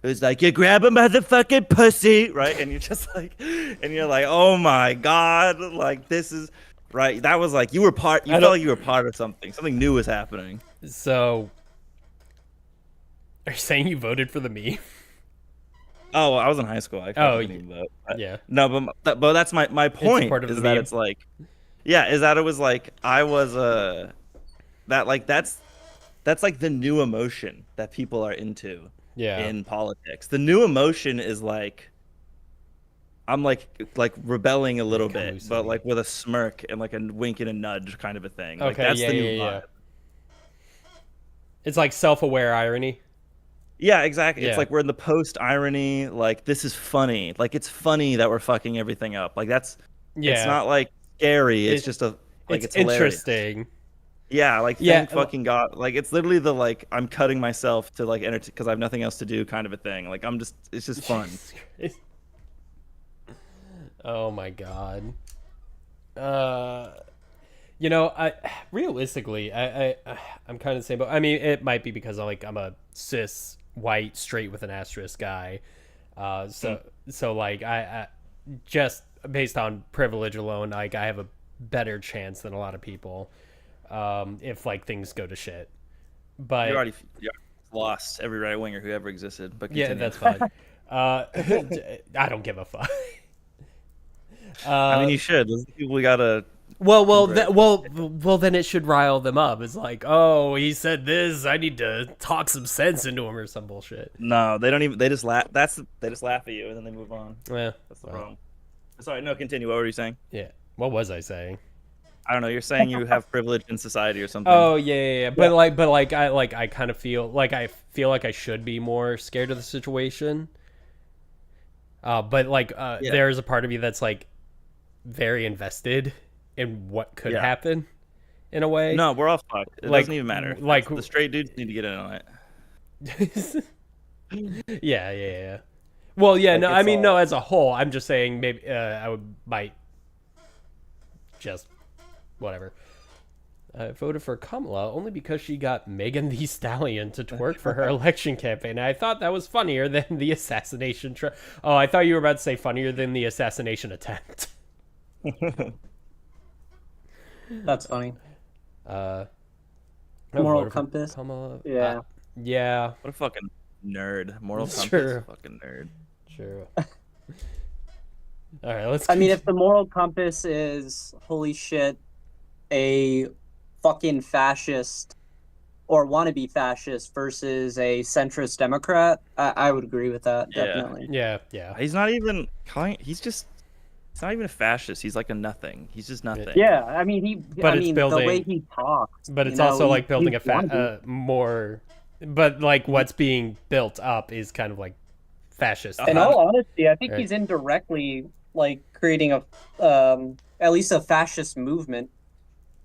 who's like, you grab a motherfucking pussy, right? And you're just like, oh my god, like this is right. That was like you felt like you were part of something. Something new was happening. So, are you saying you voted for the meme? Oh, I was in high school. I couldn't even vote. Yeah. No, but that's my point. Is that meme. it's like, yeah, is that it was like I was that like that's like the new emotion that people are into. Yeah. In politics, the new emotion is like I'm like rebelling a little bit, but like with a smirk and like a wink and a nudge kind of a thing. Like that's the new vibe. It's like self-aware irony. Yeah, exactly. Yeah. It's like we're in the post irony. Like this is funny. Like it's funny that we're fucking everything up. Like that's it's not like scary. It's just it's interesting. Yeah, like thank fucking God. Like it's literally the like I'm cutting myself to like entertain because I have nothing else to do kind of a thing. Like it's just fun. Oh my God. You know, realistically, I'm kind of the same, but I mean, it might be because I'm a cis white straight with an asterisk guy. So like I just based on privilege alone, like I have a better chance than a lot of people. If like things go to shit, but you're already lost every right winger who ever existed. But continue. Yeah, that's fine. I don't give a fuck. I mean, you should. Those people we gotta. Well, then it should rile them up. It's like, oh, he said this. I need to talk some sense into him or some bullshit. No, they don't even. They just laugh. They just laugh at you and then they move on. Yeah, that's the problem. Sorry, no, continue. What were you saying? Yeah, what was I saying? I don't know. You're saying you have privilege in society or something. Oh yeah. But I kind of feel like I should be more scared of the situation. But there's a part of me that's like very invested in what could happen, in a way. No, we're all fucked. It doesn't even matter. Like the straight dudes need to get in on it. Yeah. Well, yeah. Like, no, I mean, no. As a whole, I'm just saying maybe might just. Whatever. I voted for Kamala only because she got Megan Thee Stallion to twerk for her election campaign. I thought that was funnier than the assassination. Oh, I thought you were about to say funnier than the assassination attempt. That's funny. Moral compass. Kamala. Yeah. Yeah. What a fucking nerd. Moral compass. True. Fucking nerd. True. All right, let's. I mean, if the moral compass is holy shit, a fucking fascist or wannabe fascist versus a centrist Democrat, I would agree with that, definitely. Yeah. He's not even he's not even a fascist. He's like a nothing. He's just nothing. Yeah, I mean building, the way he talks. But it's also like building more. But like what's being built up is kind of like fascist. In all honesty, I think he's indirectly like creating a at least a fascist movement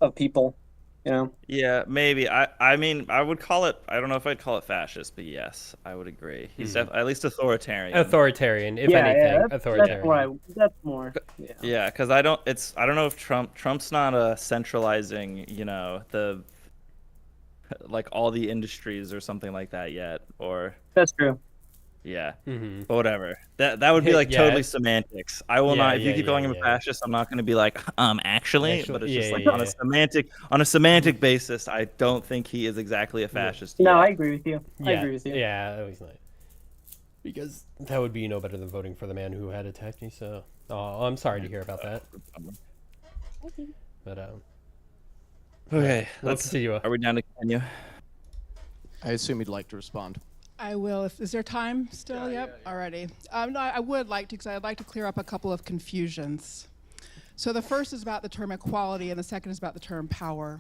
of people, you know. Yeah, maybe. I mean, I would call it. I don't know if I'd call it fascist, but yes, I would agree. He's at least authoritarian. Authoritarian, if anything, authoritarian. That's more. Yeah, because I don't know if Trump's not centralizing, you know, like all the industries or something like that yet, or. That's true. Yeah, but whatever. That would be like totally semantics. I will not. If you keep calling him a fascist, I'm not going to be like, actually. But it's just like on a semantic basis. I don't think he is exactly a fascist. No, I agree with you. I agree with you. Yeah, he's not. Because that would be no better than voting for the man who had attacked me. So, I'm sorry to hear about that. But okay, let's see you. Are we down to continue? I assume you'd like to respond. I will. Is there time still? Yep. Alrighty. No, I would like to, because I'd like to clear up a couple of confusions. So the first is about the term equality, and the second is about the term power.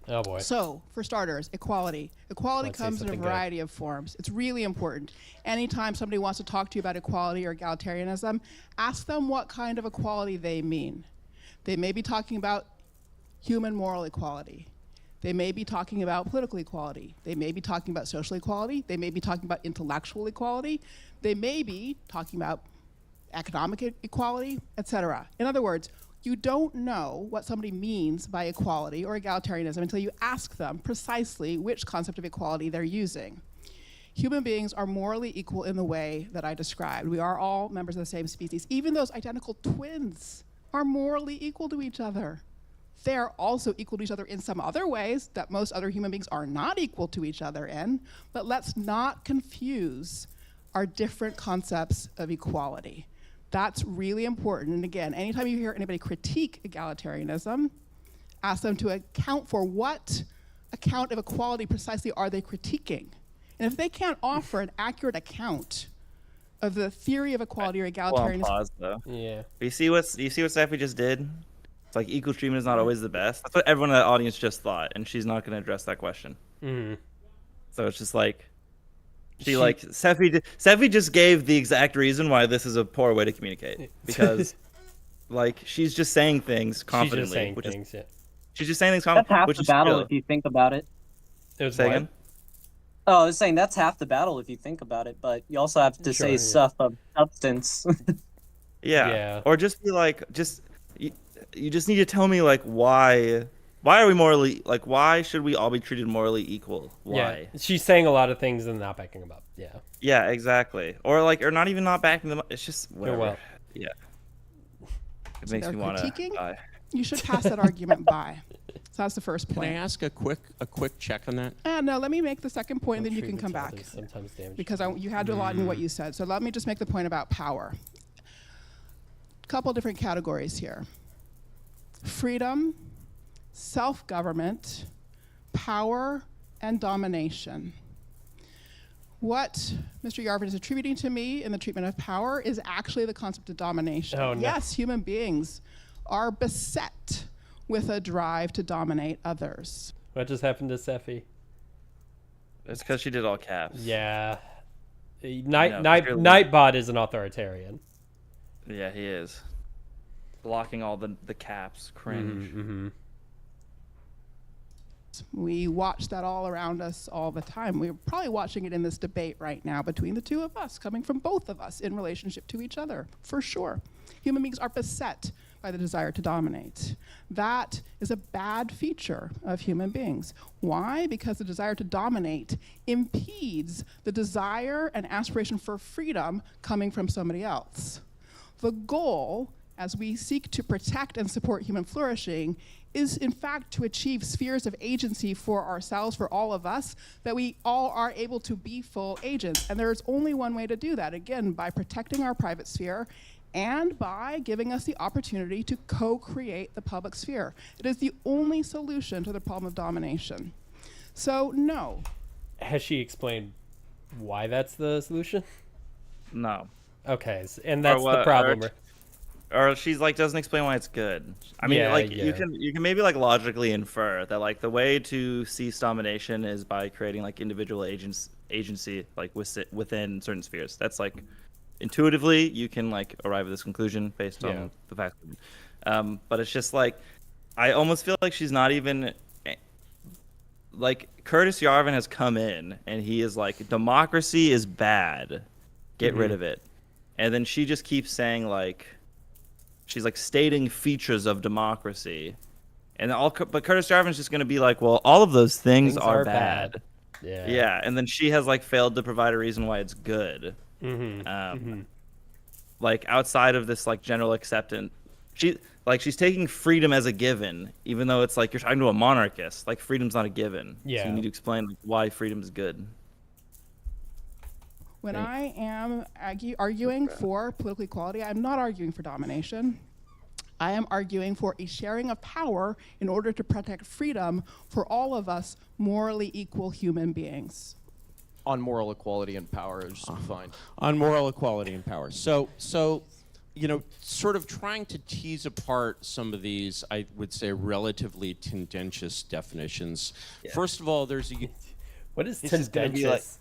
Oh boy. So, for starters, equality. Equality comes in a variety of forms. It's really important. Anytime somebody wants to talk to you about equality or egalitarianism, ask them what kind of equality they mean. They may be talking about human moral equality. They may be talking about political equality. They may be talking about social equality. They may be talking about intellectual equality. They may be talking about economic equality, etc. In other words, you don't know what somebody means by equality or egalitarianism until you ask them precisely which concept of equality they're using. Human beings are morally equal in the way that I described. We are all members of the same species. Even those identical twins are morally equal to each other. They are also equal to each other in some other ways that most other human beings are not equal to each other in, but let's not confuse our different concepts of equality. That's really important. And again, anytime you hear anybody critique egalitarianism, ask them to account for what account of equality precisely are they critiquing. And if they can't offer an accurate account of the theory of equality or egalitarianism, Pause though. Yeah. You see what Steffi just did? It's like equal treatment is not always the best. That's what everyone in the audience just thought, and she's not going to address that question. Mm. So it's just like Steffi just gave the exact reason why this is a poor way to communicate, because like she's just saying things confidently. She's just saying things confidently. That's half which the is battle skill. if you think about it. Say again? Oh, I was saying that's half the battle if you think about it, but you also have to say stuff of substance. Yeah. Or just be like, you just need to tell me like why are we morally, like why should we all be treated morally equal? Why? Yeah. She's saying a lot of things and not backing them up. Yeah. Yeah, exactly. Or not even not backing them up. It's just whatever. well. Yeah. It makes me want to die. you should pass that argument by. So that's the first point. Can I ask a quick check on that? No, let me make the second point, and then you can come back. Because you had a lot in what you said. So let me just make the point about power. A couple different categories here. Freedom, self-government, power, and domination. What Mr. Yarvin is attributing to me in the treatment of power is actually the concept of domination. Oh, no. Yes, human beings are beset with a drive to dominate others. What just happened to Seffi? It's because she did all caps. Yeah. Nightbot is an authoritarian. Yeah, he is. Blocking all the caps. Cringe. Mm-hmm. We watch that all around us all the time. We're probably watching it in this debate right now between the two of us, coming from both of us in relationship to each other, for sure. Human beings are beset by the desire to dominate. That is a bad feature of human beings. Why? Because the desire to dominate impedes the desire and aspiration for freedom coming from somebody else. The goal, as we seek to protect and support human flourishing, is in fact to achieve spheres of agency for ourselves, for all of us, that we all are able to be full agents. And there's only one way to do that, again, by protecting our private sphere and by giving us the opportunity to co-create the public sphere. It is the only solution to the problem of domination. So, no. Has she explained why that's the solution? No. Okay, and that's the problem. Or she's like doesn't explain why it's good. I mean, you can maybe like logically infer that like the way to cease domination is by creating like individual agency like within certain spheres. That's like intuitively you can like arrive at this conclusion based on the fact. But it's just like I almost feel like she's not even like Curtis Yarvin has come in and he is like democracy is bad, get rid of it, and then she just keeps saying like. She's like stating features of democracy, and but Curtis Yarvin's just going to be like, well, all of those things are bad. Yeah, and then she has like failed to provide a reason why it's good. Like outside of this like general acceptance, she's taking freedom as a given, even though it's like you're talking to a monarchist. Like freedom's not a given. So you need to explain like, why freedom is good. When I am arguing for political equality, I'm not arguing for domination. I am arguing for a sharing of power in order to protect freedom for all of us morally equal human beings. On moral equality and power is fine. On moral equality and power. So, you know, sort of trying to tease apart some of these, I would say, relatively tendentious definitions. Yeah. First of all, there's a... What is tendentious?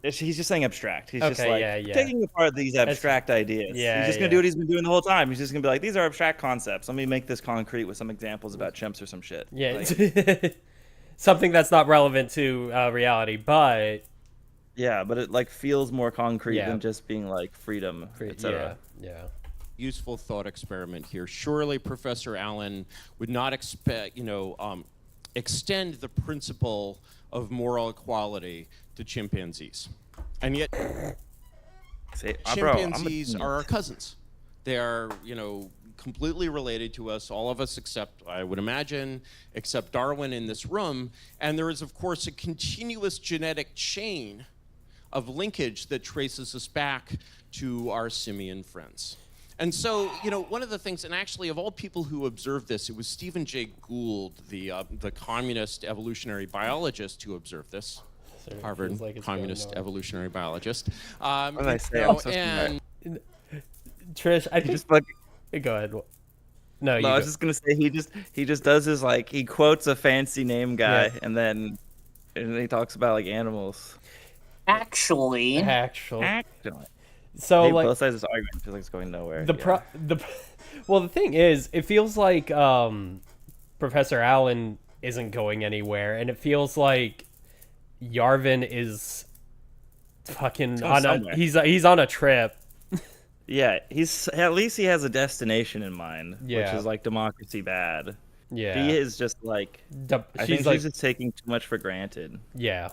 He's just saying abstract. He's just like taking apart these abstract ideas. He's just going to do what he's been doing the whole time. He's just going to be like, these are abstract concepts. Let me make this concrete with some examples about chimps or some shit. Yeah. Like, something that's not relevant to reality, but... Yeah, but it like feels more concrete than just being like freedom, etc. Yeah. Useful thought experiment here. Surely Professor Allen would not expect, extend the principle of moral equality to chimpanzees. And yet See, chimpanzees are our cousins. They are, completely related to us, all of us except, I would imagine, except Darwin in this room. And there is, of course, a continuous genetic chain of linkage that traces us back to our simian friends. And so, one of the things, and actually of all people who observed this, it was Stephen Jay Gould, the communist evolutionary biologist, who observed this. Harvard communist evolutionary biologist. What did I say? I'm so and Trish, I think. Just like, go ahead. No, I was just gonna say he just does his he quotes a fancy name guy and then he talks about animals. Actually. So both sides of this argument feels like it's going nowhere. Well, the thing is, it feels like Professor Allen isn't going anywhere, and it feels like Yarvin is fucking he's on a trip. Yeah, at least he has a destination in mind, yeah. which is democracy bad. Yeah, he is just I think she's just taking too much for granted. Yeah.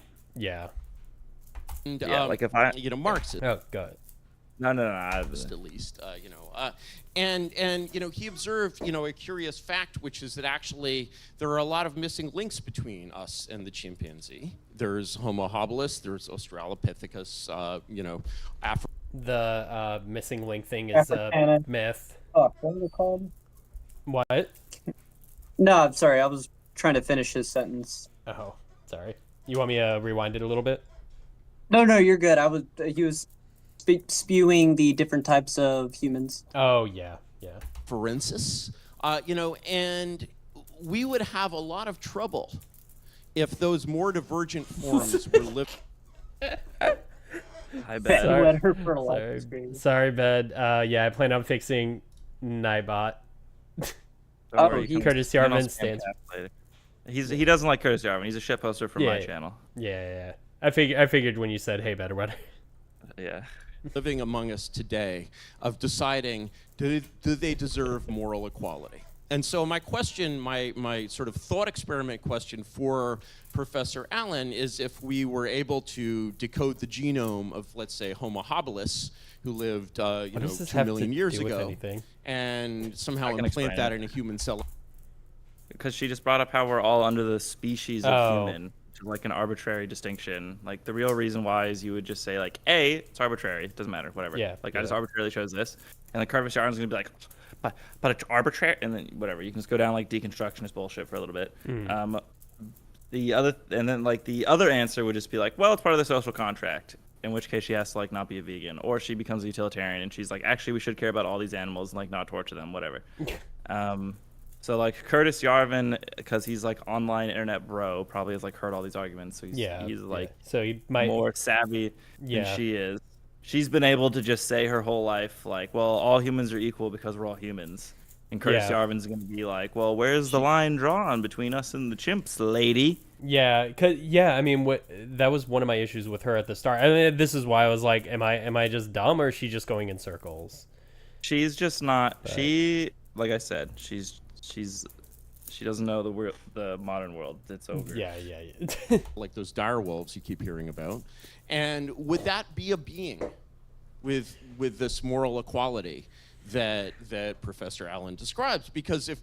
And, if I Marxist. Oh, go ahead. No. At least, and he observed, a curious fact, which is that actually there are a lot of missing links between us and the chimpanzee. There's Homo habilis, there's Australopithecus, The missing link thing is a myth. Oh, what are they called? What? No, I'm sorry. I was trying to finish his sentence. Oh, sorry. You want me to rewind it a little bit? No, you're good. He was spewing the different types of humans. Oh, yeah. Forensis, and we would have a lot of trouble if those more divergent forms were living. Hi, Ben. Sorry, Ben. Yeah, I plan on fixing Nightbot. Curtis Yarvin stands. He doesn't like Curtis Yarvin. He's a shit poster for my channel. Yeah. I figured when you said hey, Ben or whatever. Yeah. Living among us today of deciding do they deserve moral equality. And so my question, my sort of thought experiment question for Professor Allen is if we were able to decode the genome of, let's say, Homo habilis, who lived 2 million years ago, and somehow implant that in a human cell. Because she just brought up how we're all under the species of human. An arbitrary distinction. The real reason why is you would just say A, it's arbitrary, it doesn't matter, whatever. I just arbitrarily chose this, and Curtis Yarvin's gonna be but it's arbitrary, and then whatever. You can just go down deconstructionist bullshit for a little bit. The other answer would just be well, it's part of the social contract. In which case she has to not be a vegan, or she becomes a utilitarian and she's actually we should care about all these animals and not torture them, whatever. So Curtis Yarvin, because he's online internet bro, probably has heard all these arguments. So he's so he might more savvy than she is. She's been able to just say her whole life well, all humans are equal because we're all humans. And Curtis Yarvin's going to be well, where's the line drawn between us and the chimps, lady? Yeah, that was one of my issues with her at the start. I mean, this is why I was am I just dumb, or is she just going in circles? She's just not. She, like I said, she doesn't know the modern world. It's over. Yeah. Like those dire wolves you keep hearing about. And would that be a being with this moral equality that Professor Allen describes? Because if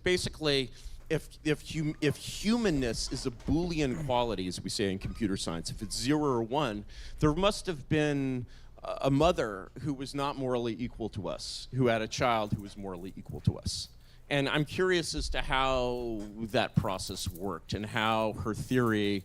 humanness is a Boolean quality, as we say in computer science, if it's 0 or 1, there must have been a mother who was not morally equal to us, who had a child who was morally equal to us. And I'm curious as to how that process worked and how her theory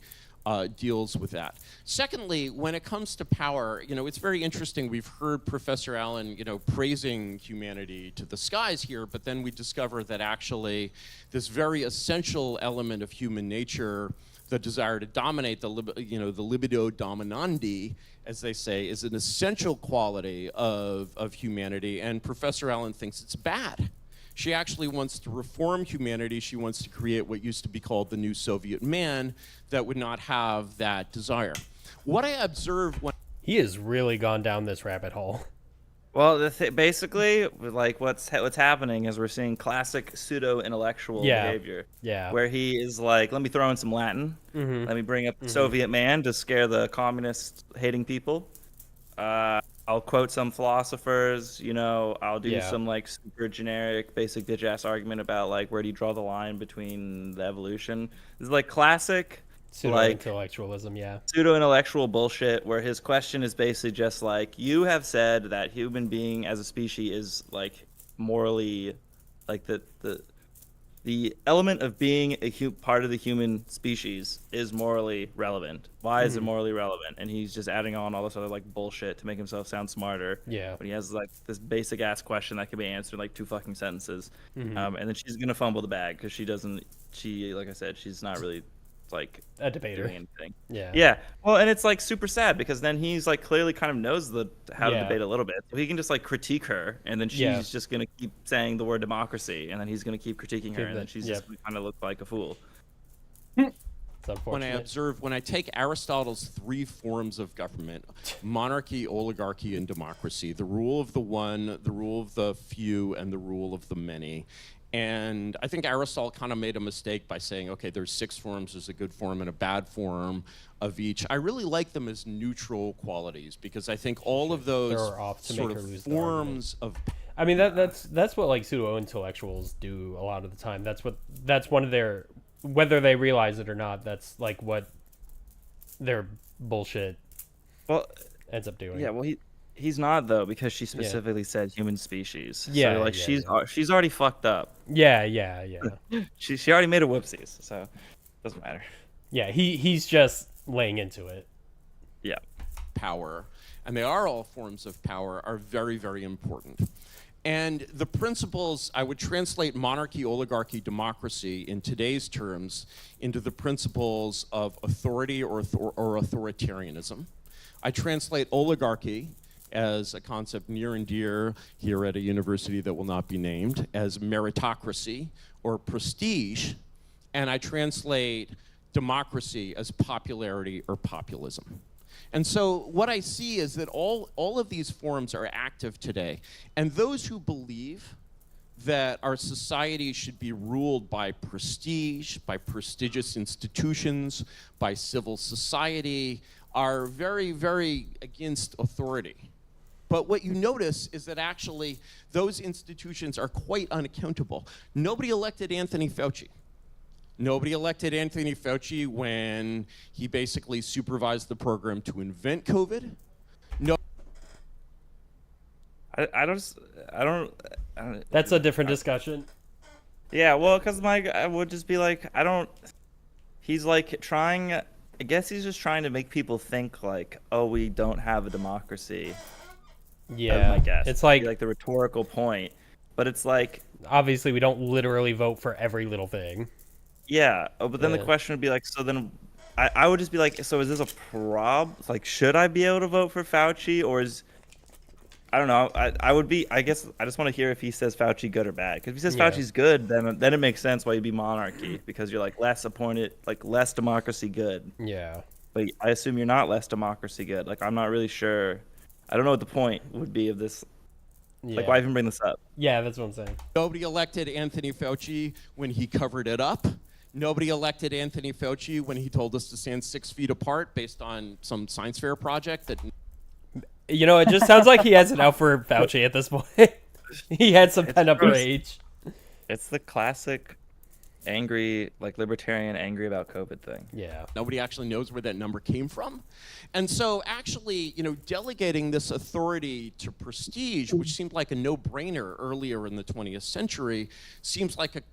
deals with that. Secondly, when it comes to power, it's very interesting. We've heard Professor Allen, praising humanity to the skies here, but then we discover that actually this very essential element of human nature, the desire to dominate, the libido dominandi, as they say, is an essential quality of humanity, and Professor Allen thinks it's bad. She actually wants to reform humanity. She wants to create what used to be called the new Soviet man that would not have that desire. What I observed when... He has really gone down this rabbit hole. Well, basically, like what's happening is we're seeing classic pseudo-intellectual behavior. Yeah. Where he is like, let me throw in some Latin. Let me bring up the Soviet man to scare the communist-hating people. I'll quote some philosophers. I'll do some like super generic, basic bitch-ass argument about like where do you draw the line between the evolution. This is like classic Pseudo-intellectualism, pseudo-intellectual bullshit where his question is basically just like, you have said that human being as a species is like morally, like the element of being part of the human species is morally relevant. Why is it morally relevant? And he's just adding on all this other like bullshit to make himself sound smarter. Yeah. But he has like this basic ass question that can be answered in like 2 fucking sentences. And then she's gonna fumble the bag because she like I said, she's not really like a debater doing anything. Yeah. Well, and it's like super sad because then he's like clearly kind of knows how to debate a little bit, so he can just like critique her, and then she's just gonna keep saying the word democracy, and then he's gonna keep critiquing her, and then she's just gonna kind of look like a fool. It's unfortunate. When I take Aristotle's 3 forms of government, monarchy, oligarchy, and democracy, the rule of the one, the rule of the few, and the rule of the many. And I think Aristotle kind of made a mistake by saying, okay, there's 6 forms, there's a good form and a bad form of each. I really like them as neutral qualities because I think all of those sort of forms of... I mean, that's what like pseudo-intellectuals do a lot of the time. That's one of their, whether they realize it or not, that's like what their bullshit ends up doing. Yeah, well, he's not though, because she specifically said human species. Yeah, so, like she's already fucked up. Yeah. she already made a whoopsies, so it doesn't matter. Yeah, he's just laying into it. Yeah. Power, and they are all forms of power, are very, very important. And the principles, I would translate monarchy, oligarchy, democracy in today's terms into the principles of authority or authoritarianism. I translate oligarchy as a concept near and dear here at a university that will not be named, as meritocracy or prestige, and I translate democracy as popularity or populism. And so what I see is that all of these forms are active today, and those who believe that our society should be ruled by prestige, by prestigious institutions, by civil society, are very, very against authority. But what you notice is that actually those institutions are quite unaccountable. Nobody elected Anthony Fauci. Nobody elected Anthony Fauci when he basically supervised the program to invent COVID. No. I don't. That's a different discussion. Yeah, well, because I would just be like, I don't. He's like trying. I guess he's just trying to make people think like, oh, we don't have a democracy. Yeah, that's my guess. It's like the rhetorical point, but it's like obviously we don't literally vote for every little thing. Yeah, but then the question would be like, so then I would just be like, so is this a problem? Like, should I be able to vote for Fauci, or is, I don't know. I would be, I guess I just want to hear if he says Fauci good or bad. Because if he says Fauci's good, then it makes sense why you'd be monarchy, because you're like less appointed, like less democracy good. Yeah. But I assume you're not less democracy good. Like, I'm not really sure. I don't know what the point would be of this. Yeah. Like, why even bring this up? Yeah, that's what I'm saying. Nobody elected Anthony Fauci when he covered it up. Nobody elected Anthony Fauci when he told us to stand 6 feet apart based on some science fair project that... You know, it just sounds like he has it out for Fauci at this point. He had some pent-up rage. It's the classic angry, like libertarian angry about COVID thing. Yeah. Nobody actually knows where that number came from. And so actually, delegating this authority to prestige, which seemed like a no-brainer earlier in the 20th century, seems like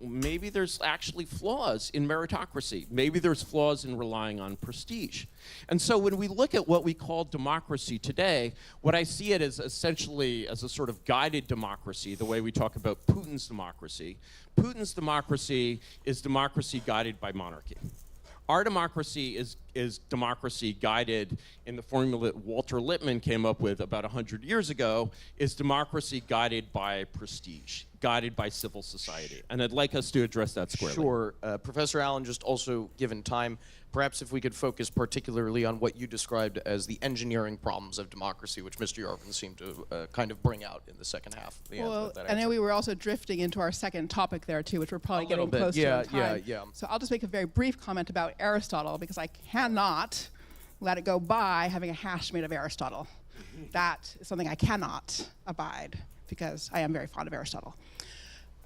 maybe there's actually flaws in meritocracy. Maybe there's flaws in relying on prestige. And so when we look at what we call democracy today, what I see it as essentially as a sort of guided democracy, the way we talk about Putin's democracy. Putin's democracy is democracy guided by monarchy. Our democracy is democracy guided in the formula that Walter Lippmann came up with about 100 years ago, is democracy guided by prestige. guided by civil society. And I'd like us to address that squarely. Sure. Professor Allen, just also given time, perhaps if we could focus particularly on what you described as the engineering problems of democracy, which Mr. Yarvin seemed to kind of bring out in the second half of the Well, that I know answer. we were also drifting into our second topic there too, which we're probably getting bit. close to in time. Yeah. So I'll just make a very brief comment about Aristotle, because I cannot let it go by having a hash made of Aristotle. That is something I cannot abide, because I am very fond of Aristotle.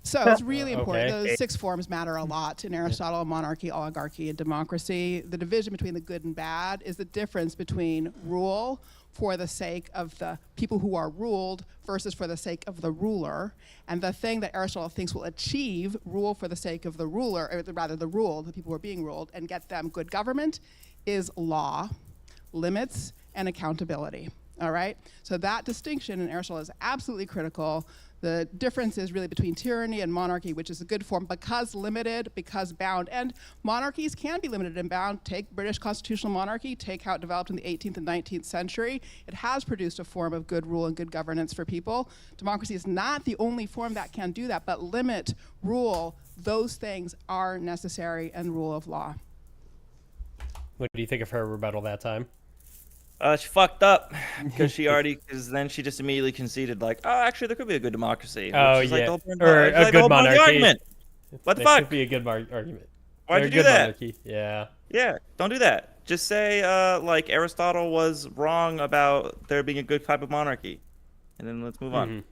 So it's really important. Okay. Those 6 forms matter a lot in Aristotle: monarchy, oligarchy, and democracy. The division between the good and bad is the difference between rule for the sake of the people who are ruled versus for the sake of the ruler. And the thing that Aristotle thinks will achieve rule for the sake of the ruler, or rather the ruled, the people who are being ruled, and get them good government, is law, limits, and accountability. All right? So that distinction in Aristotle is absolutely critical. The difference is really between tyranny and monarchy, which is a good form because limited, because bound. And monarchies can be limited and bound. Take British constitutional monarchy, take how it developed in the 18th and 19th century. It has produced a form of good rule and good governance for people. Democracy is not the only form that can do that, but limit, rule, those things are necessary and rule of law. What do you think of her rebuttal that time? She fucked up because because then she just immediately conceded, like, oh, actually, there could be a good democracy. Oh, which is like yeah. the whole point Or of- a like the good whole point of the monarchy. argument. What the That fuck? could be a good argument. Why'd Or you a do good that? monarchy. Yeah. Yeah, don't do that. Just say, like, Aristotle was wrong about there being a good type of monarchy, and then let's move on.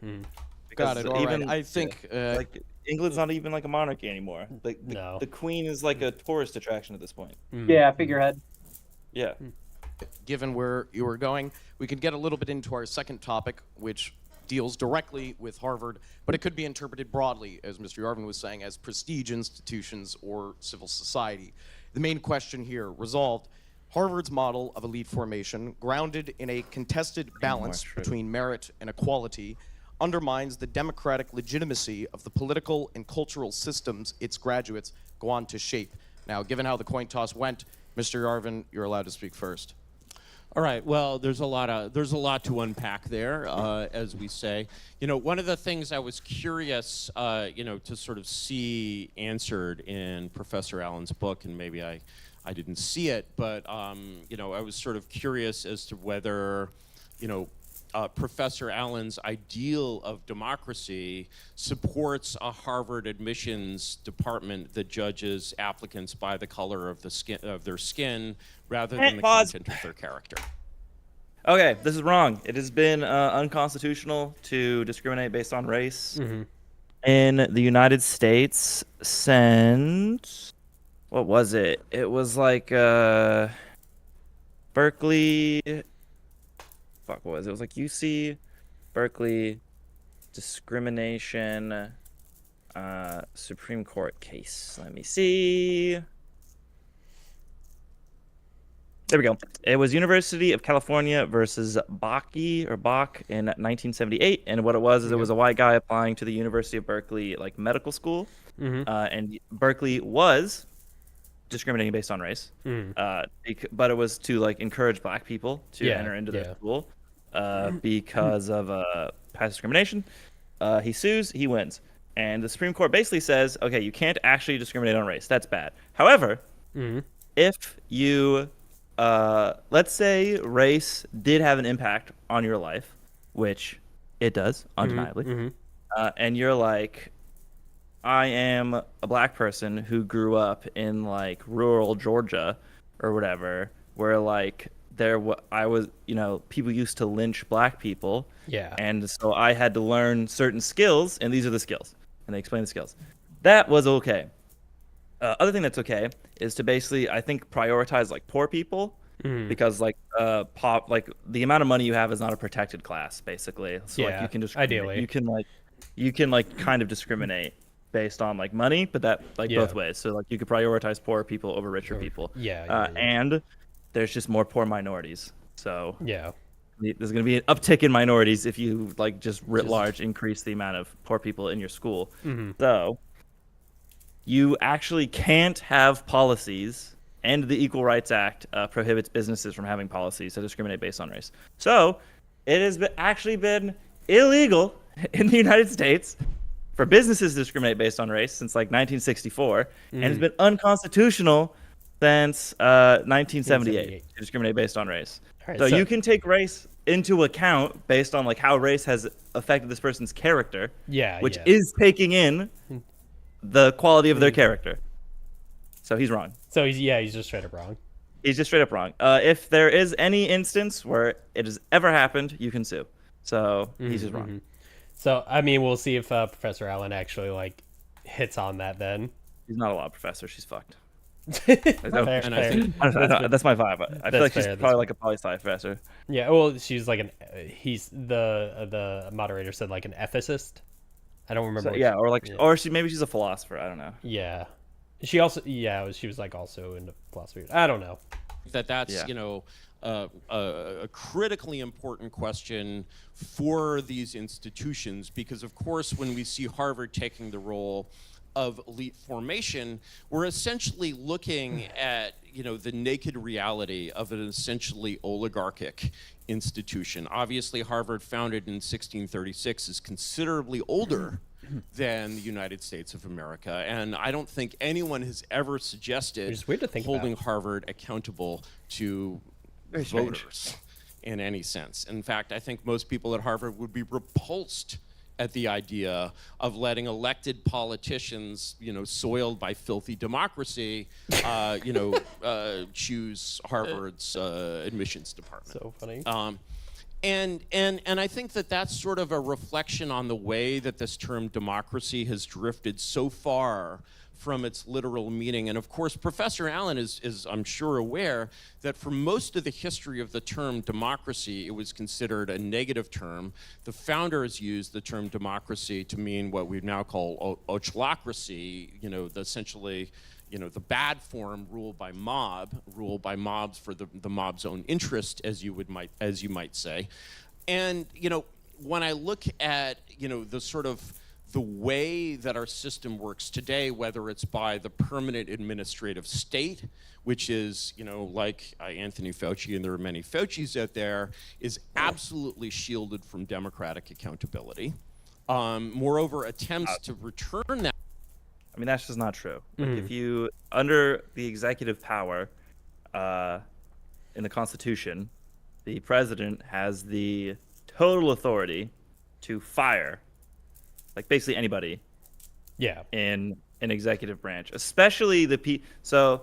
Got it. All right. I think like England's not even like a monarchy anymore. No. The Queen is like a tourist attraction at this point. Yeah, figurehead. Yeah. given where you were going, we could get a little bit into our second topic, which deals directly with Harvard, but it could be interpreted broadly, as Mr. Yarvin was saying, as prestige institutions or civil society. The main question here resolved: Harvard's model of elite formation, grounded in a contested balance between merit and equality, undermines the democratic legitimacy of the political and cultural systems its graduates go on to shape. Now, given how the coin toss went, Mr. Yarvin, you're allowed to speak first. All right. Well, there's a lot to unpack there, as we say. You know, one of the things I was curious, to sort of see answered in Professor Allen's book, and maybe I didn't see it, but I was sort of curious as to whether, Professor Allen's ideal of democracy supports a Harvard admissions department that judges applicants by the color of their skin rather than the content of their character. Okay, this is wrong. It has been unconstitutional to discriminate based on race in the United States since, what was it? It was like Berkeley. Fuck, what was it? It was like UC, Berkeley, discrimination, Supreme Court case. Let me see. There we go. It was University of California versus Bach in 1978, and what it was is it was a white guy applying to the University of Berkeley like medical school, and Berkeley was discriminating based on race, but it was to like encourage black people to enter into their school because of past discrimination. He sues, he wins, and the Supreme Court basically says, okay, you can't actually discriminate on race. That's bad. However, if you let's say race did have an impact on your life, which it does, undeniably, and you're like, I am a black person who grew up in like rural Georgia or whatever, where like I was, people used to lynch black people. Yeah. And so I had to learn certain skills, and these are the skills. And they explain the skills. That was okay. Other thing that's okay is to basically, I think, prioritize like poor people, because like the amount of money you have is not a protected class, basically. So like you can discriminate. Ideally. You can kind of discriminate based on like money, but that both ways. So like you could prioritize poor people over richer people. And there's just more poor minorities. So there's going to be an uptick in minorities if you like just writ large increase the amount of poor people in your school. So you actually can't have policies, and the Equal Rights Act prohibits businesses from having policies that discriminate based on race. So it has actually been illegal in the United States for businesses to discriminate based on race since like 1964, and it's been unconstitutional since 1978 to discriminate based on race. Right, so you can take race into account based on like how race has affected this person's character, which is taking in the quality of their character. So he's wrong. So he's just straight up wrong. He's just straight up wrong. If there is any instance where it has ever happened, you can sue. So he's just wrong. So I mean, we'll see if Professor Allen actually like hits on that. Then she's not a law professor. She's fucked. Fair. That's my vibe. I feel like she's probably like a poli-sci professor. Yeah. Well, she's like the moderator said like an ethicist. I don't remember. So, or she's a philosopher. I don't know. Yeah. She also she was like also into philosophy. I don't know. That's a critically important question for these institutions, because of course when we see Harvard taking the role of elite formation, we're essentially looking at the naked reality of an essentially oligarchic institution. Obviously Harvard, founded in 1636, is considerably older than the United States of America, and I don't think anyone has ever suggested holding Harvard accountable to voters in any sense. In fact, I think most people at Harvard would be repulsed at the idea of letting elected politicians, soiled by filthy democracy, choose Harvard's admissions department. So funny. And I think that's sort of a reflection on the way that this term democracy has drifted so far from its literal meaning. And of course, Professor Allen is I'm sure aware that for most of the history of the term democracy, it was considered a negative term. The founders used the term democracy to mean what we now call ochlocracy, essentially the bad form, ruled by mobs for the mob's own interest, as you might say. And when I look at the sort of the way that our system works today, whether it's by the permanent administrative state, which is like Anthony Fauci, and there are many Faucis out there, is absolutely shielded from democratic accountability. Moreover, attempts to return that. I mean, that's just not true. Like, if you, under the executive power in the Constitution, the president has the total authority to fire, like, basically anybody in an executive branch, especially so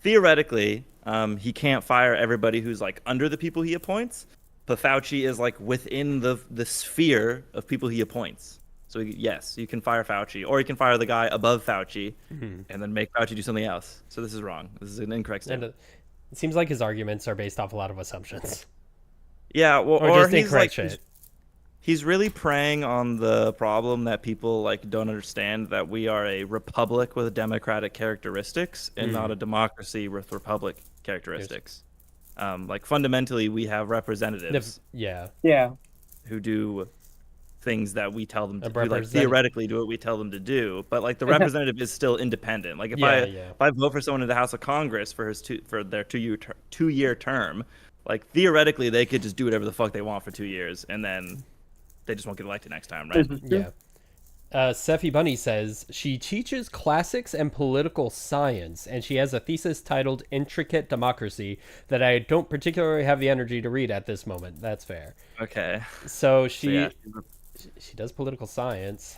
theoretically, he can't fire everybody who's, like, under the people he appoints, but Fauci is, like, within the sphere of people he appoints. So yes, you can fire Fauci, or you can fire the guy above Fauci, and then make Fauci do something else. So this is wrong. This is an incorrect statement. It seems like his arguments are based off a lot of assumptions. Yeah, well, or just incorrect shit. He's really preying on the problem that people like don't understand, that we are a republic with democratic characteristics and not a democracy with republic characteristics. Like fundamentally, we have representatives. Who do things that we tell them to do, like theoretically do what we tell them to do, but like the representative is still independent. Like if I vote for someone in the House of Congress for their two-year term, like theoretically they could just do whatever the fuck they want for 2 years, and then they just won't get elected next time, right? Seffi Bunny says she teaches classics and political science, and she has a thesis titled Intricate Democracy that I don't particularly have the energy to read at this moment. That's fair. Okay. So she does political science.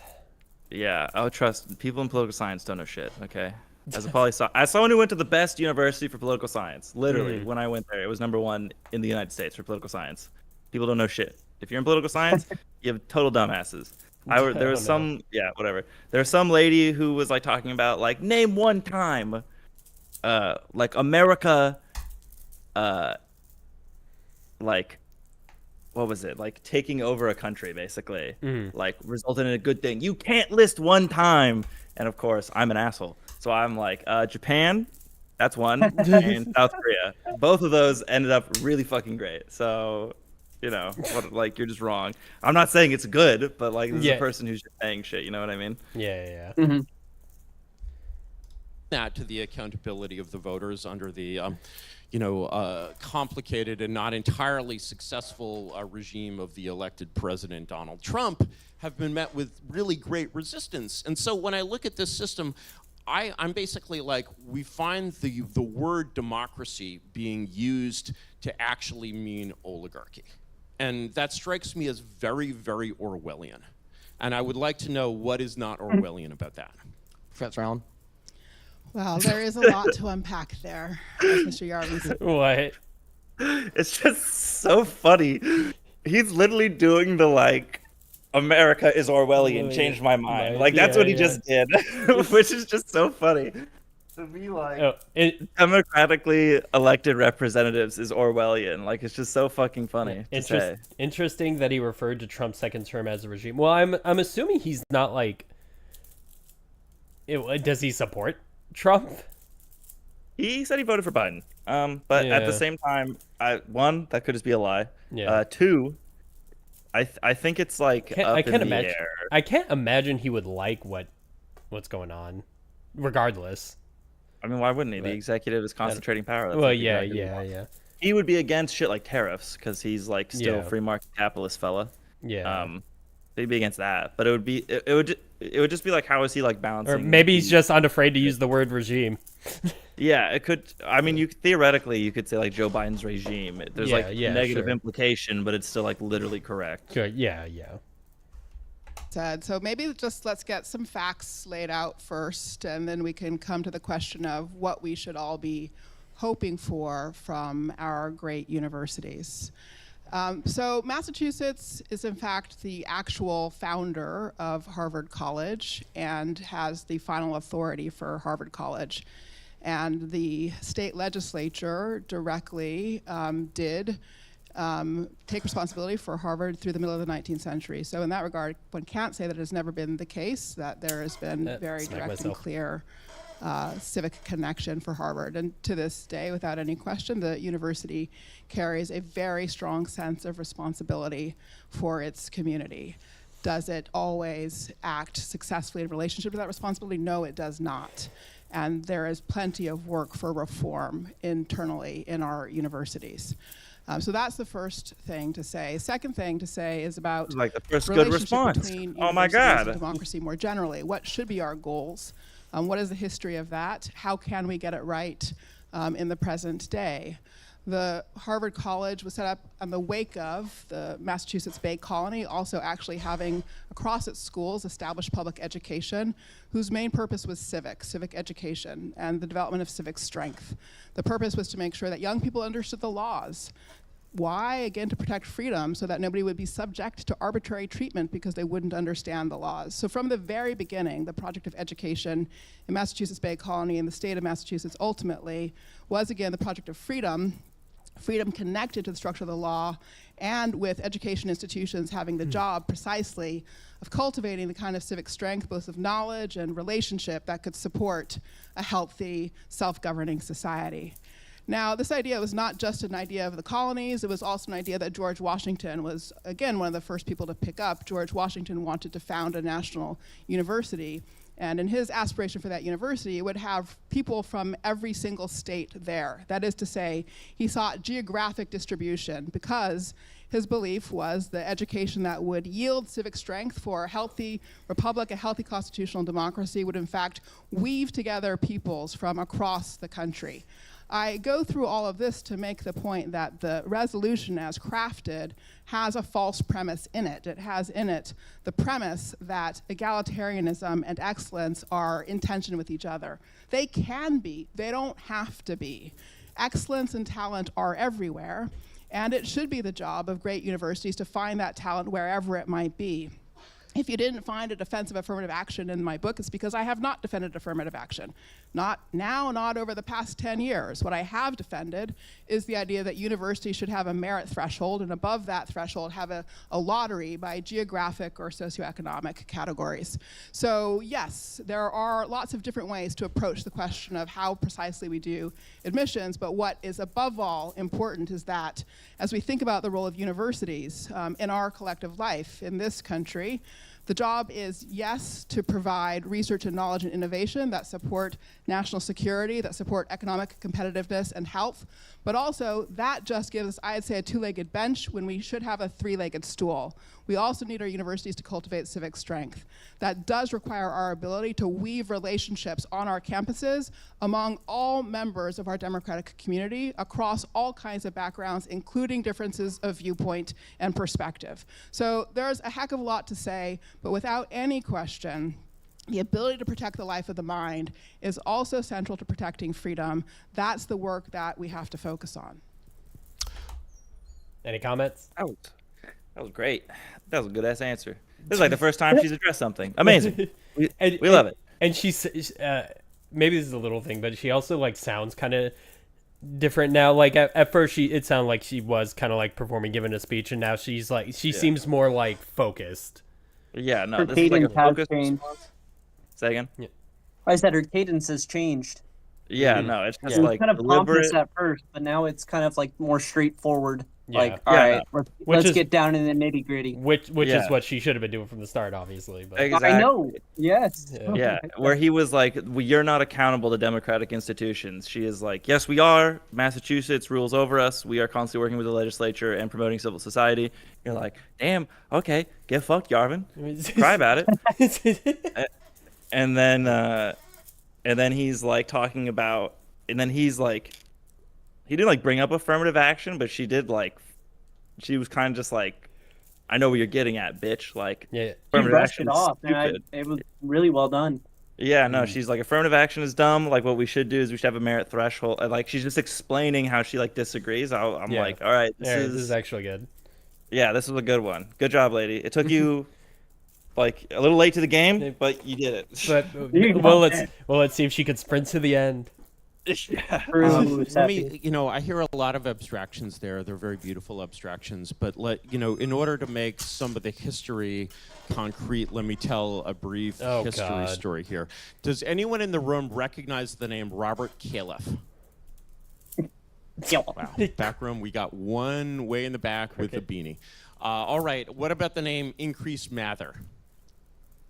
Yeah, I would trust people in political science don't know shit. Okay. As someone who went to the best university for political science, literally when I went there, it was #1 in the United States for political science. People don't know shit. If you're in political science, you have total dumbasses. There was There was some lady who was like talking about like, name one time, like America, like, what was it? Like taking over a country, basically, like resulted in a good thing. You can't list one time. And of course, I'm an asshole. So I'm like, Japan, that's one, and South Korea. Both of those ended up really fucking great. So, like, you're just wrong. I'm not saying it's good, but like, this is a person who's just saying shit. You know what I mean? Yeah. That to the accountability of the voters under the complicated and not entirely successful regime of the elected president Donald Trump have been met with really great resistance. And so when I look at this system, I'm basically like, we find the word democracy being used to actually mean oligarchy. And that strikes me as very, very Orwellian. And I would like to know what is not Orwellian about that. Professor Allen? Well, there is a lot to unpack there, as Mr. Yarvin said. What? It's just so funny. He's literally doing the like, America is Orwellian, changed my mind. Like that's what he just did, which is just so funny. To be like democratically elected representatives is Orwellian. Like it's just so fucking funny to say. Interesting that he referred to Trump's second term as a regime. Well, I'm assuming he's not like. Does he support Trump? He said he voted for Biden. But at the same time, one, that could just be a lie. Yeah. Two, I think it's like I can't imagine he would like what's going on, regardless. I mean, why wouldn't he? The executive is concentrating power. That's Well, like yeah. He would be against shit like tariffs because he's like still a free market capitalist fella. Yeah. He'd be against that, but it would just be like, how is he like balancing? Or maybe he's just unafraid to use the word regime. Yeah, it could. I mean, theoretically you could say like Joe Biden's regime. There's negative implication, but it's still like literally correct. Sure. Yeah. So maybe just let's get some facts laid out first, and then we can come to the question of what we should all be hoping for from our great universities. So Massachusetts is in fact the actual founder of Harvard College and has the final authority for Harvard College. And the state legislature directly did take responsibility for Harvard through the middle of the 19th century. So in that regard, one can't say that it has never been the case, that there has been very direct and clear civic connection for Harvard. And to this day, without any question, the university carries a very strong sense of responsibility for its community. Does it always act successfully in relationship to that responsibility? No, it does not. And there is plenty of work for reform internally in our universities. So that's the first thing to say. Second thing to say is about like the first good response. Oh my God. And democracy more generally. What should be our goals? What is the history of that? How can we get it right in the present day? The Harvard College was set up in the wake of the Massachusetts Bay Colony, also actually having across its schools established public education, whose main purpose was civic education, and the development of civic strength. The purpose was to make sure that young people understood the laws. Why? Again, to protect freedom so that nobody would be subject to arbitrary treatment because they wouldn't understand the laws. So from the very beginning, the project of education in Massachusetts Bay Colony and the state of Massachusetts ultimately was, again, the project of freedom connected to the structure of the law, and with education institutions having the job precisely of cultivating the kind of civic strength, both of knowledge and relationship, that could support a healthy, self-governing society. Now, this idea was not just an idea of the colonies, it was also an idea that George Washington was, again, one of the first people to pick up. George Washington wanted to found a national university, and in his aspiration for that university, it would have people from every single state there. That is to say, he sought geographic distribution because his belief was the education that would yield civic strength for a healthy republic, a healthy constitutional democracy, would in fact weave together peoples from across the country. I go through all of this to make the point that the resolution as crafted has a false premise in it. It has in it the premise that egalitarianism and excellence are in tension with each other. They can be, they don't have to be. Excellence and talent are everywhere, and it should be the job of great universities to find that talent wherever it might be. If you didn't find a defense of affirmative action in my book, it's because I have not defended affirmative action. Not now, not over the past 10 years. What I have defended is the idea that universities should have a merit threshold, and above that threshold have a lottery by geographic or socioeconomic categories. So yes, there are lots of different ways to approach the question of how precisely we do admissions, but what is above all important is that as we think about the role of universities in our collective life in this country, The job is, yes, to provide research and knowledge and innovation that support national security, that support economic competitiveness and health, but also that just gives us, I'd say, a two-legged bench when we should have a three-legged stool. We also need our universities to cultivate civic strength. That does require our ability to weave relationships on our campuses among all members of our democratic community across all kinds of backgrounds, including differences of viewpoint and perspective. So there's a heck of a lot to say, but without any question, the ability to protect the life of the mind is also central to protecting freedom. That's the work that we have to focus on. Any comments? That was great. That was a good ass answer. This is like the first time she's addressed something. Amazing. We love it. And she's maybe this is a little thing, but she also like sounds kind of different now. Like at first it sounded like she was kind of like performing, giving a speech, and now she's like she seems more like focused. Yeah, no, Her this is like a cadence has focused changed. response. Say again? Yeah. I said her cadence has changed. Yeah, no, it's just It was like kind of pompous deliberate. at first, but now it's kind of like more straightforward. Yeah. Like, all Yeah, right, no. let's is- get down in the nitty gritty. Which Yeah. is what she should have been doing from the start, obviously. But Exactly. I know. Yes. Yeah. Yeah, where he was like, "You're not accountable to democratic institutions." She is like, "Yes, we are. Massachusetts rules over us. We are constantly working with the legislature and promoting civil society." You're like, "Damn, okay, get fucked, Yarvin. Cry about it." And then he's like talking about, and then he's like, he didn't like bring up affirmative action, but she did like, she was kind of just like, "I know what you're getting at, bitch." Like, Yeah. She affirmative brushed action it is off, and stupid. it was really well done. Yeah, no, she's like, affirmative action is dumb. Like, what we should do is we should have a merit threshold. And, like, she's just explaining how she like disagrees. I'm Yeah. like, all right, Yeah, this is actually good. yeah, this was a good one. Good job, lady. It took you like a little late to the game, but you did it. But You well, got let's see if she could sprint to the end. yeah. True, Let me, I hear a lot of abstractions there. They're very beautiful abstractions. But in order to make some of the history concrete, let me tell a brief history God. story here. Does anyone in the room recognize the name Robert Califf? Wow. Back room, we got one way in the back with the beanie. All right. What about the name Increase Mather?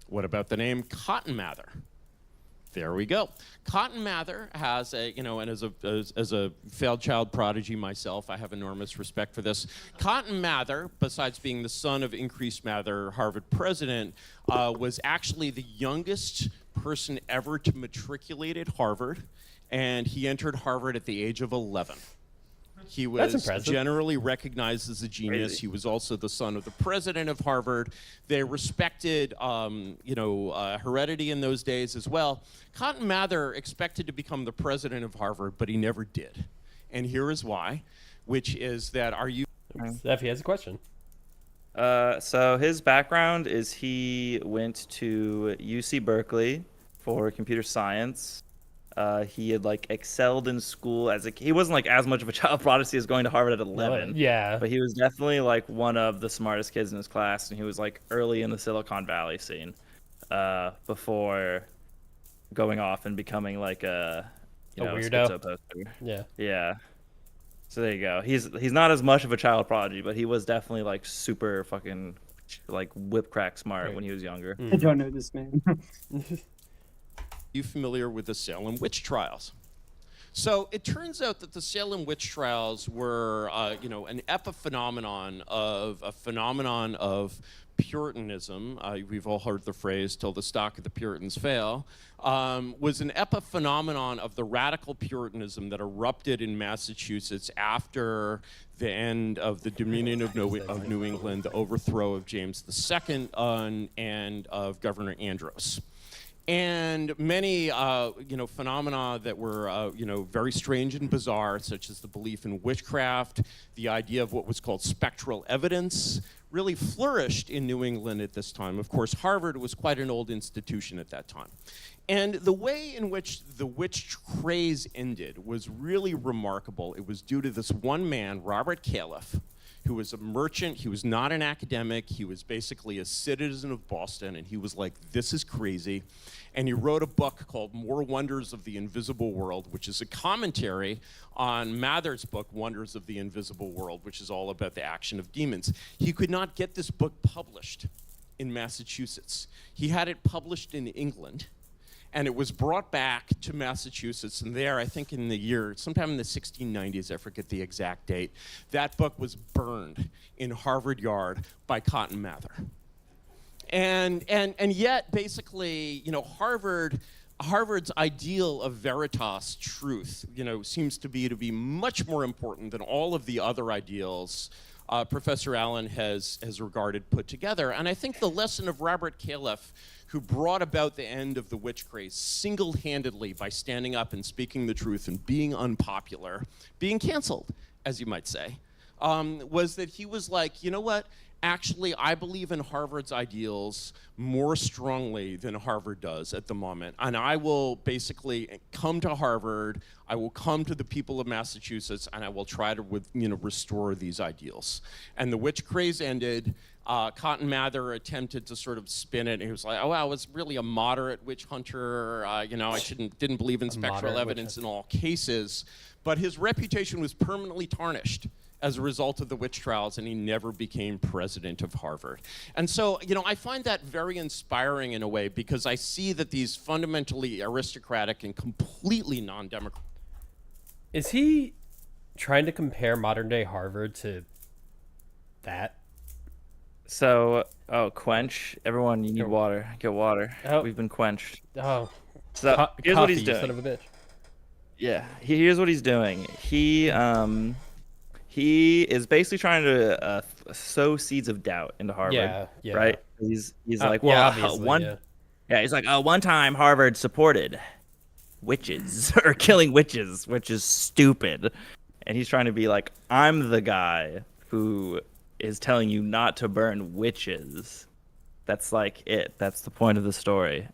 What about the name Cotton Mather? There we go. Cotton Mather has and as a failed child prodigy myself, I have enormous respect for this. Cotton Mather, besides being the son of Increase Mather, Harvard president, was actually the youngest person ever to matriculate at Harvard, and he entered Harvard at the age of 11. He was impressive. generally recognized as a genius. Crazy. He was also the son of the president of Harvard. They respected, heredity in those days as well. Cotton Mather expected to become the president of Harvard, but he never did. And here is why, which is that Steph, he has a question. So his background is he went to UC Berkeley for computer science. He had like excelled in school he wasn't like as much of a child prodigy as going to Harvard at 11. Yeah. But he was definitely like one of the smartest kids in his class, and he was like early in the Silicon Valley scene, before going off and becoming like a weirdo. schizo poster. Yeah. Yeah. So there you go. He's not as much of a child prodigy, but he was definitely like super fucking like whip crack smart Right. when he was younger. I don't know this man. you familiar with the Salem witch trials? So it turns out that the Salem witch trials were, an epiphenomenon of Puritanism. We've all heard the phrase, "till the stock of the Puritans fail," was an epiphenomenon of the radical Puritanism that erupted in Massachusetts after the end of the Dominion of New England, the overthrow of James II, and of Governor Andros. And many, phenomena that were, very strange and bizarre, such as the belief in witchcraft, the idea of what was called spectral evidence, really flourished in New England at this time. Of course, Harvard was quite an old institution at that time. And the way in which the witch craze ended was really remarkable. It was due to this one man, Robert Califf, who was a merchant. He was not an academic. He was basically a citizen of Boston, and he was like, "This is crazy." And he wrote a book called More Wonders of the Invisible World, which is a commentary on Mather's book, Wonders of the Invisible World, which is all about the action of demons. He could not get this book published in Massachusetts. He had it published in England, and it was brought back to Massachusetts, and there, I think in the year, sometime in the 1690s, I forget the exact date, that book was burned in Harvard Yard by Cotton Mather. And yet, basically, you know, Harvard's ideal of veritas, truth, you know, seems to be much more important than all of the other ideals Professor Allen has regarded put together. And I think the lesson of Robert Califf, who brought about the end of the witch craze single-handedly by standing up and speaking the truth and being unpopular, being canceled, as you might say, was that he was like, you know what? Actually, I believe in Harvard's ideals more strongly than Harvard does at the moment. And I will basically come to Harvard, I will come to the people of Massachusetts, and I will try to restore these ideals. And the witch craze ended. Cotton Mather attempted to sort of spin it. And he was like, oh, I was really a moderate witch hunter. You know, I didn't believe in spectral evidence in all cases. But his reputation was permanently tarnished as a result of the witch trials, and he never became president of Harvard. And so, you know, I find that very inspiring in a way, because I see that these fundamentally aristocratic and completely non-democratic... Is he trying to compare modern-day Harvard to that? So, quench. Everyone, you need water. Get water. Oh. We've been quenched. Oh. So, here's what he's you doing. Son of a bitch. Yeah, here's what he's doing. He is basically trying to sow seeds of doubt into Harvard. Yeah. Right? He's like, well, obviously, he's like, one time Harvard supported witches or killing witches, which is stupid. And he's trying to be like, I'm the guy who is telling you not to burn witches. That's like it. That's the point of the story.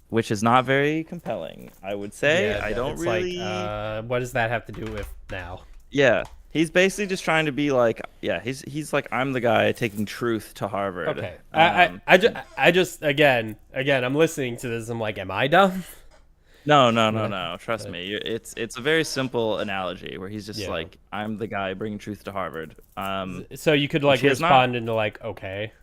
Which is not very compelling, I would say. Yeah, I don't really... Like, what does that have to do with now? Yeah, he's basically just trying to be like, he's like, I'm the guy taking truth to Harvard. Okay. I just again, I'm listening to this. I'm like, am I dumb? No. Trust me. It's a very simple analogy where he's just like, I'm the guy bringing truth to Harvard. So you could like respond into like, okay.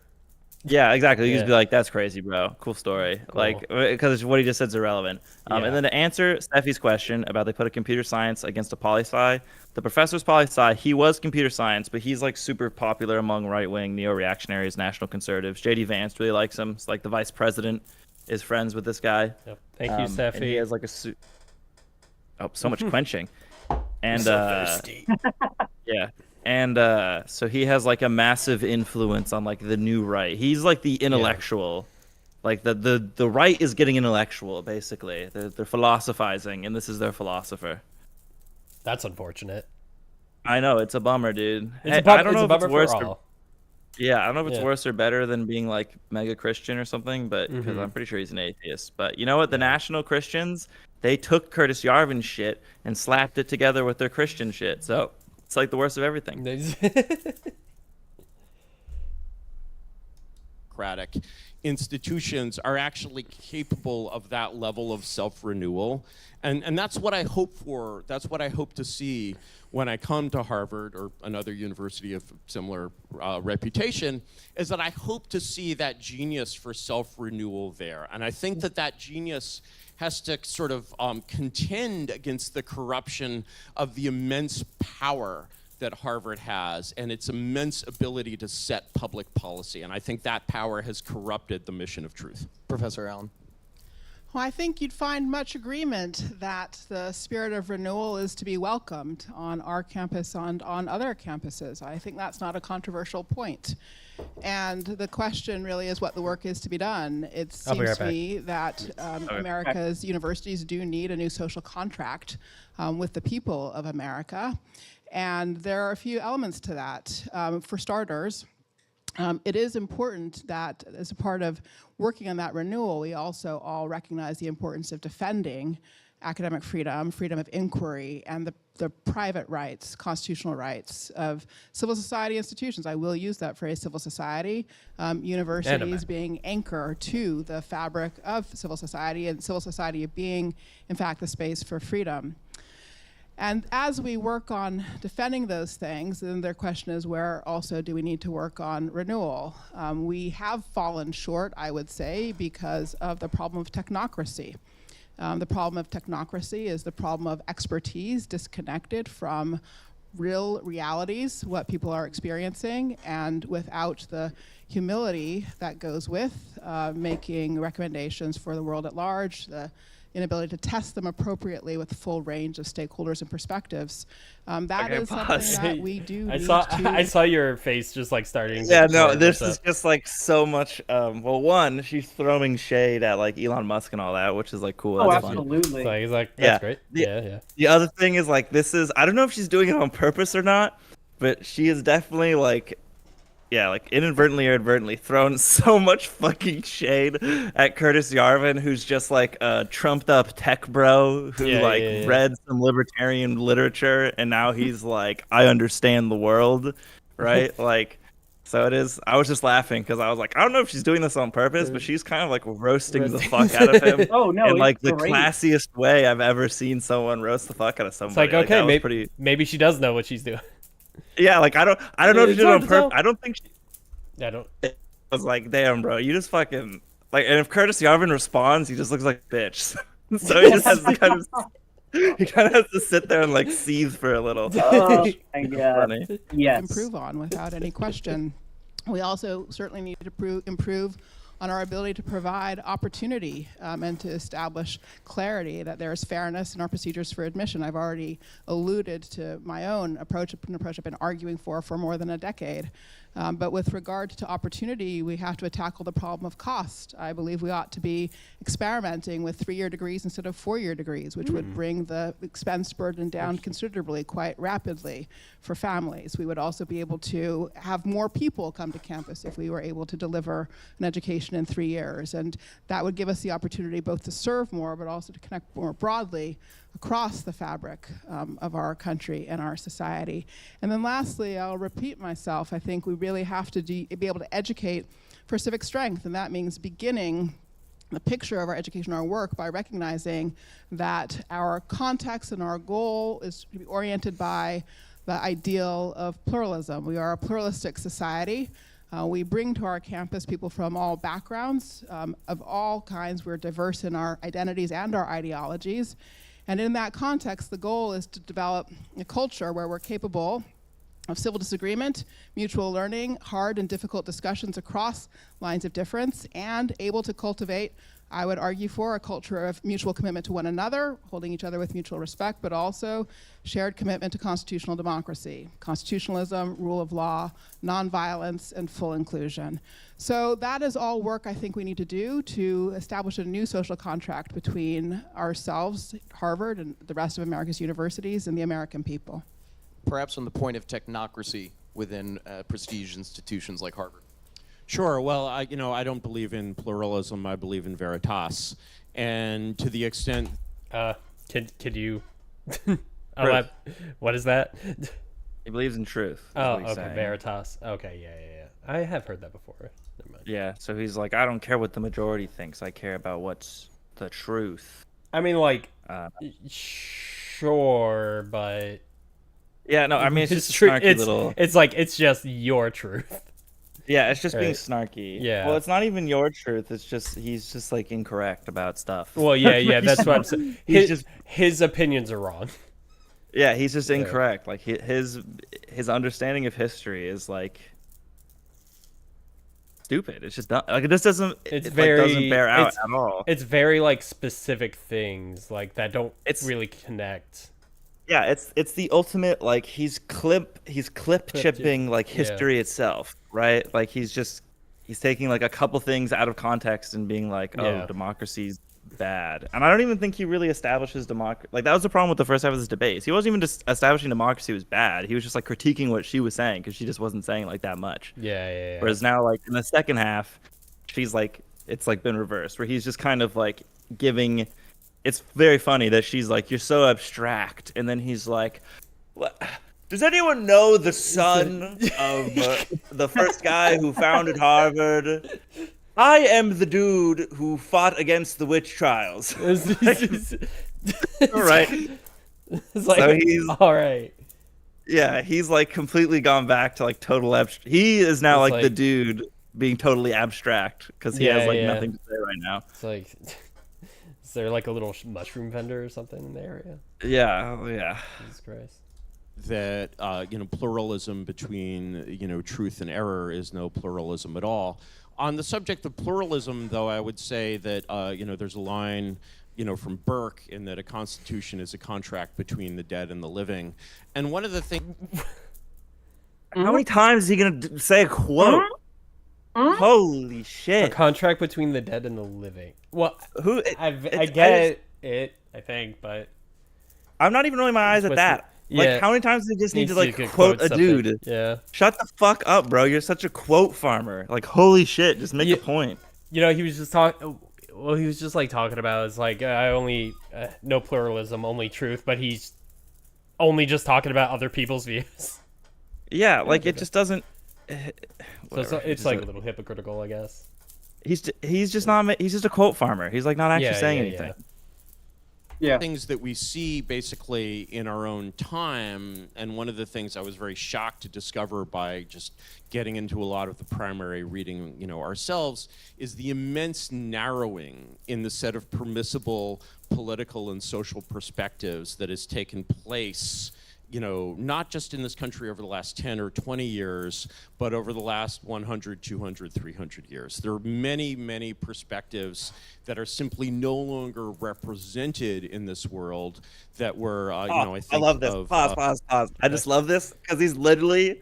Yeah, exactly. You just be like, that's crazy, bro. Cool story. Cool. Like, because what he just said is irrelevant. And then to answer Steffi's question about they put a computer science against a poli-sci, the professor's poli-sci, he was computer science, but he's like super popular among right-wing neo-reactionaries, national conservatives. J.D. Vance really likes him. It's like the vice president is friends with this guy. Yep. Thank you, Steffi. And he has like so much quenching. And so thirsty. Yeah. And so he has like a massive influence on like the new right. He's like the intellectual. Like the right is getting intellectual, basically. They're philosophizing, and this is their philosopher. That's unfortunate. I know, it's a bummer, dude. I don't know if it's worse. I don't know if it's worse or better than being like mega Christian or something, but because I'm pretty sure he's an atheist. But you know what? The National Christians, they took Curtis Yarvin's shit and slapped it together with their Christian shit. So it's like the worst of everything. Democratic institutions are actually capable of that level of self-renewal. And that's what I hope for. That's what I hope to see when I come to Harvard or another university of similar reputation, is that I hope to see that genius for self-renewal there. And I think that genius has to sort of contend against the corruption of the immense power that Harvard has and its immense ability to set public policy. And I think that power has corrupted the mission of truth. Professor Allen. Well, I think you'd find much agreement that the spirit of renewal is to be welcomed on our campus and on other campuses. I think that's not a controversial point. And the question really is what the work is to be done. It seems to me that America's universities do need a new social contract with the people of America. And there are a few elements to that. For starters, it is important that as a part of working on that renewal, we also all recognize the importance of defending academic freedom, freedom of inquiry, and the private rights, constitutional rights of civil society institutions. I will use that phrase, civil society, universities being anchor to the fabric of civil society, and civil society being, in fact, the space for freedom. And as we work on defending those things, then their question is, where also do we need to work on renewal? We have fallen short, I would say, because of the problem of technocracy. The problem of technocracy is the problem of expertise disconnected from real realities, what people are experiencing, and without the humility that goes with making recommendations for the world at large, the inability to test them appropriately with the full range of stakeholders and perspectives. That is something that we do need to... I saw your face just like starting. Yeah, no, this is just like so much. Well, one, she's throwing shade at like Elon Musk and all that, which is like cool. Oh, That's absolutely. So he's like, that's great. Yeah. The other thing is like, this is, I don't know if she's doing it on purpose or not, but she is definitely like, yeah, like inadvertently or advertently thrown so much fucking shade at Curtis Yarvin, who's just like a trumped up tech bro who read some libertarian literature and now he's like, I understand the world, right? Like, so it is. I was just laughing because I was like, I don't know if she's doing this on purpose, but she's kind of like roasting the fuck out of him. Oh no, in like the great. classiest way I've ever seen someone roast the fuck out of somebody. It's like, okay, maybe she does know what she's doing. Yeah, like I don't know if she did it on purpose. I don't think she. I don't. I was like, damn, bro, you just fucking like. And if Curtis Yarvin responds, he just looks like a bitch. So he just has to kind of has to sit there and like seethe for a little. Oh my god! Yes. Improve on without any question. We also certainly need to improve on our ability to provide opportunity and to establish clarity that there is fairness in our procedures for admission. I've already alluded to my own approach, an approach I've been arguing for more than a decade. But with regard to opportunity, we have to tackle the problem of cost. I believe we ought to be experimenting with 3-year degrees instead of 4-year degrees, which would bring the expense burden down considerably, quite rapidly for families. We would also be able to have more people come to campus if we were able to deliver an education in 3 years. And that would give us the opportunity both to serve more, but also to connect more broadly across the fabric of our country and our society. And then lastly, I'll repeat myself, I think we really have to be able to educate for civic strength, and that means beginning the picture of our education, our work, by recognizing that our context and our goal is to be oriented by the ideal of pluralism. We are a pluralistic society. We bring to our campus people from all backgrounds, of all kinds. We're diverse in our identities and our ideologies. And in that context, the goal is to develop a culture where we're capable of civil disagreement, mutual learning, hard and difficult discussions across lines of difference, and able to cultivate, I would argue for, a culture of mutual commitment to one another, holding each other with mutual respect, but also shared commitment to constitutional democracy, constitutionalism, rule of law, nonviolence, and full inclusion. So that is all work I think we need to do to establish a new social contract between ourselves, Harvard, and the rest of America's universities, and the American people. Perhaps on the point of technocracy within prestige institutions like Harvard. Sure. Well, I don't believe in pluralism. I believe in veritas, and to the extent, could you? What is that? He believes in truth. Oh, okay, saying. Veritas. Okay, yeah. I have heard that before. Never mind. Yeah, so he's like, I don't care what the majority thinks. I care about what's the truth. I mean, like, sure, but yeah, no, I mean, it's just a snarky little. It's like it's just your truth. Yeah, it's just being snarky. Yeah. Well, it's not even your truth. It's just he's just like incorrect about stuff. Well, yeah. That's what I'm saying. His opinions are wrong. Yeah, he's just incorrect. Like his understanding of history is like stupid. It's just not, like it just doesn't. Doesn't bear out at all. It's very like specific things like that don't really connect. Yeah, it's the ultimate like he's clip chipping like history itself, right? Like he's taking like a couple things out of context and being like, democracy's bad. And I don't even think he really establishes democracy. Like that was the problem with the first half of this debate. He wasn't even just establishing democracy was bad. He was just like critiquing what she was saying because she just wasn't saying like that much. Yeah. Whereas now like in the second half, she's like it's like been reversed where he's just kind of like giving. It's very funny that she's like, you're so abstract. And then he's like, does anyone know the son of the first guy who founded Harvard? I am the dude who fought against the witch trials. Right. It's like, So he's all right. yeah, he's like completely gone back to like total abstract. He is now It's like the like- dude being totally abstract because he has Yeah, like yeah. nothing to say right now. It's like, is there like a little mushroom vendor or something in the area? Yeah, yeah. Jesus Christ. That pluralism between truth and error is no pluralism at all. On the subject of pluralism, though, I would say that there's a line from Burke in that a constitution is a contract between the dead and the living, and one of the things. How many times is he gonna say a quote? Holy A shit! contract between the dead and the living. Well, Who? I get it, I think, but I'm not even rolling my eyes at What's that. the- Like, yeah. how many times do you just need Needs to like to quote a something. dude? Yeah. Shut the fuck up, bro. You're such a quote farmer. Like, holy shit, just make Yeah. a point. He was just talking. Well, he was just like talking about it's like I only no pluralism, only truth, but he's only just talking about other people's views. Yeah, like it just doesn't. So Whatever. it's like a little hypocritical, I guess. He's just not. He's just a quote farmer. He's like not actually Yeah, saying yeah, anything. Yeah. things that we see basically in our own time, and one of the things I was very shocked to discover by just getting into a lot of the primary reading ourselves, is the immense narrowing in the set of permissible political and social perspectives that has taken place not just in this country over the last 10 or 20 years, but over the last 100, 200, 300 years. There are many, many perspectives that are simply no longer represented in this world that were, I think I love this. Pause. I just love this because he's literally,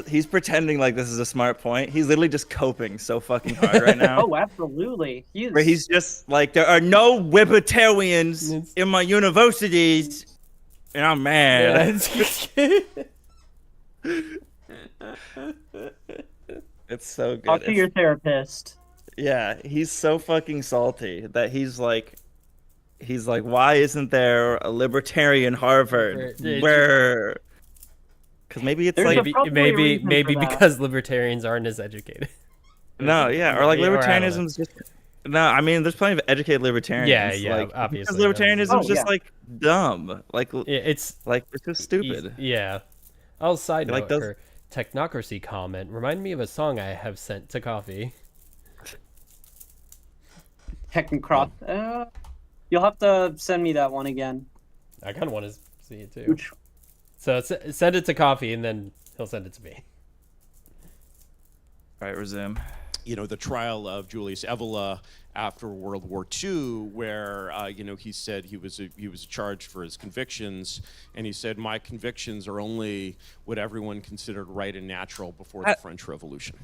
he's pretending like this is a smart point. He's literally just coping so fucking hard right now. Oh, absolutely. Where he's just like, there are no libertarians in my universities. And I'm mad. It's so good. Talk to your therapist. Yeah, he's so fucking salty that he's like, why isn't there a libertarian Harvard? Where? Because maybe it's There's like maybe for that. because libertarians aren't as educated. no, yeah, or like Yeah, or I don't know. libertarianism's just. No, I mean, there's plenty of educated libertarians. Yeah, like, obviously, Because libertarianism obviously. is just Oh, yeah. like dumb. Like It's just stupid. Yeah. I'll side Like note those- her technocracy comment reminded me of a song I have sent to Coffee. Technocrat. You'll have to send me that one again. I kind of want to see it too. Which, So send it to Coffee, and then he'll send it to me. All right, resume. The trial of Julius Evola after World War II, where he said he was charged for his convictions, and he said my convictions are only what everyone considered right and natural before the French Revolution.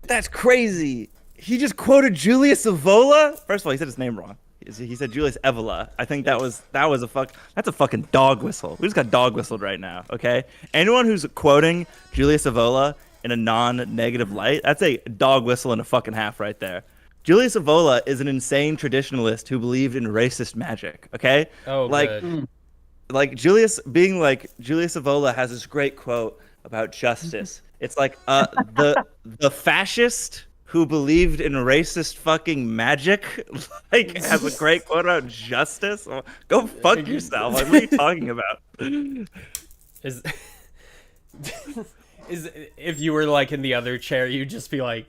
That's crazy. He just quoted Julius Evola. First of all, he said his name wrong. He said Julius Evola. I think that's a fucking dog whistle. We just got dog whistled right now. Okay, anyone who's quoting Julius Evola in a non-negative light, that's a dog whistle and a fucking half right there. Julius Evola is an insane traditionalist who believed in racist magic. Okay, Oh, like good. like Julius Evola has this great quote about justice. It's like the fascist who believed in racist fucking magic like has a great quote about justice. Go fuck yourself. Like, what are you talking about? Is is if you were like in the other chair, you'd just be like,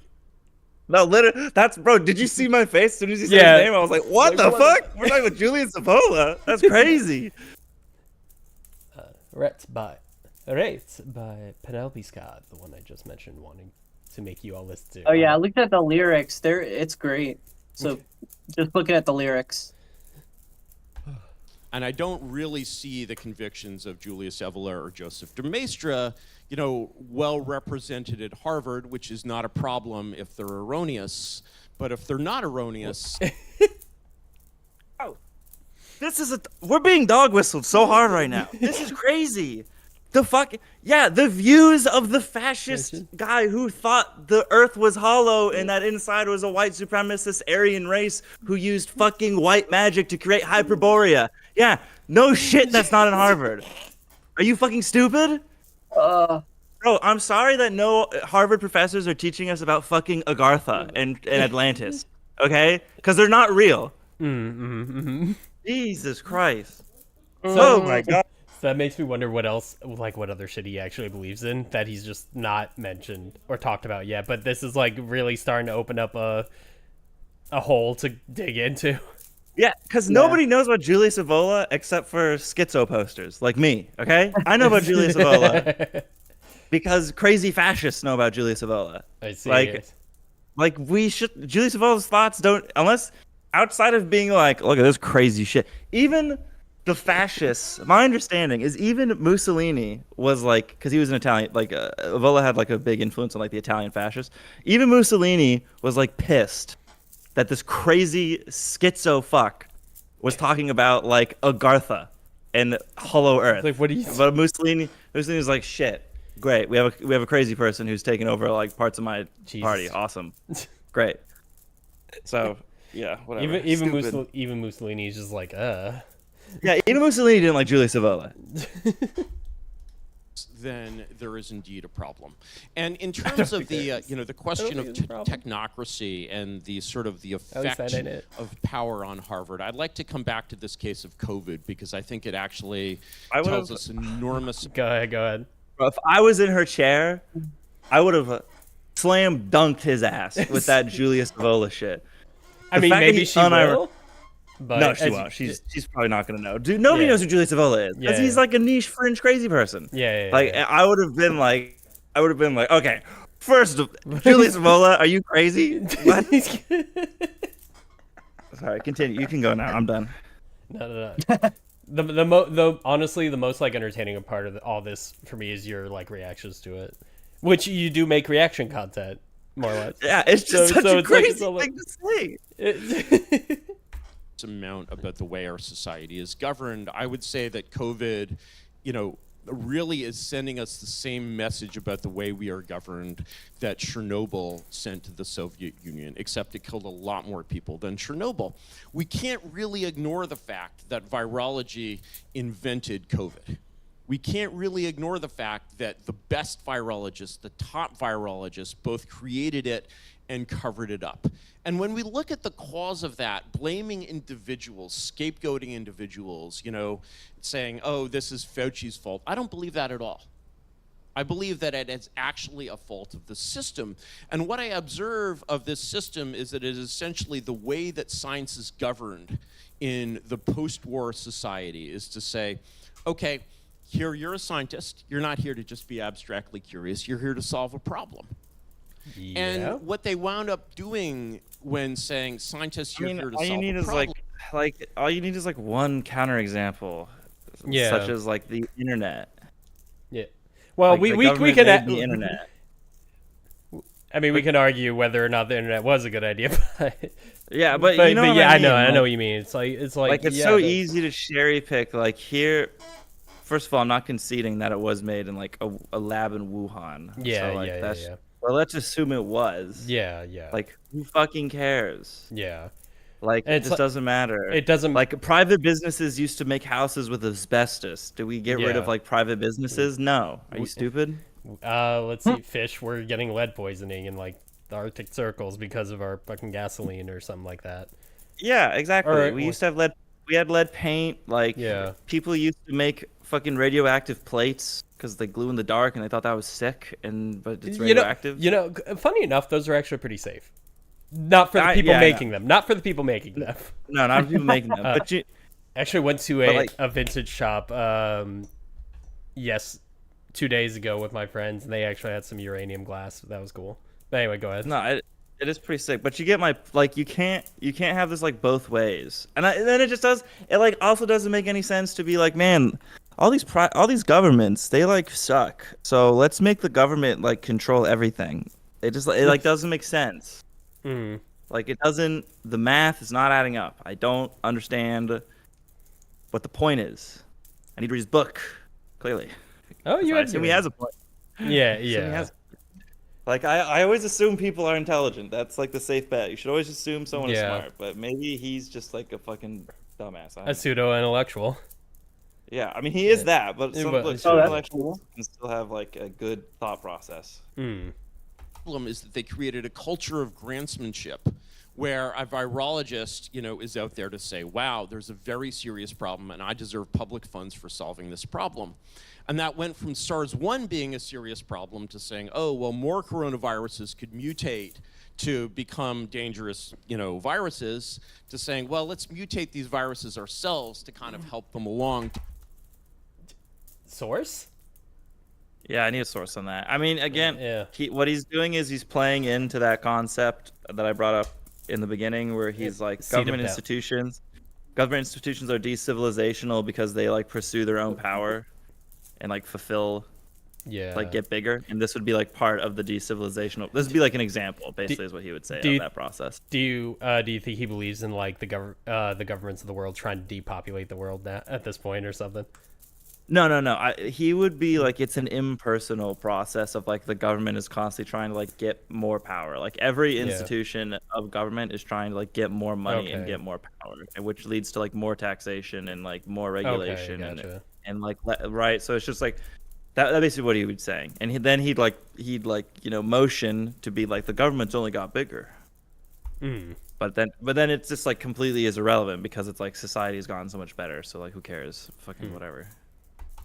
No, literally, that's bro. Did you see my face as soon as you said Yeah. his name? I was like, what the fuck? We're talking about Julius Evola. That's crazy. Rats by Penelope Scott, the one I just mentioned, wanting to make you all listen to. oh yeah, I looked at the lyrics. It's great. So, just looking at the lyrics. And I don't really see the convictions of Julius Evola or Joseph de Maistre, well represented at Harvard, which is not a problem if they're erroneous. But if they're not erroneous, We're being dog whistled so hard right now. This is crazy. The views of the fascist guy who thought the earth was hollow and that inside was a white supremacist Aryan race who used fucking white magic to create Hyperborea. Yeah, no shit, that's not in Harvard. Are you fucking stupid? Bro, I'm sorry that no Harvard professors are teaching us about fucking Agartha and Atlantis, okay? Because they're not real. Jesus Christ. Oh my God. So that makes me wonder what else, like what other shit he actually believes in that he's just not mentioned or talked about yet. But this is like really starting to open up a hole to dig into. Yeah, because nobody knows about Julius Evola except for schizo posters, like me, okay? I know about Julius Evola because crazy fascists know about Julius Evola. I see. Like we should, Julius Evola's thoughts don't, unless outside of being like, look at this crazy shit. Even the fascists, my understanding is even Mussolini was like, because he was an Italian, like Evola had like a big influence on like the Italian fascists. Even Mussolini was like pissed that this crazy schizo fuck was talking about like Agartha and Hollow Earth. Like, what do you? But Mussolini was like, shit, great. We have a crazy person who's taking over like parts of my party. Awesome, great. So yeah, whatever. Even Mussolini's just like, Yeah, even Mussolini didn't like Julius Evola. Then there is indeed a problem. And in terms of the the question of technocracy and the sort of the effect of power on Harvard, I'd like to come back to this case of COVID because I think it actually tells us enormous. Go ahead. Bro, if I was in her chair, I would have slam dunked his ass with that Julius Evola shit. I mean, maybe she will. But no, she won't. She's probably not gonna know. Dude, nobody knows who Julius Evola is because he's like a niche fringe crazy person. I would have been like, okay, first, Julius Evola, are you crazy? What? Sorry, continue. You can go now. I'm done. No. Honestly, the most like entertaining part of all this for me is your like reactions to it, which you do make reaction content more or less. Yeah, it's just such a crazy thing to say. Amount about the way our society is governed. I would say that COVID, really is sending us the same message about the way we are governed that Chernobyl sent to the Soviet Union, except it killed a lot more people than Chernobyl. We can't really ignore the fact that virology invented COVID. We can't really ignore the fact that the best virologists, the top virologists, both created it and covered it up. And when we look at the cause of that, blaming individuals, scapegoating individuals, saying, oh, this is Fauci's fault, I don't believe that at all. I believe that it is actually a fault of the system. And what I observe of this system is that it is essentially the way that science is governed in the post-war society is to say, okay, here you're a scientist. You're not here to just be abstractly curious. You're here to solve a problem. Yeah. And what they wound up doing when saying scientists, you're here to solve a problem. All you need is like one counterexample, such as like the internet. Yeah. Well, like, we can the internet. I mean, we can argue whether or not the internet was a good idea, but yeah, but you know but what yeah, I mean. I know what you mean. It's like it's so easy to cherry pick. Like here, first of all, I'm not conceding that it was made in like a lab in Wuhan. Yeah, so, like, yeah. Well, let's assume it was. Yeah. Like, who fucking cares? Yeah. Like, it just doesn't matter. It doesn't. Like, private businesses used to make houses with asbestos. Do we get rid of, like, private businesses? No. Are you stupid? Let's see. Fish were getting lead poisoning in, like, the Arctic circles because of our fucking gasoline or something like that. Yeah, exactly. We used to have lead. We had lead paint. Like, people used to make fucking radioactive plates because they glue in the dark and they thought that was sick, but it's radioactive. Funny enough, those are actually pretty safe. Not for the people making them. Not for the people making them. No, not for the people making them. But you actually went to a vintage shop. 2 days ago with my friends, and they actually had some uranium glass. That was cool. But anyway, go ahead. No, it is pretty sick. But you get my you can't have this like both ways. And then it just does. It like also doesn't make any sense to be like, man, all these governments, they like suck. So let's make the government like control everything. It like doesn't make sense. Mm. Like it doesn't. The math is not adding up. I don't understand what the point is. I need to read his book. Clearly. Oh, you assume he has a point. Yeah. Like I always assume people are intelligent. That's like the safe bet. You should always assume someone is smart. But maybe he's just like a fucking dumbass. A pseudo-intellectual. Yeah, I mean he is that, but some intellectuals can still have like a good thought process. Mm. Problem is that they created a culture of grantsmanship where a virologist, is out there to say, wow, there's a very serious problem and I deserve public funds for solving this problem. And that went from SARS-1 being a serious problem to saying, oh, well, more coronaviruses could mutate to become dangerous, viruses, to saying, well, let's mutate these viruses ourselves to kind of help them along. Source? Yeah, I need a source on that. I mean, again, Yeah. what he's doing is he's playing into that concept that I brought up in the beginning, where he's like, government institutions are decivilizational because they like pursue their own power and like fulfill, like get bigger, and this would be like part of the decivilizational. This would be like an example, basically, is what he would say of that process. Do you think he believes in like the governments of the world trying to depopulate the world at this point or something? No. He would be like, it's an impersonal process of like the government is constantly trying to like get more power. Like every institution of government is trying to like get more money and get more power, which leads to like more taxation and like more regulation and like right. So it's just like that's basically what he would saying. And then he'd motion to be like, the government's only got bigger. But then it's just like completely is irrelevant because it's like society's gotten so much better. So like, who cares? Fucking whatever.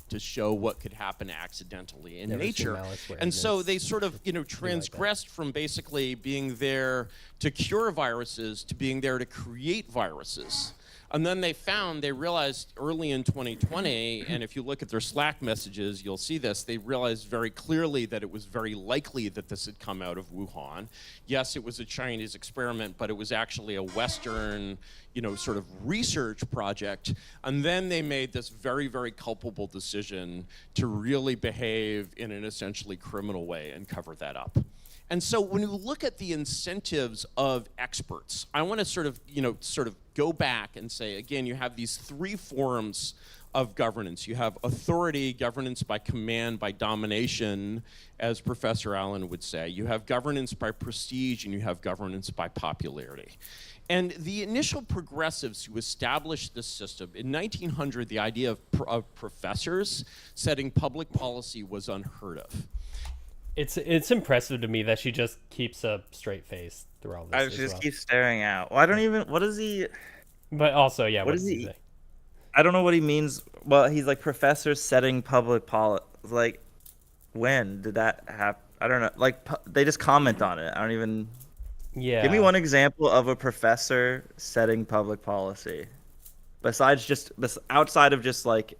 To show what could happen accidentally in nature. And so they sort of, transgressed from basically being there to cure viruses to being there to create viruses. And then they realized early in 2020, and if you look at their Slack messages, you'll see this, they realized very clearly that it was very likely that this had come out of Wuhan. Yes, it was a Chinese experiment, but it was actually a Western, sort of research project. And then they made this very, very culpable decision to really behave in an essentially criminal way and cover that up. And so when you look at the incentives of experts, I want to sort of go back and say, again, you have these three forms of governance. You have authority, governance by command, by domination, as Professor Allen would say. You have governance by prestige, and you have governance by popularity. And the initial progressives who established this system, in 1900, the idea of professors setting public policy was unheard of. It's impressive to me that she just keeps a straight face through all this. She just keeps staring out. Well, I don't even. What is he? But also, yeah. What does he say? I don't know what he means. Well, he's like, professors setting public policy. Like, when did that happen? I don't know. Like, they just comment on it. I don't even. Yeah. Give me one example of a professor setting public policy, outside of just like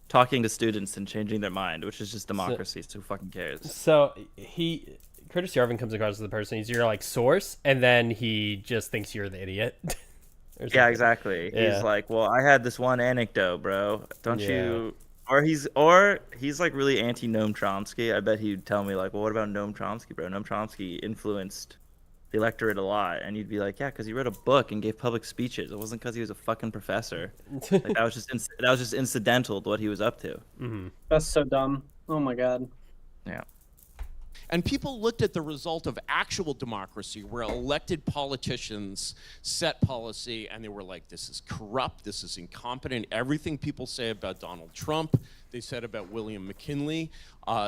talking to students and changing their mind, which is just democracy. So who fucking cares? So Curtis Yarvin comes across as the person. He's your like source, and then he just thinks you're the idiot. Yeah, exactly. Yeah. He's like, well, I had this one anecdote, bro. Don't you? Or he's like really anti Noam Chomsky. I bet he'd tell me like, well, what about Noam Chomsky, bro? Noam Chomsky influenced the electorate a lot, and you'd be like, yeah, because he wrote a book and gave public speeches. It wasn't because he was a fucking professor. Like, that was just incidental to what he was up to. Mm-hmm. That's so dumb. Oh my god. Yeah. And people looked at the result of actual democracy, where elected politicians set policy, and they were like, this is corrupt, this is incompetent. Everything people say about Donald Trump, they said about William McKinley.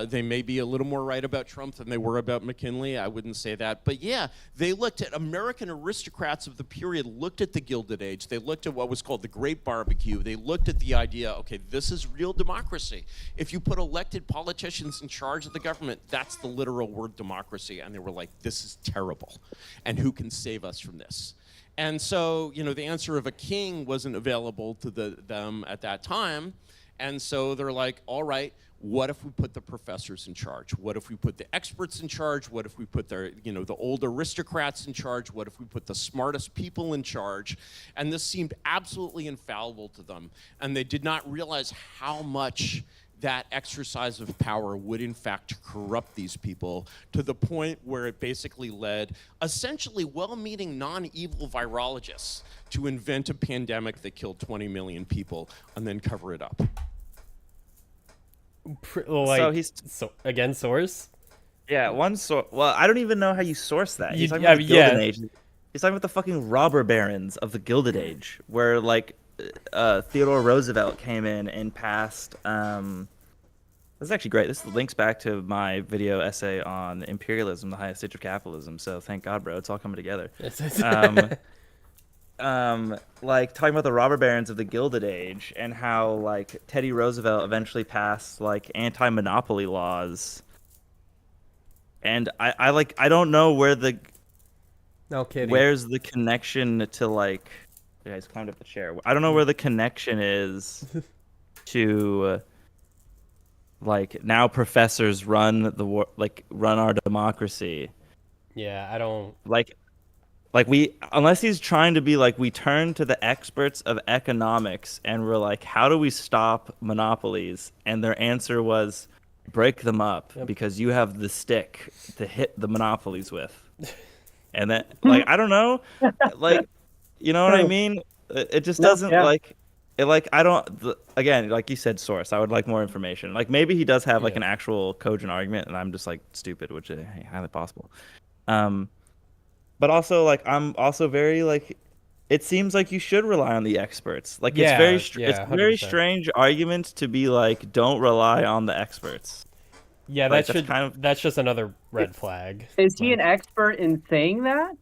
They may be a little more right about Trump than they were about McKinley. I wouldn't say that. But yeah, they looked at American aristocrats of the period, looked at the Gilded Age. They looked at what was called the Great Barbecue. They looked at the idea, okay, this is real democracy. If you put elected politicians in charge of the government, that's the literal word democracy. And they were like, this is terrible. And who can save us from this? And so, the answer of a king wasn't available to them at that time. And so they're like, all right, what if we put the professors in charge? What if we put the experts in charge? What if we put the old aristocrats in charge? What if we put the smartest people in charge? And this seemed absolutely infallible to them. And they did not realize how much that exercise of power would in fact corrupt these people, to the point where it basically led essentially well-meaning non-evil virologists to invent a pandemic that killed 20 million people and then cover it up. Again, source? Yeah, one source. Well, I don't even know how you source that. He's talking about the Gilded Age. He's talking about the fucking robber barons of the Gilded Age, where like Theodore Roosevelt came in and passed This is actually great. This links back to my video essay on imperialism, the highest stage of capitalism. So thank God, bro. It's all coming together. Like talking about the robber barons of the Gilded Age and how like Teddy Roosevelt eventually passed like anti-monopoly laws. And I don't know where the No kidding. where's the connection to like you guys climbed up the chair. I don't know where the connection is to like now professors run run our democracy. Yeah, I don't. Like unless he's trying to be like, we turn to the experts of economics and we're like, how do we stop monopolies? And their answer was, break them up because you have the stick to hit the monopolies with. And then, like, I don't know, like, you know what I mean? It just doesn't again, like you said, source. I would like more information. Like maybe he does have like an actual cogent argument, and I'm just like stupid, which is highly possible. But also like I'm also very like, it seems like you should rely on the experts. Like it's very strange argument to be like, don't rely on the experts. Yeah, like, that's just another red flag. Is he an expert in saying that?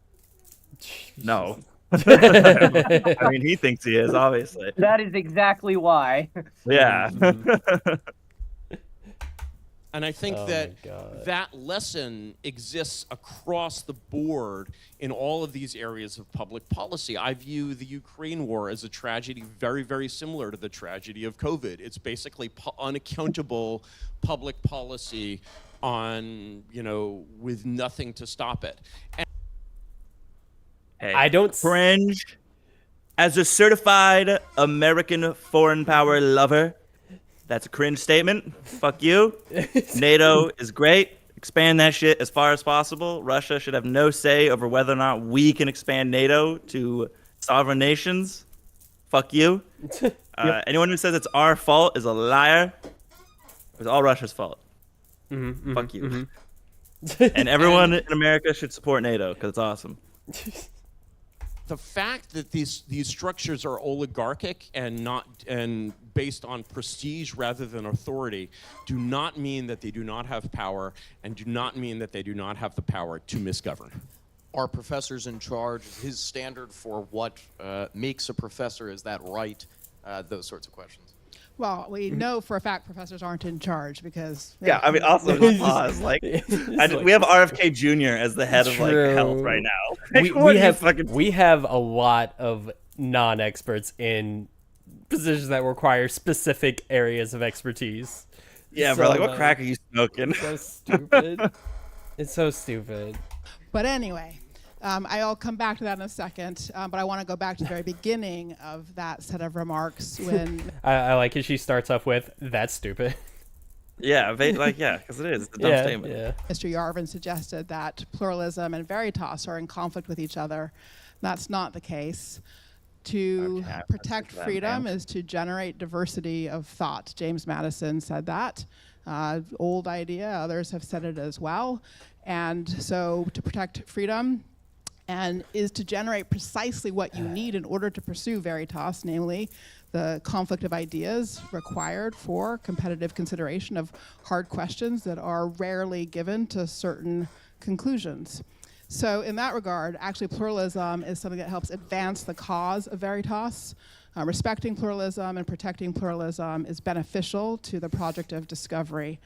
No. I mean, he thinks he is, obviously. That is exactly why. Yeah. And I think that lesson exists across the board in all of these areas of public policy. I view the Ukraine war as a tragedy very, very similar to the tragedy of COVID. It's basically unaccountable public policy on, with nothing to stop it. And hey, I don't cringe. As a certified American foreign power lover, that's a cringe statement. Fuck you. NATO is great. Expand that shit as far as possible. Russia should have no say over whether or not we can expand NATO to sovereign nations. Fuck you. Anyone who says it's our fault is a liar. It's all Russia's fault. Fuck you. And everyone in America should support NATO because it's awesome. The fact that these structures are oligarchic and based on prestige rather than authority do not mean that they do not have power, and do not mean that they do not have the power to misgovern. Are professors in charge? His standard for what makes a professor, is that right? Those sorts of questions. Well, we know for a fact professors aren't in charge because... Yeah, I mean, also, pause. Like, we have RFK Jr. as the head of, like, health right now. We have a lot of non-experts in positions that require specific areas of expertise. Yeah, bro, like, what crack are you smoking? So stupid. It's so stupid. But anyway... I'll come back to that in a second, but I want to go back to the very beginning of that set of remarks when... I like it. She starts off with, that's stupid. Yeah, because it is. It's a dumb statement. Yeah. Mr. Yarvin suggested that pluralism and veritas are in conflict with each other. That's not the case. To protect freedom is to generate diversity of thought. James Madison said that. Old idea. Others have said it as well. And so to protect freedom and is to generate precisely what you need in order to pursue veritas, namely the conflict of ideas required for competitive consideration of hard questions that are rarely given to certain conclusions. So in that regard, actually pluralism is something that helps advance the cause of veritas. Respecting pluralism and protecting pluralism is beneficial to the project of discovery.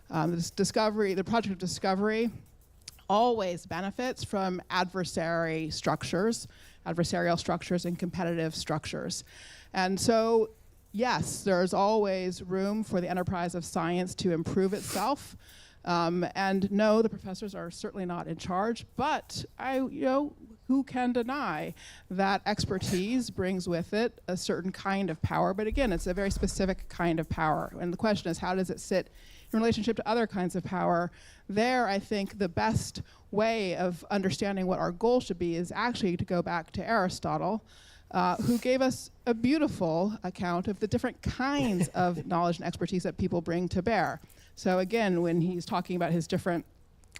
The project of discovery always benefits from adversarial structures and competitive structures. And so, yes, there's always room for the enterprise of science to improve itself. And no, the professors are certainly not in charge, but who can deny that expertise brings with it a certain kind of power? But again, it's a very specific kind of power. And the question is, how does it sit in relationship to other kinds of power? There, I think the best way of understanding what our goal should be is actually to go back to Aristotle, who gave us a beautiful account of the different kinds of knowledge and expertise that people bring to bear. So again, when he's talking about his different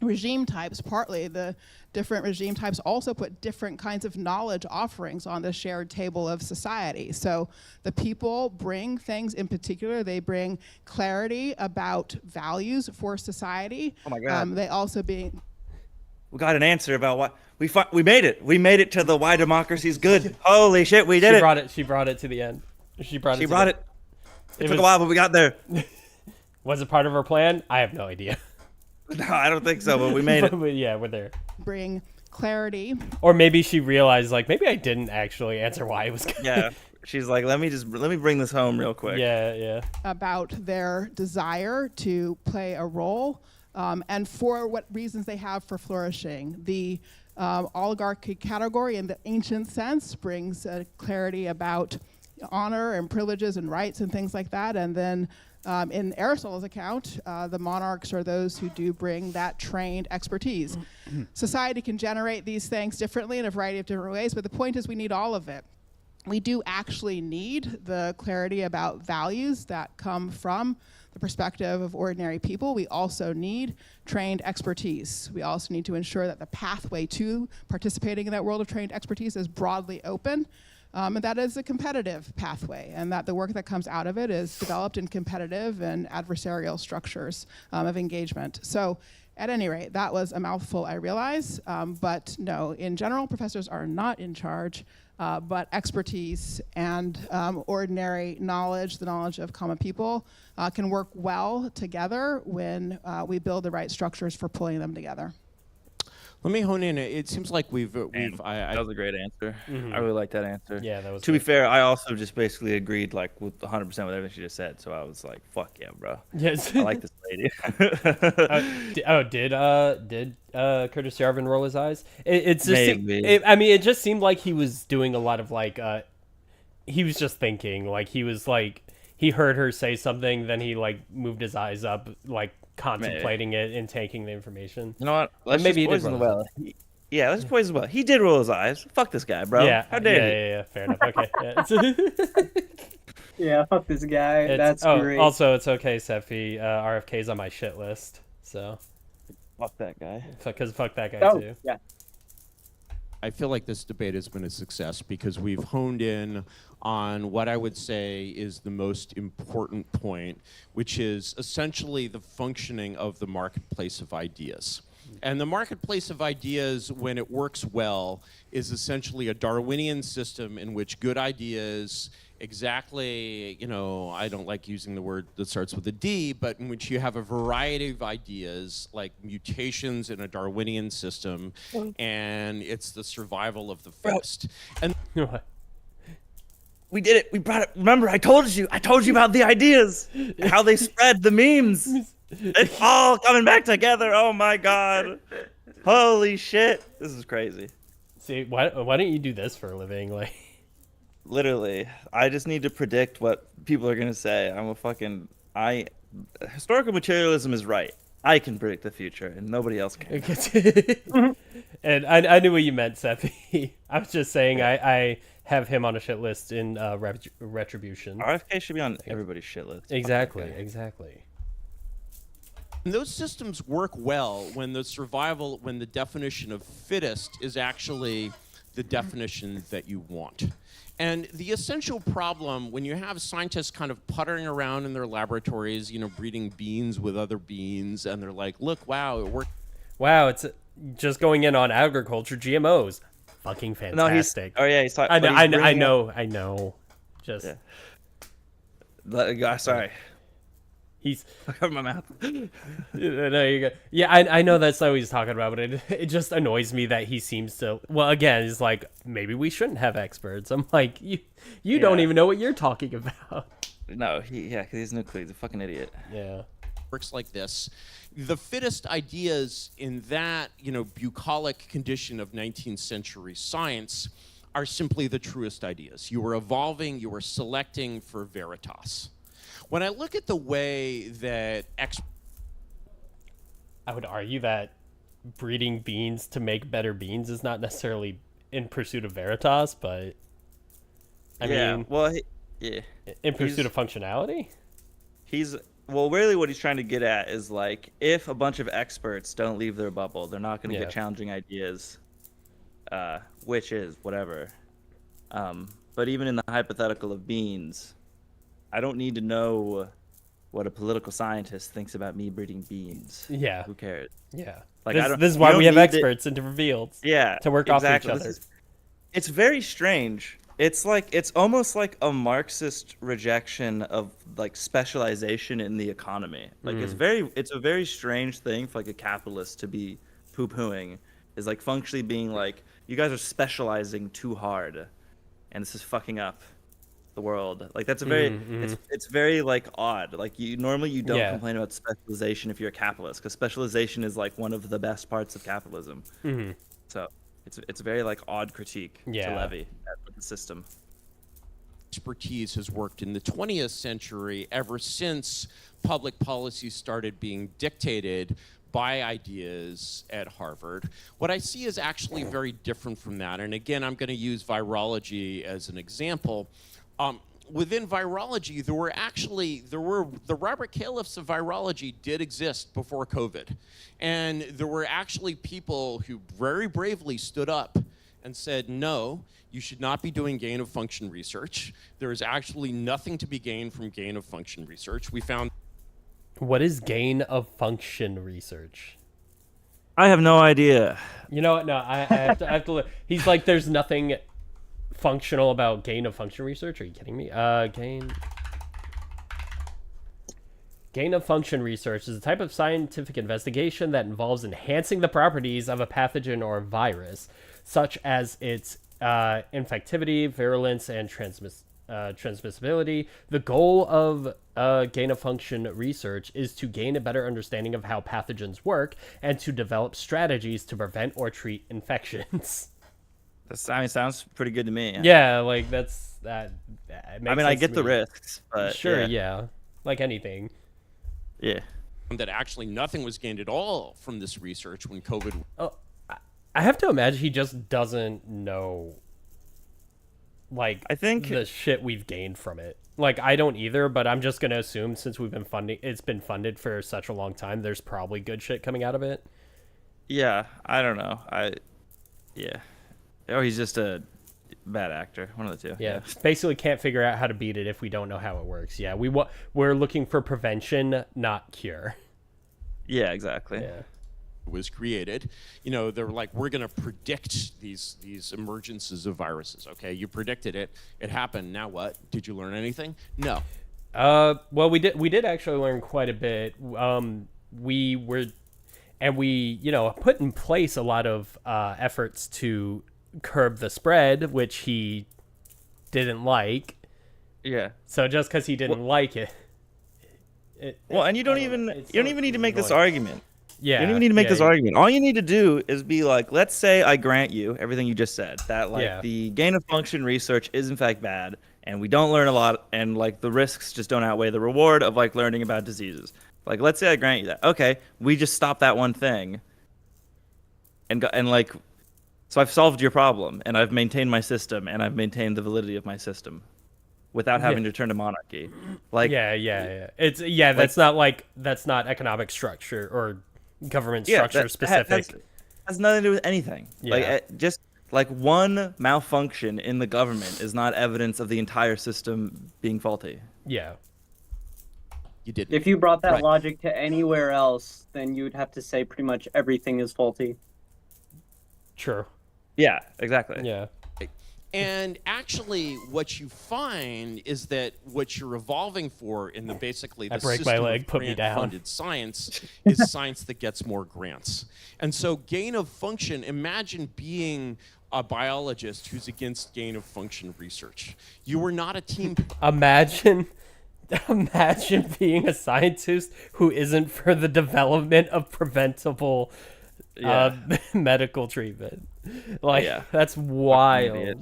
regime types, partly the different regime types also put different kinds of knowledge offerings on the shared table of society. So the people bring things in particular. They bring clarity about values for society. Oh my God. They also bring... We got an answer about why we made it. We made it to the why democracy is good. Holy shit, we did it. She brought it to the end. She brought it. It took a while, but we got there. Was it part of her plan? I have no idea. No, I don't think so, but we made it. But yeah, we're there. Bring clarity. Or maybe she realized, like, maybe I didn't actually answer why it was good. Yeah. She's like, let me bring this home real quick. Yeah. About their desire to play a role, and for what reasons they have for flourishing. The oligarchy category in the ancient sense brings clarity about honor and privileges and rights and things like that. And then in Aristotle's account, the monarchs are those who do bring that trained expertise. Society can generate these things differently in a variety of different ways, but the point is we need all of it. We do actually need the clarity about values that come from the perspective of ordinary people. We also need trained expertise. We also need to ensure that the pathway to participating in that world of trained expertise is broadly open. And that is a competitive pathway, and that the work that comes out of it is developed in competitive and adversarial structures of engagement. So at any rate, that was a mouthful, I realize, but no, in general, professors are not in charge, but expertise and ordinary knowledge, the knowledge of common people, can work well together when we build the right structures for pulling them together. Let me hone in. It seems like that was a great answer. I really like that answer. Yeah, that was. To be fair, I also just basically agreed like with 100% with everything she just said. So I was like, "Fuck yeah, bro." Yes. I like this lady. Did Curtis Yarvin roll his eyes? It's just. Maybe. It just seemed like he was doing a lot of like. He was just thinking. Like he was like he heard her say something, then he like moved his eyes up, like contemplating it and taking the information. You know what? Let's maybe just poison the well. Yeah, let's poison the well. He did roll his eyes. Fuck this guy, bro. Yeah. How dare you? Yeah. Fair enough. Okay. Yeah, fuck this guy. That's great. Also, it's okay, Sephi. RFK's on my shit list, so. Fuck that guy. Because fuck that guy too. Yeah. I feel like this debate has been a success because we've honed in on what I would say is the most important point, which is essentially the functioning of the marketplace of ideas. And the marketplace of ideas, when it works well, is essentially a Darwinian system in which good ideas exactly, I don't like using the word that starts with a D, but in which you have a variety of ideas, like mutations in a Darwinian system, and it's the survival of the fittest. And we did it. We brought it. Remember, I told you about the ideas, how they spread, the memes. It's all coming back together. Oh my God. Holy shit. This is crazy. See, why don't you do this for a living? Like, literally, I just need to predict what people are gonna say. Historical materialism is right. I can predict the future, and nobody else can. And I knew what you meant, Sephi. I was just saying I have him on a shit list in Retribution. RFK should be on everybody's shit list. Exactly. And those systems work well when the definition of fittest is actually the definition that you want. And the essential problem when you have scientists kind of puttering around in their laboratories, breeding beans with other beans, and they're like, look, wow, it worked. Wow, it's just going in on agriculture, GMOs. Fucking fantastic. He's talking. I know. Just. Yeah. Sorry. He's cover my mouth. No, you go. Yeah, I know that's not what he's talking about, but it just annoys me that he seems to. Well, again, he's like, maybe we shouldn't have experts. I'm like, you don't even know what you're talking about. No, because he's nuclear. He's a fucking idiot. Yeah. Works like this. The fittest ideas in that, bucolic condition of 19th century science are simply the truest ideas. You are evolving, you are selecting for veritas. When I look at the way that I would argue that breeding beans to make better beans is not necessarily in pursuit of veritas, but in pursuit of functionality. well, really what he's trying to get at is like, if a bunch of experts don't leave their bubble, they're not going to get challenging ideas, which is whatever. But even in the hypothetical of beans, I don't need to know what a political scientist thinks about me breeding beans. Yeah. Who cares? Yeah. Like, this is why we have experts in different fields. Yeah. To work off each other. It's very strange. It's almost like a Marxist rejection of like specialization in the economy. Like it's a very strange thing for like a capitalist to be poo-pooing, is like functionally being like, you guys are specializing too hard, and this is fucking up the world. Like that's a very it's very like odd. Like you normally don't complain about specialization if you're a capitalist, because specialization is like one of the best parts of capitalism. So it's a very like odd critique to levy at the system. Expertise has worked in the 20th century ever since public policy started being dictated by ideas at Harvard. What I see is actually very different from that. And again, I'm going to use virology as an example. Within virology, the Robert Califfs of virology did exist before COVID. And there were actually people who very bravely stood up and said, no, you should not be doing gain of function research. There is actually nothing to be gained from gain of function research. We found. What is gain of function research? I have no idea. You know what? No, I have to look. He's like, there's nothing functional about gain of function research. Are you kidding me? Gain of function research is a type of scientific investigation that involves enhancing the properties of a pathogen or virus, such as its infectivity, virulence, and transmissibility. The goal of gain of function research is to gain a better understanding of how pathogens work and to develop strategies to prevent or treat infections. Sounds pretty good to me. Yeah, like that's that. I get the risks, but sure, yeah, like anything. Yeah. That actually nothing was gained at all from this research when COVID. Oh, I have to imagine he just doesn't know. Like, I think the shit we've gained from it. Like, I don't either, but I'm just gonna assume since it's been funded for such a long time, there's probably good shit coming out of it. Yeah, I don't know. Or he's just a bad actor. One of the two. Yeah. Basically can't figure out how to beat it if we don't know how it works. Yeah, we're looking for prevention, not cure. Yeah, exactly. Yeah. Was created, they're like, we're going to predict these emergences of viruses. Okay, you predicted it, it happened. Now what? Did you learn anything? No. Well, we did actually learn quite a bit. We put in place a lot of efforts to curb the spread, which he didn't like. Yeah. So just because he didn't like it, and you don't even need to make this argument. Yeah. You don't even need to make this argument. All you need to do is be like, let's say I grant you everything you just said, that the gain of function research is in fact bad, and we don't learn a lot, and like the risks just don't outweigh the reward of like learning about diseases. Like, let's say I grant you that. Okay, we just stop that one thing, so I've solved your problem, and I've maintained my system, and I've maintained the validity of my system, without having to turn to monarchy. Like, that's not economic structure or government structure specific. Has nothing to do with anything. Yeah. Just like one malfunction in the government is not evidence of the entire system being faulty. Yeah. You didn't. If you brought that logic to anywhere else, then you would have to say pretty much everything is faulty. True. Yeah, exactly. Yeah. And actually, what you find is that what you're evolving for in the system of grant-funded science is science that gets more grants. And so gain of function, imagine being a biologist who's against gain of function research. You are not a team. Imagine being a scientist who isn't for the development of preventable medical treatment. That's wild.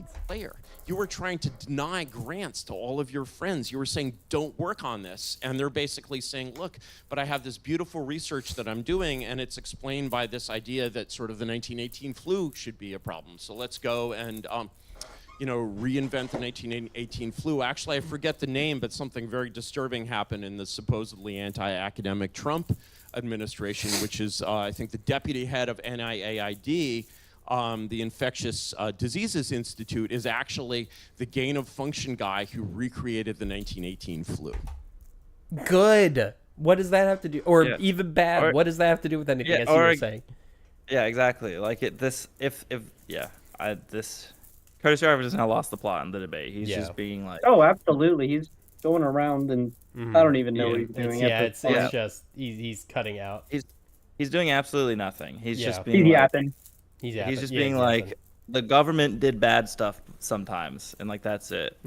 You were trying to deny grants to all of your friends. You were saying, don't work on this. And they're basically saying, look, but I have this beautiful research that I'm doing, and it's explained by this idea that sort of the 1918 flu should be a problem. So let's go and reinvent the 1918 flu. Actually, I forget the name, but something very disturbing happened in the supposedly anti-academic Trump administration, which is, I think, the deputy head of NIAID, the Infectious Diseases Institute, is actually the gain-of-function guy who recreated the 1918 flu. Good. What does that have to do? Or even bad, what does that have to do with anything, as you were saying? Yeah, exactly. Like, Curtis Jarvis has now lost the plot in the debate. He's just being like... Oh, absolutely. He's going around and I don't even know what he's doing. It's just, he's cutting out. He's doing absolutely nothing. He's just being He's like... yapping. He's just being like, the government did bad stuff sometimes, and like, that's it.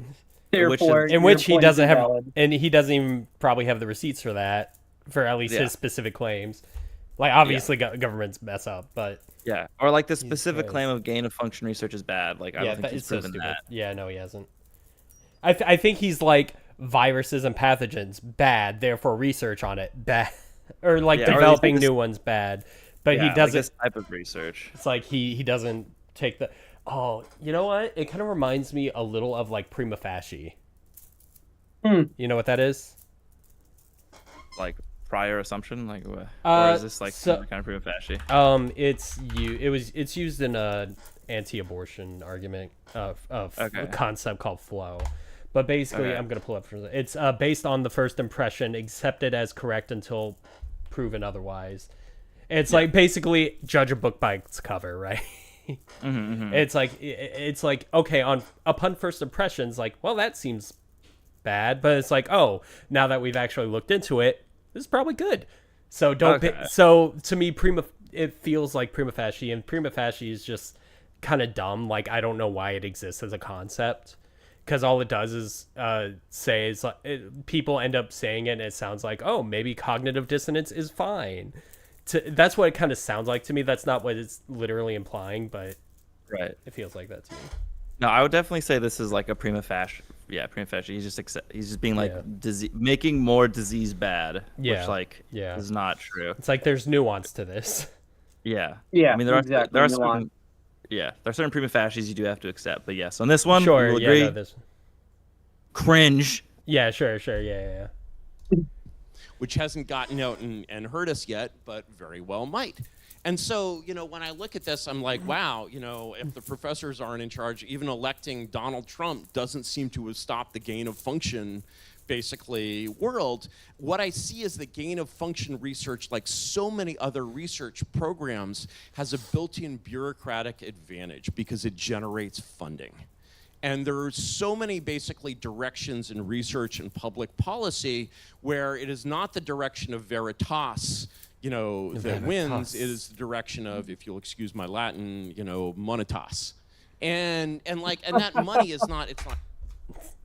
Therefore, in which he doesn't have, and he doesn't even probably have the receipts for that, for at least his specific claims. Like, obviously, governments mess up, but... Yeah, or like the specific claim of gain-of-function research is bad. Like, I don't think he's proven that. Yeah, no, he hasn't. I think he's like, viruses and pathogens, bad, therefore research on it, bad. Or like developing new ones, bad. But he doesn't... Like this type of research. It's like he doesn't take the... Oh, you know what? It kind of reminds me a little of like prima facie. You know what that is? Like prior assumption, like what? Or is this like some kind of prima facie? It's used in a anti-abortion argument of a concept called flow. But basically, I'm gonna pull up for it's based on the first impression accepted as correct until proven otherwise. It's like basically judge a book by its cover, right? It's like okay, upon first impressions, like, well, that seems bad, but it's like, oh, now that we've actually looked into it, this is probably good. So so to me, it feels like prima facie, and prima facie is just kind of dumb. Like, I don't know why it exists as a concept, because all it does is say is like, people end up saying it, and it sounds like, oh, maybe cognitive dissonance is fine. That's what it kind of sounds like to me. That's not what it's literally implying, but it feels like that to me. No, I would definitely say this is like a prima facie. Yeah, prima facie. He's just being like making more disease bad, which like is not true. It's like there's nuance to this. Yeah. Yeah. I mean, there are certain, there are certain prima facies you do have to accept, but yes, on this one, we'll agree. Cringe. Yeah, sure, yeah. Which hasn't gotten out and hurt us yet, but very well might. And so, when I look at this, I'm like, wow, if the professors aren't in charge, even electing Donald Trump doesn't seem to have stopped the gain of function, basically, world. What I see is the gain of function research, like so many other research programs, has a built-in bureaucratic advantage because it generates funding. And there are so many basically directions in research and public policy where it is not the direction of veritas, that wins. It is the direction of, if you'll excuse my Latin, monetas. And that money is not, it's not.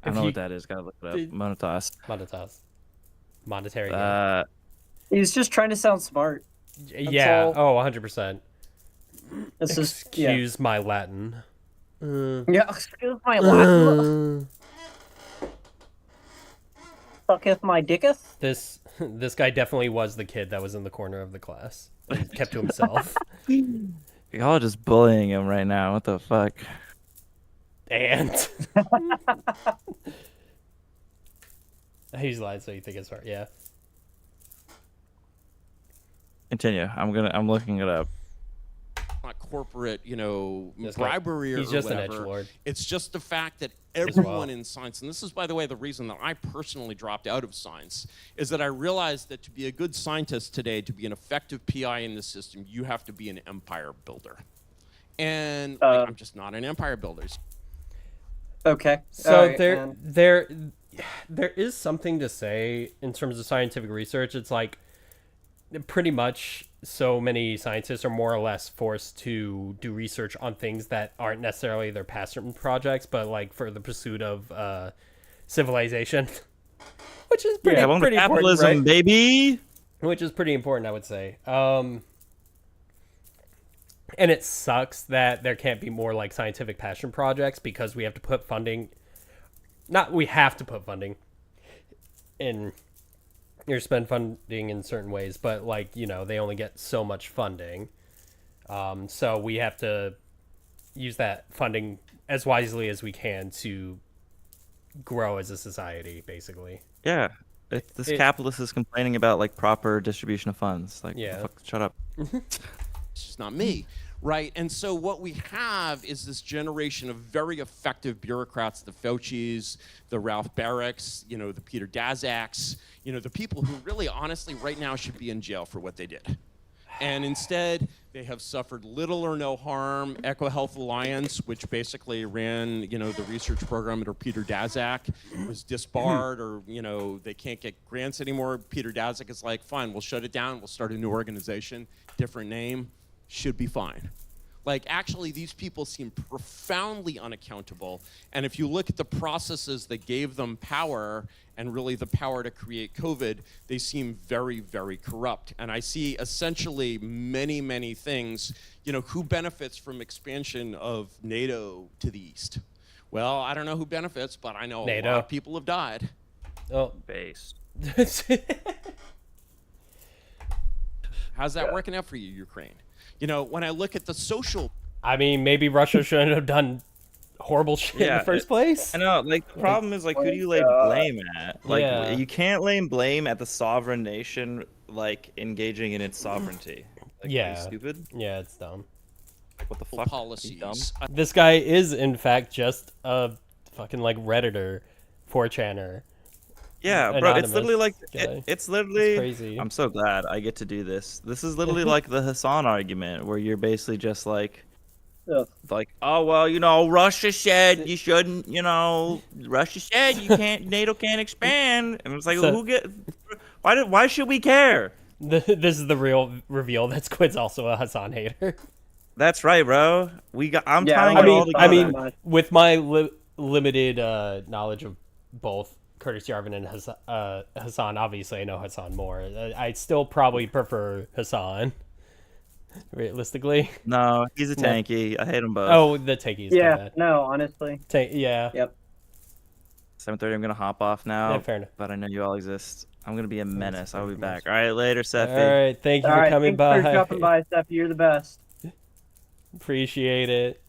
I don't know what that is. Gotta look it up. Monetas. Monetary. He's just trying to sound smart. Yeah. Oh, 100%. Excuse my Latin. Excuse my Latin. Sucketh my dicketh. This guy definitely was the kid that was in the corner of the class. He kept to himself. Y'all are just bullying him right now. What the fuck? And he's lied, so you think it's hard. Yeah. Continue. I'm looking it up. Not corporate, bribery or he's just whatever. An edgelord. It's just the fact that everyone in science, and this is, by the way, the reason that I personally dropped out of science, is that I realized that to be a good scientist today, to be an effective PI in the system, you have to be an empire builder. And I'm just not an empire builder. Okay. So there is something to say in terms of scientific research. It's like pretty much so many scientists are more or less forced to do research on things that aren't necessarily their passion projects, but like for the pursuit of civilization, which is pretty capitalism, important, right? baby. Which is pretty important, I would say. And it sucks that there can't be more like scientific passion projects because we have to put funding. Not we have to put funding in. Or spend funding in certain ways, but like, they only get so much funding. So we have to use that funding as wisely as we can to grow as a society, basically. Yeah. This capitalist is complaining about like proper distribution of funds. Like, Yeah. fuck, shut up. It's just not me, right? And so what we have is this generation of very effective bureaucrats, the Faucis, the Ralph Barracks, the Peter Daszaks, the people who really honestly right now should be in jail for what they did. And instead, they have suffered little or no harm. EcoHealth Alliance, which basically ran, the research program under Peter Daszak, was disbarred, or they can't get grants anymore. Peter Daszak is like, fine, we'll shut it down. We'll start a new organization, different name, should be fine. Like, actually, these people seem profoundly unaccountable. And if you look at the processes that gave them power, and really the power to create COVID, they seem very, very corrupt. And I see essentially many, many things. Who benefits from expansion of NATO to the east? Well, I don't know who benefits, but I know NATO. A lot of people have died. Oh, Base. How's that working out for you, Ukraine? When I look at the social... I mean, maybe Russia shouldn't have done horrible shit in the first place. I know, like, the problem is, like, who do you lay blame at? Like, Yeah. you can't lay blame at the sovereign nation, like, engaging in its sovereignty. Like, Yeah. Are you stupid? Yeah, it's dumb. Like, what the fuck? Are you dumb? policies. This guy is, in fact, just a fucking, like, Redditor, 4chaner. Yeah, bro, Anonymous it's literally like, guy. it's literally... It's crazy. I'm so glad I get to do this. This is literally like the Hassan argument, where you're basically just like, like, oh, well, Russia said you shouldn't, Russia said you can't, NATO can't expand. And it's like, So- why should we care? This is the real reveal that Squid's also a Hassan hater. That's right, bro. I'm Yeah, tying I it all together. I mean, much. with my limited knowledge of both Curtis Yarvin and Hassan, obviously I know Hassan more. I still probably prefer Hassan, realistically. No, he's a tanky. I hate them both. Oh, the tanky is Yeah, bad. no, honestly. Yeah. Yep. 7:30. I'm gonna hop off now. Yeah, fair enough. But I know you all exist. I'm gonna be a menace. I'll be back. All right, later, Seffi. All right, thank you All for right, coming thanks by. for dropping by, Steph. You're the best. Appreciate it.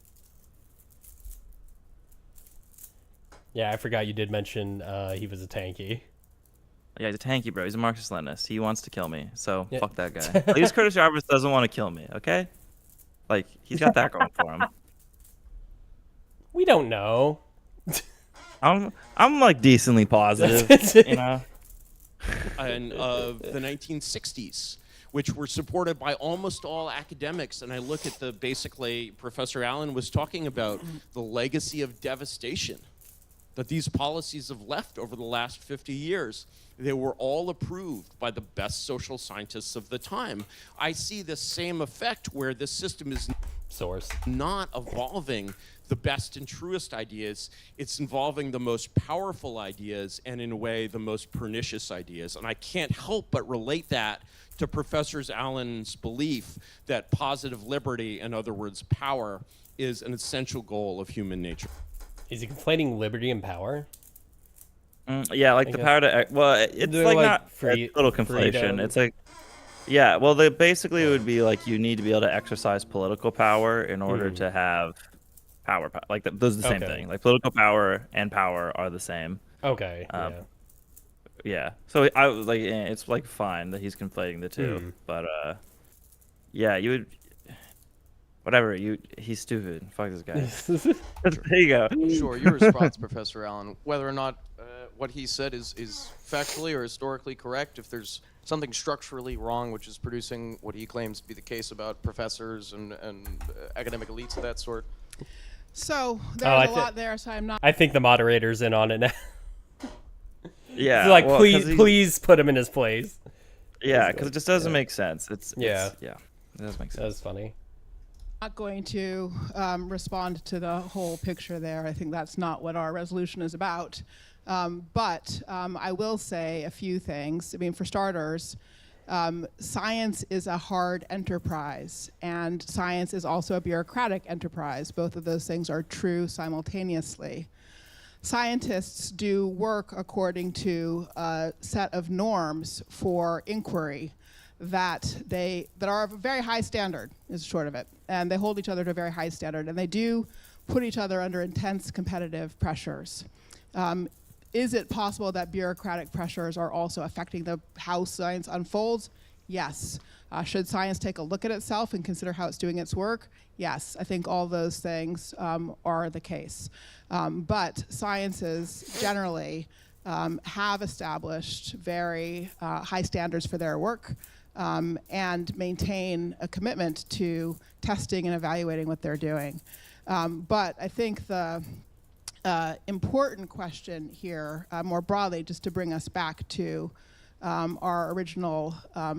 Yeah, I forgot you did mention he was a tanky. Yeah, he's a tanky, bro. He's a Marxist-Leninist. He wants to kill me. So Yeah. fuck that guy. At least Curtis Jarvis doesn't want to kill me. Okay. Like, he's got that going for him. We don't know. I'm like decently positive, you know. And of the 1960s, which were supported by almost all academics. And I look at basically, Professor Allen was talking about the legacy of devastation that these policies have left over the last 50 years. They were all approved by the best social scientists of the time. I see the same effect where this system is Source. not evolving the best and truest ideas. It's involving the most powerful ideas and, in a way, the most pernicious ideas. And I can't help but relate that to Professor Allen's belief that positive liberty, in other words, power, is an essential goal of human nature. Is he conflating liberty and power? Yeah, like the power to. Well, it's They're like like not free- a little conflation. freedom. It's like, yeah. Well, basically it would be like you need to be able to exercise political power in order to have power. Like those are the same Okay. thing. Like political power and power are the same. Okay. Yeah. Yeah. So I was like, it's like fine that he's conflating the two, but yeah, you would. Whatever, he's stupid. Fuck this guy. There you go. Sure, your response, Professor Allen, whether or not what he said is factually or historically correct, if there's something structurally wrong which is producing what he claims to be the case about professors and academic elites of that sort. So I there's a lot there, so I'm not. I think the moderator's in on it now. Yeah. It's like, well, 'cause please put him in his place. Yeah, because it just doesn't make sense. Yeah. Yeah. It doesn't make That sense. was funny. Not going to respond to the whole picture there. I think that's not what our resolution is about. But I will say a few things. I mean, for starters, science is a hard enterprise, and science is also a bureaucratic enterprise. Both of those things are true simultaneously. Scientists do work according to a set of norms for inquiry that are of a very high standard, is short of it. And they hold each other to a very high standard. And they do put each other under intense competitive pressures. Is it possible that bureaucratic pressures are also affecting how science unfolds? Yes. Should science take a look at itself and consider how it's doing its work? Yes. I think all those things are the case. But sciences generally have established very high standards for their work and maintain a commitment to testing and evaluating what they're doing. But I think the important question here, more broadly, just to bring us back to our original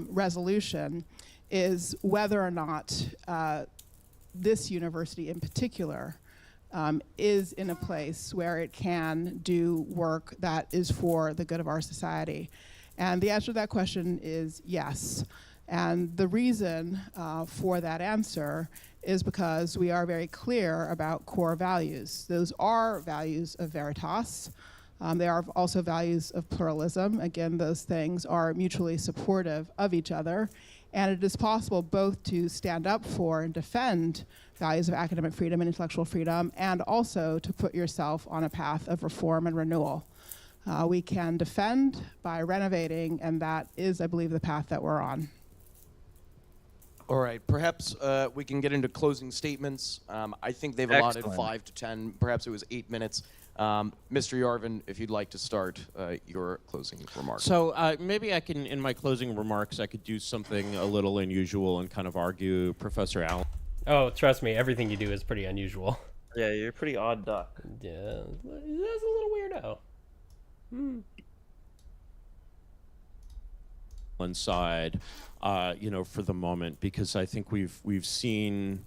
resolution, is whether or not this university in particular is in a place where it can do work that is for the good of our society. And the answer to that question is yes. And the reason for that answer is because we are very clear about core values. Those are values of Veritas. They are also values of pluralism. Again, those things are mutually supportive of each other. And it is possible both to stand up for and defend values of academic freedom and intellectual freedom, and also to put yourself on a path of reform and renewal. We can defend by renovating, and that is, I believe, the path that we're on. All right, perhaps we can get into closing statements. I think they've allotted Excellent. 5 to 10, perhaps it was 8 minutes. Mr. Yarvin, if you'd like to start your closing remarks. So maybe I can, in my closing remarks, I could do something a little unusual and kind of argue Professor Allen. Oh, trust me, everything you do is pretty unusual. Yeah, you're a pretty odd duck. Yeah, that's a little weirdo. Inside, for the moment, because I think we've seen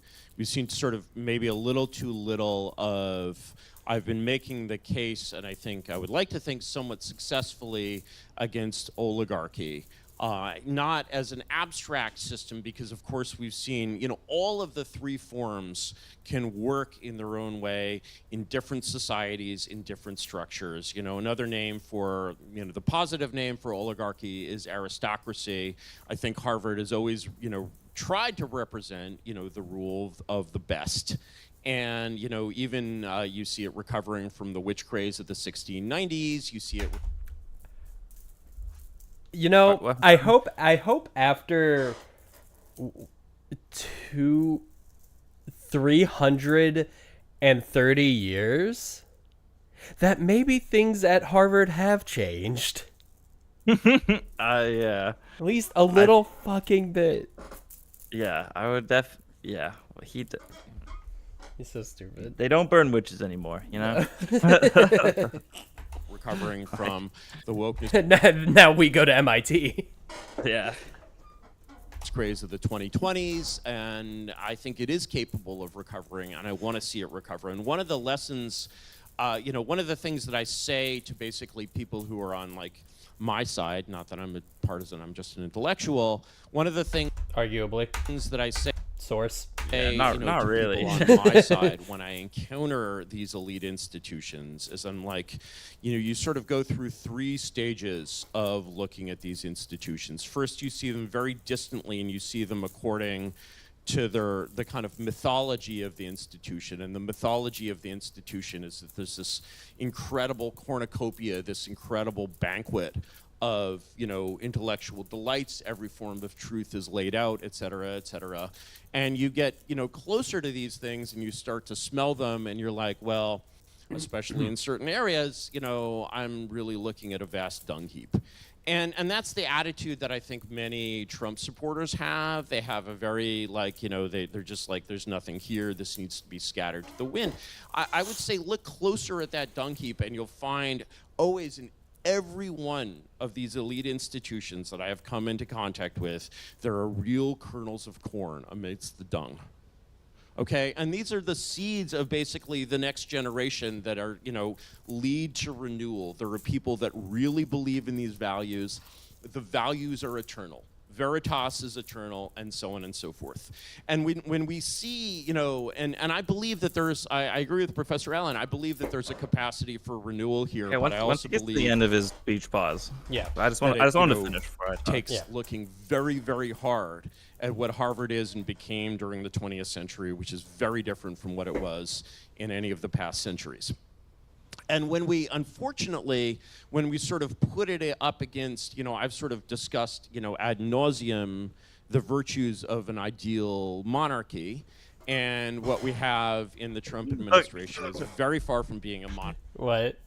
sort of maybe a little too little of. I've been making the case, and I would like to think somewhat successfully, against oligarchy. Not as an abstract system, because of course we've seen, all of the three forms can work in their own way in different societies, in different structures. Another name for, the positive name for oligarchy is aristocracy. I think Harvard has always, tried to represent, the rule of the best. And, even you see it recovering from the witch craze of the 1690s. You see it. What? I hope after 330 years that maybe things at Harvard have changed. Yeah. At least a little fucking bit. Yeah, I would yeah. He's so stupid. They don't burn witches anymore, Recovering from the wokeness. Now we go to MIT. Yeah. Craze of the 2020s, and I think it is capable of recovering, and I want to see it recover. And one of the lessons, one of the things that I say to basically people who are on my side, not that I'm a partisan, I'm just an intellectual. One of the things, arguably, that I say. Source. Yeah, not really. On my side, when I encounter these elite institutions, is I'm like, you sort of go through 3 stages of looking at these institutions. First, you see them very distantly, and you see them according to the kind of mythology of the institution. And the mythology of the institution is that there's this incredible cornucopia, this incredible banquet of intellectual delights. Every form of truth is laid out, et cetera, and you get closer to these things, and you start to smell them, and you're like, well, especially in certain areas, I'm really looking at a vast dung heap. And that's the attitude that I think many Trump supporters have. They have a very they're just like, there's nothing here, this needs to be scattered to the wind. I would say look closer at that dung heap, and you'll find always in every one of these elite institutions that I have come into contact with, there are real kernels of corn amidst the dung. Okay, and these are the seeds of basically the next generation that are, lead to renewal. There are people that really believe in these values. The values are eternal. Veritas is eternal, and so on and so forth. And when we see, you know, and I believe that there's, I agree with Professor Allen, I believe that there's a capacity for renewal here, Okay, but I once also he gets to believe the end of his speech, pause. Yeah. I just wanted to finish before I talk. takes looking very, very hard at what Harvard is and became during the 20th century, which is very different from what it was in any of the past centuries. And when we, unfortunately, when we sort of put it up against, you know, I've sort of discussed, you know, ad nauseum the virtues of an ideal monarchy, and what we have in the Trump administration is very far from being a monarchy. What?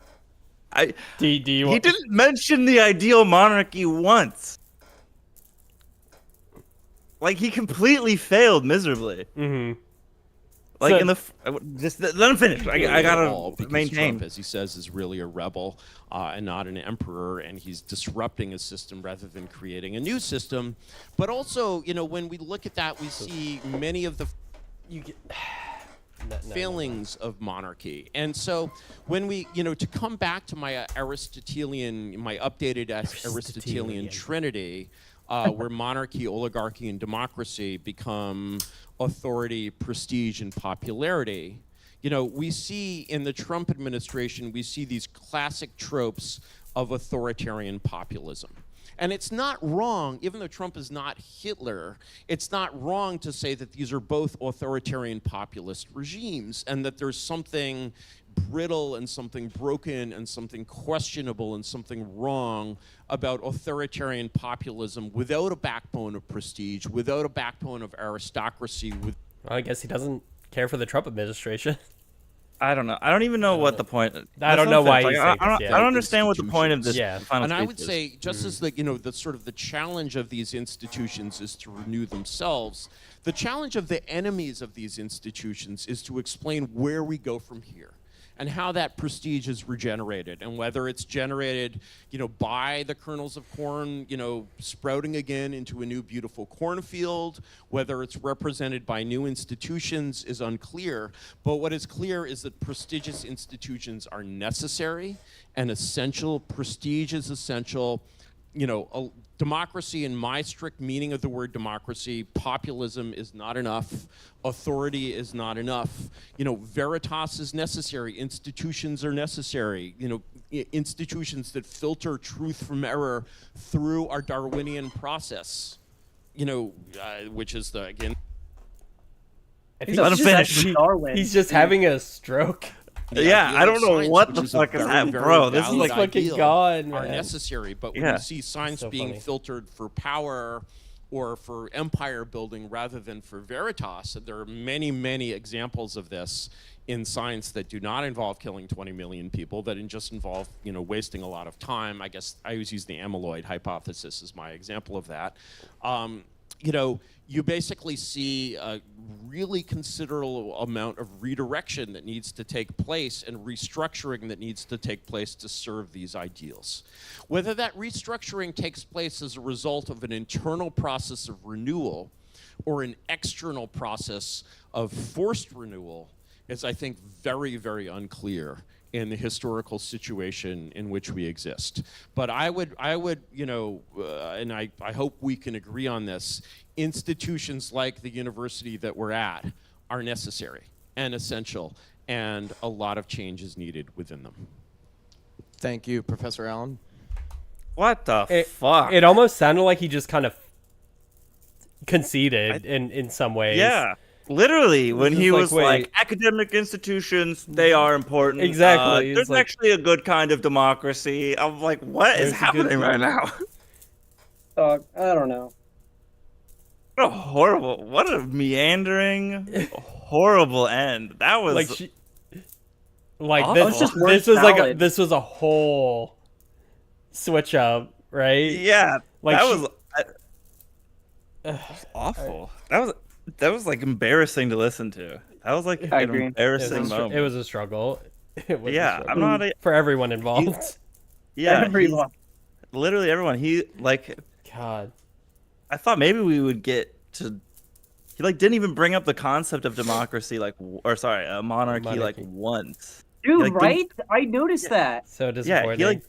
Do you he didn't mention the ideal monarchy once. Like, he completely failed miserably. Mm-hmm. Like, So- in the just let him finish. I gotta maintain. Trump, as he says, is really a rebel and not an emperor, and he's disrupting a system rather than creating a new system. But also, you know, when we look at that, we see many of the failings of monarchy. And so when we, you know, to come back to my Aristotelian, my updated Aristotelian trinity, where monarchy, oligarchy, and democracy become authority, prestige, and popularity, you know, we see in the Trump administration, we see these classic tropes of authoritarian populism. And it's not wrong, even though Trump is not Hitler, it's not wrong to say that these are both authoritarian populist regimes, and that there's something brittle and something broken and something questionable and something wrong about authoritarian populism without a backbone of prestige, without a backbone of aristocracy. Well, I guess he doesn't care for the Trump administration. I don't know. I don't even know what the point. I don't know why like, he's I saying this, don't understand what the point of this final And I speech would is. say, just as the, you know, the sort of the challenge of these institutions is to renew themselves, the challenge of the enemies of these institutions is to explain where we go from here, and how that prestige is regenerated, and whether it's generated, you know, by the kernels of corn, you know, sprouting again into a new beautiful cornfield, whether it's represented by new institutions is unclear. But what is clear is that prestigious institutions are necessary and essential. Prestige is essential. You know, democracy in my strict meaning of the word democracy, populism is not enough, authority is not enough. You know, veritas is necessary, institutions are necessary, you know, institutions that filter truth from error through our Darwinian process, you know, which is the, again... Let him finish. He's just having a stroke. Yeah, I don't know what the fuck is happening, bro. This is like fucking gone, man. Are necessary, but when you see science being filtered for power or for empire building rather than for veritas, there are many, many examples of this in science that do not involve killing 20 million people, that just involve, you know, wasting a lot of time. I guess I always use the amyloid hypothesis as my example of that. You know, you basically see a really considerable amount of redirection that needs to take place and restructuring that needs to take place to serve these ideals. Whether that restructuring takes place as a result of an internal process of renewal or an external process of forced renewal is, I think, very, very unclear in the historical situation in which we exist. But I would, you know, and I hope we can agree on this, institutions like the university that we're at are necessary and essential, and a lot of change is needed within them. Thank you, Professor Allen. What the fuck? It almost sounded like he just kind of conceded in some ways. Yeah. Literally, when he was like, academic institutions, they are important. Exactly. There's actually a good kind of democracy. I'm like, what is happening right now? I don't know. What a meandering, horrible end. That was this was a whole switch up, right? Yeah, like that was awful. That was like embarrassing to listen to. That was like an embarrassing moment. It was a struggle. I'm not for everyone involved. Everyone. Literally everyone. God. I thought maybe we would get to. He didn't even bring up the concept of democracy, monarchy like once. Dude, right? I noticed that. So disappointing. Yeah,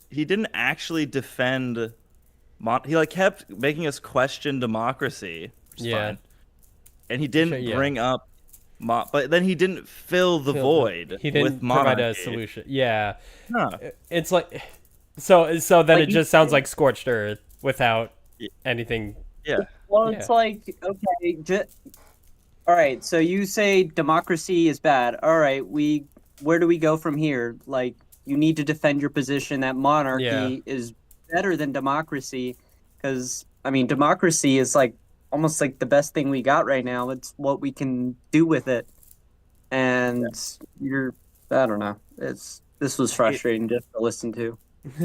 he didn't actually defend he like kept making us question democracy, which is fine. And he didn't bring up, but then he didn't fill the void. He didn't with monarchy. provide a solution. Yeah, no. It's like so then it just sounds like scorched earth without anything. Yeah. Well, it's like, okay, all right. So you say democracy is bad. All right, where do we go from here? Like, you need to defend your position that monarchy is better than democracy, because I mean, democracy is like almost like the best thing we got right now. It's what we can do with it, and I don't know. This was frustrating just to listen to.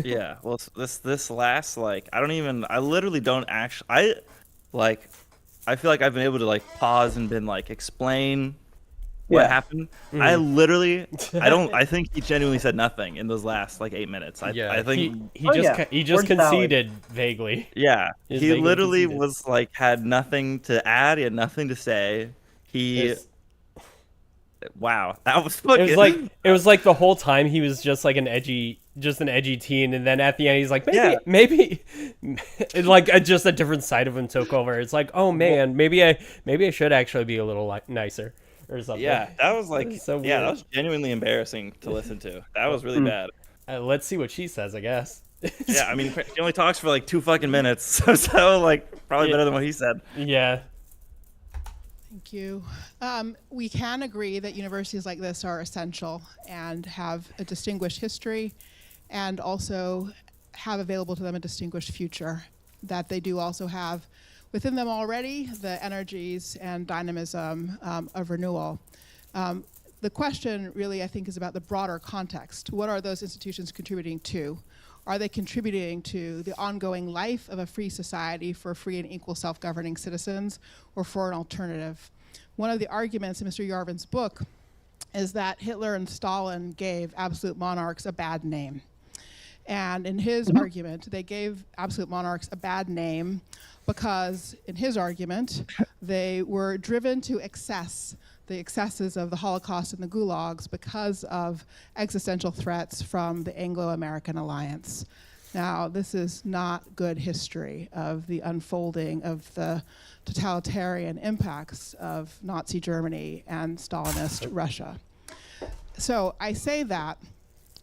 Yeah. Well, this last I literally don't actually I feel like I've been able to like pause and been like explain what happened. I literally I think he genuinely said nothing in those last like 8 minutes. I think he just conceded vaguely. Yeah. He literally was like had nothing to add, he had nothing to say. Wow. That was fucking it was like the whole time he was just like an edgy teen, and then at the end he's like maybe like just a different side of him took over. It's like, oh man, maybe I should actually be a little nicer or something. Yeah, that was like so that was genuinely embarrassing to listen to. That was really bad. Let's see what she says, I guess. Yeah, I mean, he only talks for like 2 fucking minutes, so like probably better than what he said. Yeah. Thank you. We can agree that universities like this are essential and have a distinguished history, and also have available to them a distinguished future, that they do also have within them already the energies and dynamism of renewal. The question really, I think, is about the broader context. What are those institutions contributing to? Are they contributing to the ongoing life of a free society for free and equal self-governing citizens, or for an alternative? One of the arguments in Mr. Yarvin's book is that Hitler and Stalin gave absolute monarchs a bad name. And in his argument, they gave absolute monarchs a bad name because, in his argument, they were driven to excess, the excesses of the Holocaust and the gulags, because of existential threats from the Anglo-American alliance. Now, this is not good history of the unfolding of the totalitarian impacts of Nazi Germany and Stalinist Russia. So I say that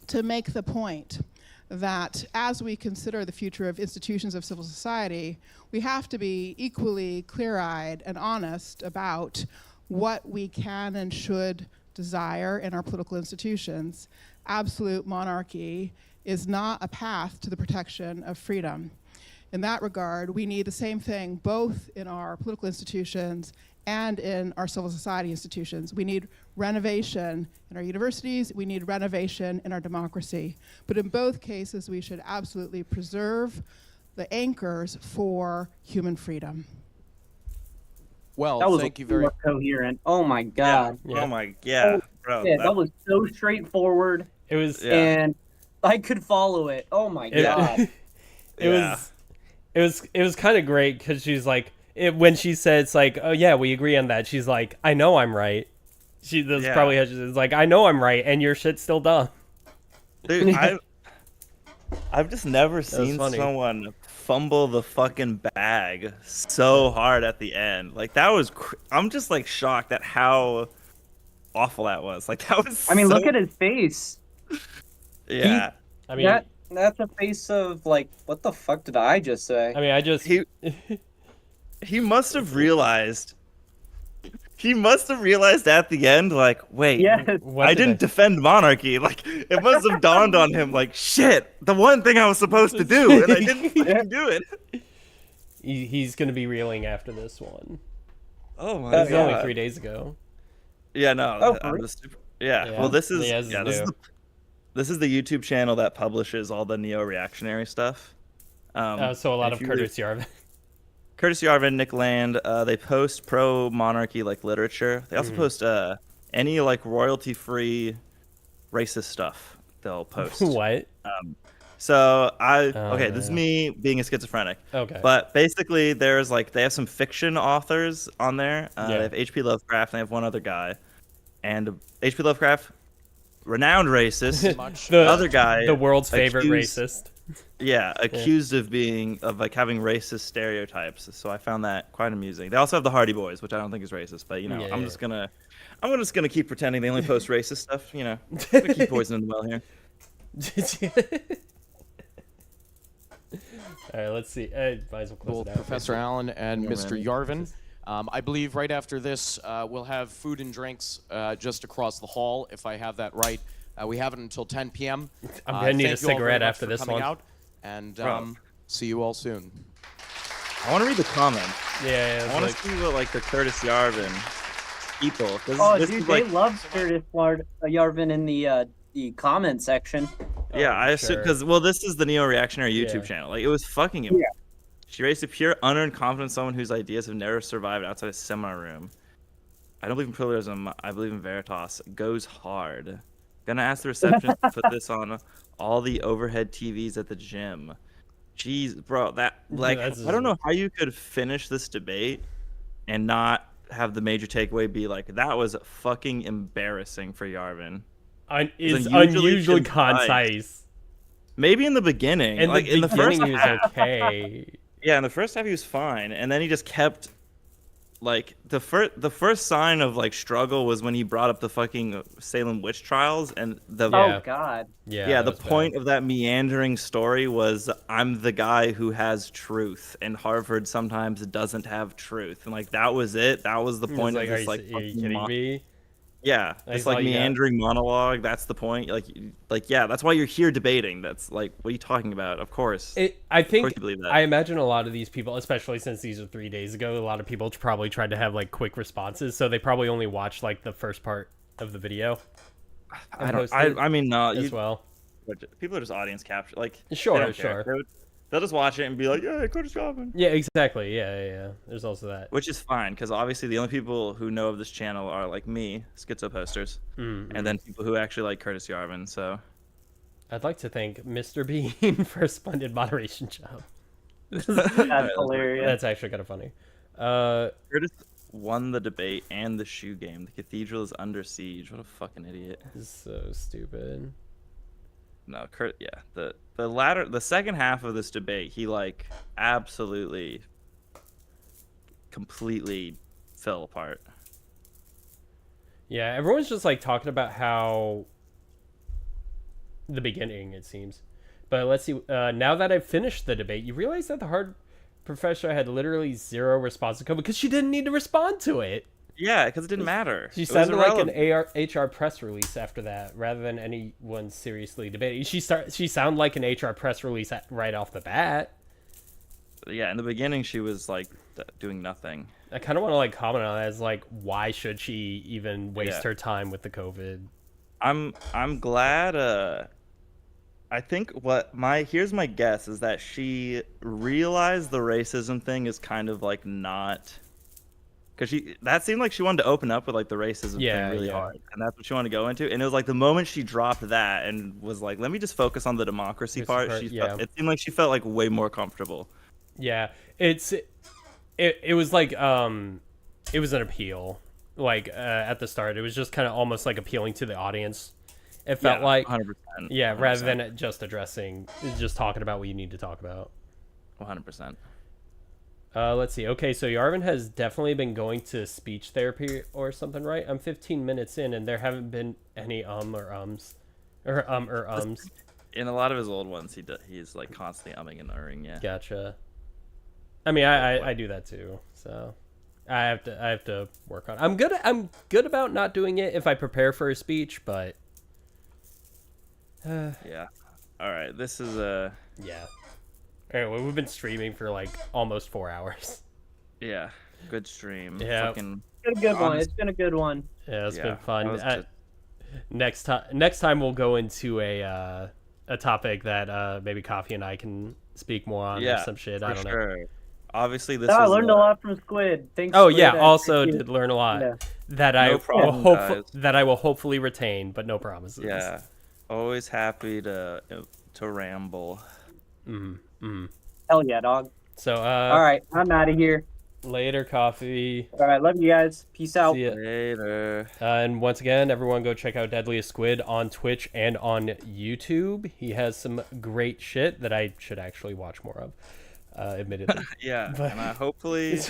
to make the point that as we consider the future of institutions of civil society, we have to be equally clear-eyed and honest about what we can and should desire in our political institutions. Absolute monarchy is not a path to the protection of freedom. In that regard, we need the same thing both in our political institutions and in our civil society institutions. We need renovation in our universities, we need renovation in our democracy. But in both cases, we should absolutely preserve the anchors for human freedom. Well, that was thank you very coherent. Oh my god. Yeah. Oh my bro. Yeah, that was so straightforward. It was and I could follow it. Oh my god. It was kind of great because she's like, when she said it's like, oh yeah, we agree on that. She's like, I know I'm right. That's probably how she's like, I know I'm right, and your shit's still dumb. Dude, I've just never seen someone fumble the fucking bag so hard at the end. Like that was, I'm just like shocked at how awful that was. Like that was. I mean, look at his face. Yeah. I mean, that's a face of like, what the fuck did I just say? I mean, he must have realized. He must have realized at the end, like, wait, I didn't defend monarchy. Like, it must have dawned on him, like, shit, the one thing I was supposed to do, and I didn't fucking do it. He's going to be reeling after this one. Oh, my God. This was only 3 days ago. Yeah, no. Well, this is, this is the YouTube channel that publishes all the neo-reactionary stuff. So a lot of Curtis Yarvin. Curtis Yarvin, Nick Land, they post pro-monarchy like literature. They also post any like royalty-free racist stuff. They'll post. What? So this is me being a schizophrenic. Okay. But basically, there's like they have some fiction authors on there. They have H.P. Lovecraft, and they have one other guy. And H.P. Lovecraft, renowned racist. The other guy, the world's favorite racist. Yeah, accused of like having racist stereotypes. So I found that quite amusing. They also have the Hardy Boys, which I don't think is racist, but Yeah, I'm yeah. just gonna keep pretending they only post racist stuff. Gonna keep poisoning the well here. All right, let's see. Might as well close Both it out. Professor Allen and Yeah, Mr. man. Yarvin. I believe right after this, we'll have food and drinks just across the hall, if I have that right. We have it until 10 p.m. I'm gonna need a thank you all very cigarette much after for this coming one. out, and Bro. see you all soon. I want to read the comments. Yeah, I want to see what like the Curtis Yarvin people. Oh, This dude, is, they like, love Curtis Yarvin in the comment section. Yeah, I assume sure. because this is the Neo Reactionary YouTube Yeah. channel. Like it was fucking. Yeah. She raised a pure, unearned confidence in someone whose ideas have never survived outside a seminar room. I don't believe in pluralism. I believe in Veritas. Goes hard. Gonna ask the receptionist to put this on all the overhead TVs at the gym. Jeez, bro, that like I don't know how you could finish this debate and not have the major takeaway be like that was fucking embarrassing for Yarvin. It's unusually unusually concise. concise. Maybe in the beginning, In like the in the first beginning, he was half, okay. yeah, in the first half he was fine, and then he just kept like the first sign of like struggle was when he brought up the fucking Salem witch trials and the Yeah. Oh God. yeah, the that was point bad. of that meandering story was I'm the guy who has truth, and Harvard sometimes doesn't have truth, and like that was it. That was the He was point like, of this are like you fucking kidding me? yeah, I this thought like you got- meandering monologue. That's the point. Like yeah, that's why you're here debating. That's like what are you talking about? Of course. I Of course think you believe that. I imagine a lot of these people, especially since these are 3 days ago, a lot of people probably tried to have like quick responses, so they probably only watched like the first part of the video. I don't. posted I mean, no. as well. People are just audience capture. Like Sure, they don't care. sure. They'll just watch it and be like, yeah, Curtis Yarvin. Yeah, exactly. Yeah. There's also that. Which is fine, because obviously the only people who know of this channel are like me, schizo posters, and then people who actually like Curtis Yarvin. So I'd like to thank Mr. Bean for a splendid moderation job. That's hilarious. That's actually kind of funny. Curtis won the debate and the shoe game. The cathedral is under siege. What a fucking idiot. This is so stupid. No, the second half of this debate, he like absolutely, completely fell apart. Yeah, everyone's just like talking about how the beginning, it seems. But let's see. Now that I've finished the debate, you realize that the hard professor had literally zero response to COVID because she didn't need to respond to it. Yeah, because it didn't matter. She It was sounded like an irrelevant. HR press release after that, rather than anyone seriously debating. She sounded like an HR press release right off the bat. Yeah, in the beginning she was like doing nothing. I kind of want to like comment on that as like, why should she even waste Yeah. her time with the COVID? I'm glad. I think here's my guess is that she realized the racism thing is kind of like not, because that seemed like she wanted to open up with like the racism thing really hard, and that's what she wanted to go into. And it was like the moment she dropped that and was like, let me just focus on the democracy part. It seemed like she felt like way more comfortable. Yeah, it was like it was an appeal. Like at the start, it was just kind of almost like appealing to the audience. It felt like 100%. Yeah, 100%. rather than just talking about what you need to talk about. 100%. Let's see. Okay, so Yarvin has definitely been going to speech therapy or something, right? I'm 15 minutes in, and there haven't been any or ums. In a lot of his old ones, he's like constantly umming and erring. Yeah. Gotcha. I mean, I do that too, so I have to work on it. I'm good about not doing it if I prepare for a speech, but Yeah. All right. This is yeah. Anyway, we've been streaming for like almost 4 hours. yeah, good stream. Yeah. Fucking, It's been a good one. It's been a good one. Yeah, it's Yeah, been fun. that was Next time we'll go into a topic that maybe Coffee and I can speak more on or some shit. I don't know. Sure. Obviously, this. I was learned a lot from Squid. Thanks. Oh Squid. yeah, I also appreciate did learn a lot Yeah. that No I will problem, guys. that I will hopefully retain, but no promises. Yeah. Always happy to ramble. Hell yeah, dog. So All right, I'm out of here. Later, coffee. All right, love you guys. Peace out. See ya. Later. And once again, everyone go check out Deadliest Squid on Twitch and on YouTube. He has some great shit that I should actually watch more of, admittedly. Yeah, But- and hopefully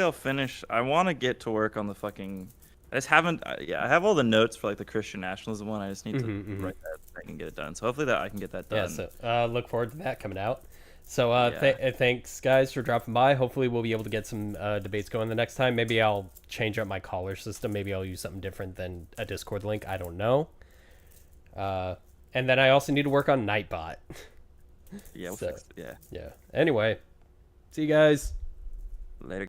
I'll finish. I want to get to work on the fucking. I just haven't. Yeah, I have all the notes for like the Christian nationalism one. I just need to write that thing and get it done. So hopefully that I can get that done. Yeah, so look forward to that coming out. So Yeah. thanks guys for dropping by. Hopefully we'll be able to get some debates going the next time. Maybe I'll change up my caller system. Maybe I'll use something different than a Discord link. I don't know. And then I also need to work on Nightbot. Yeah, we'll So- fix it. Yeah. Yeah. Anyway, see you guys. Later.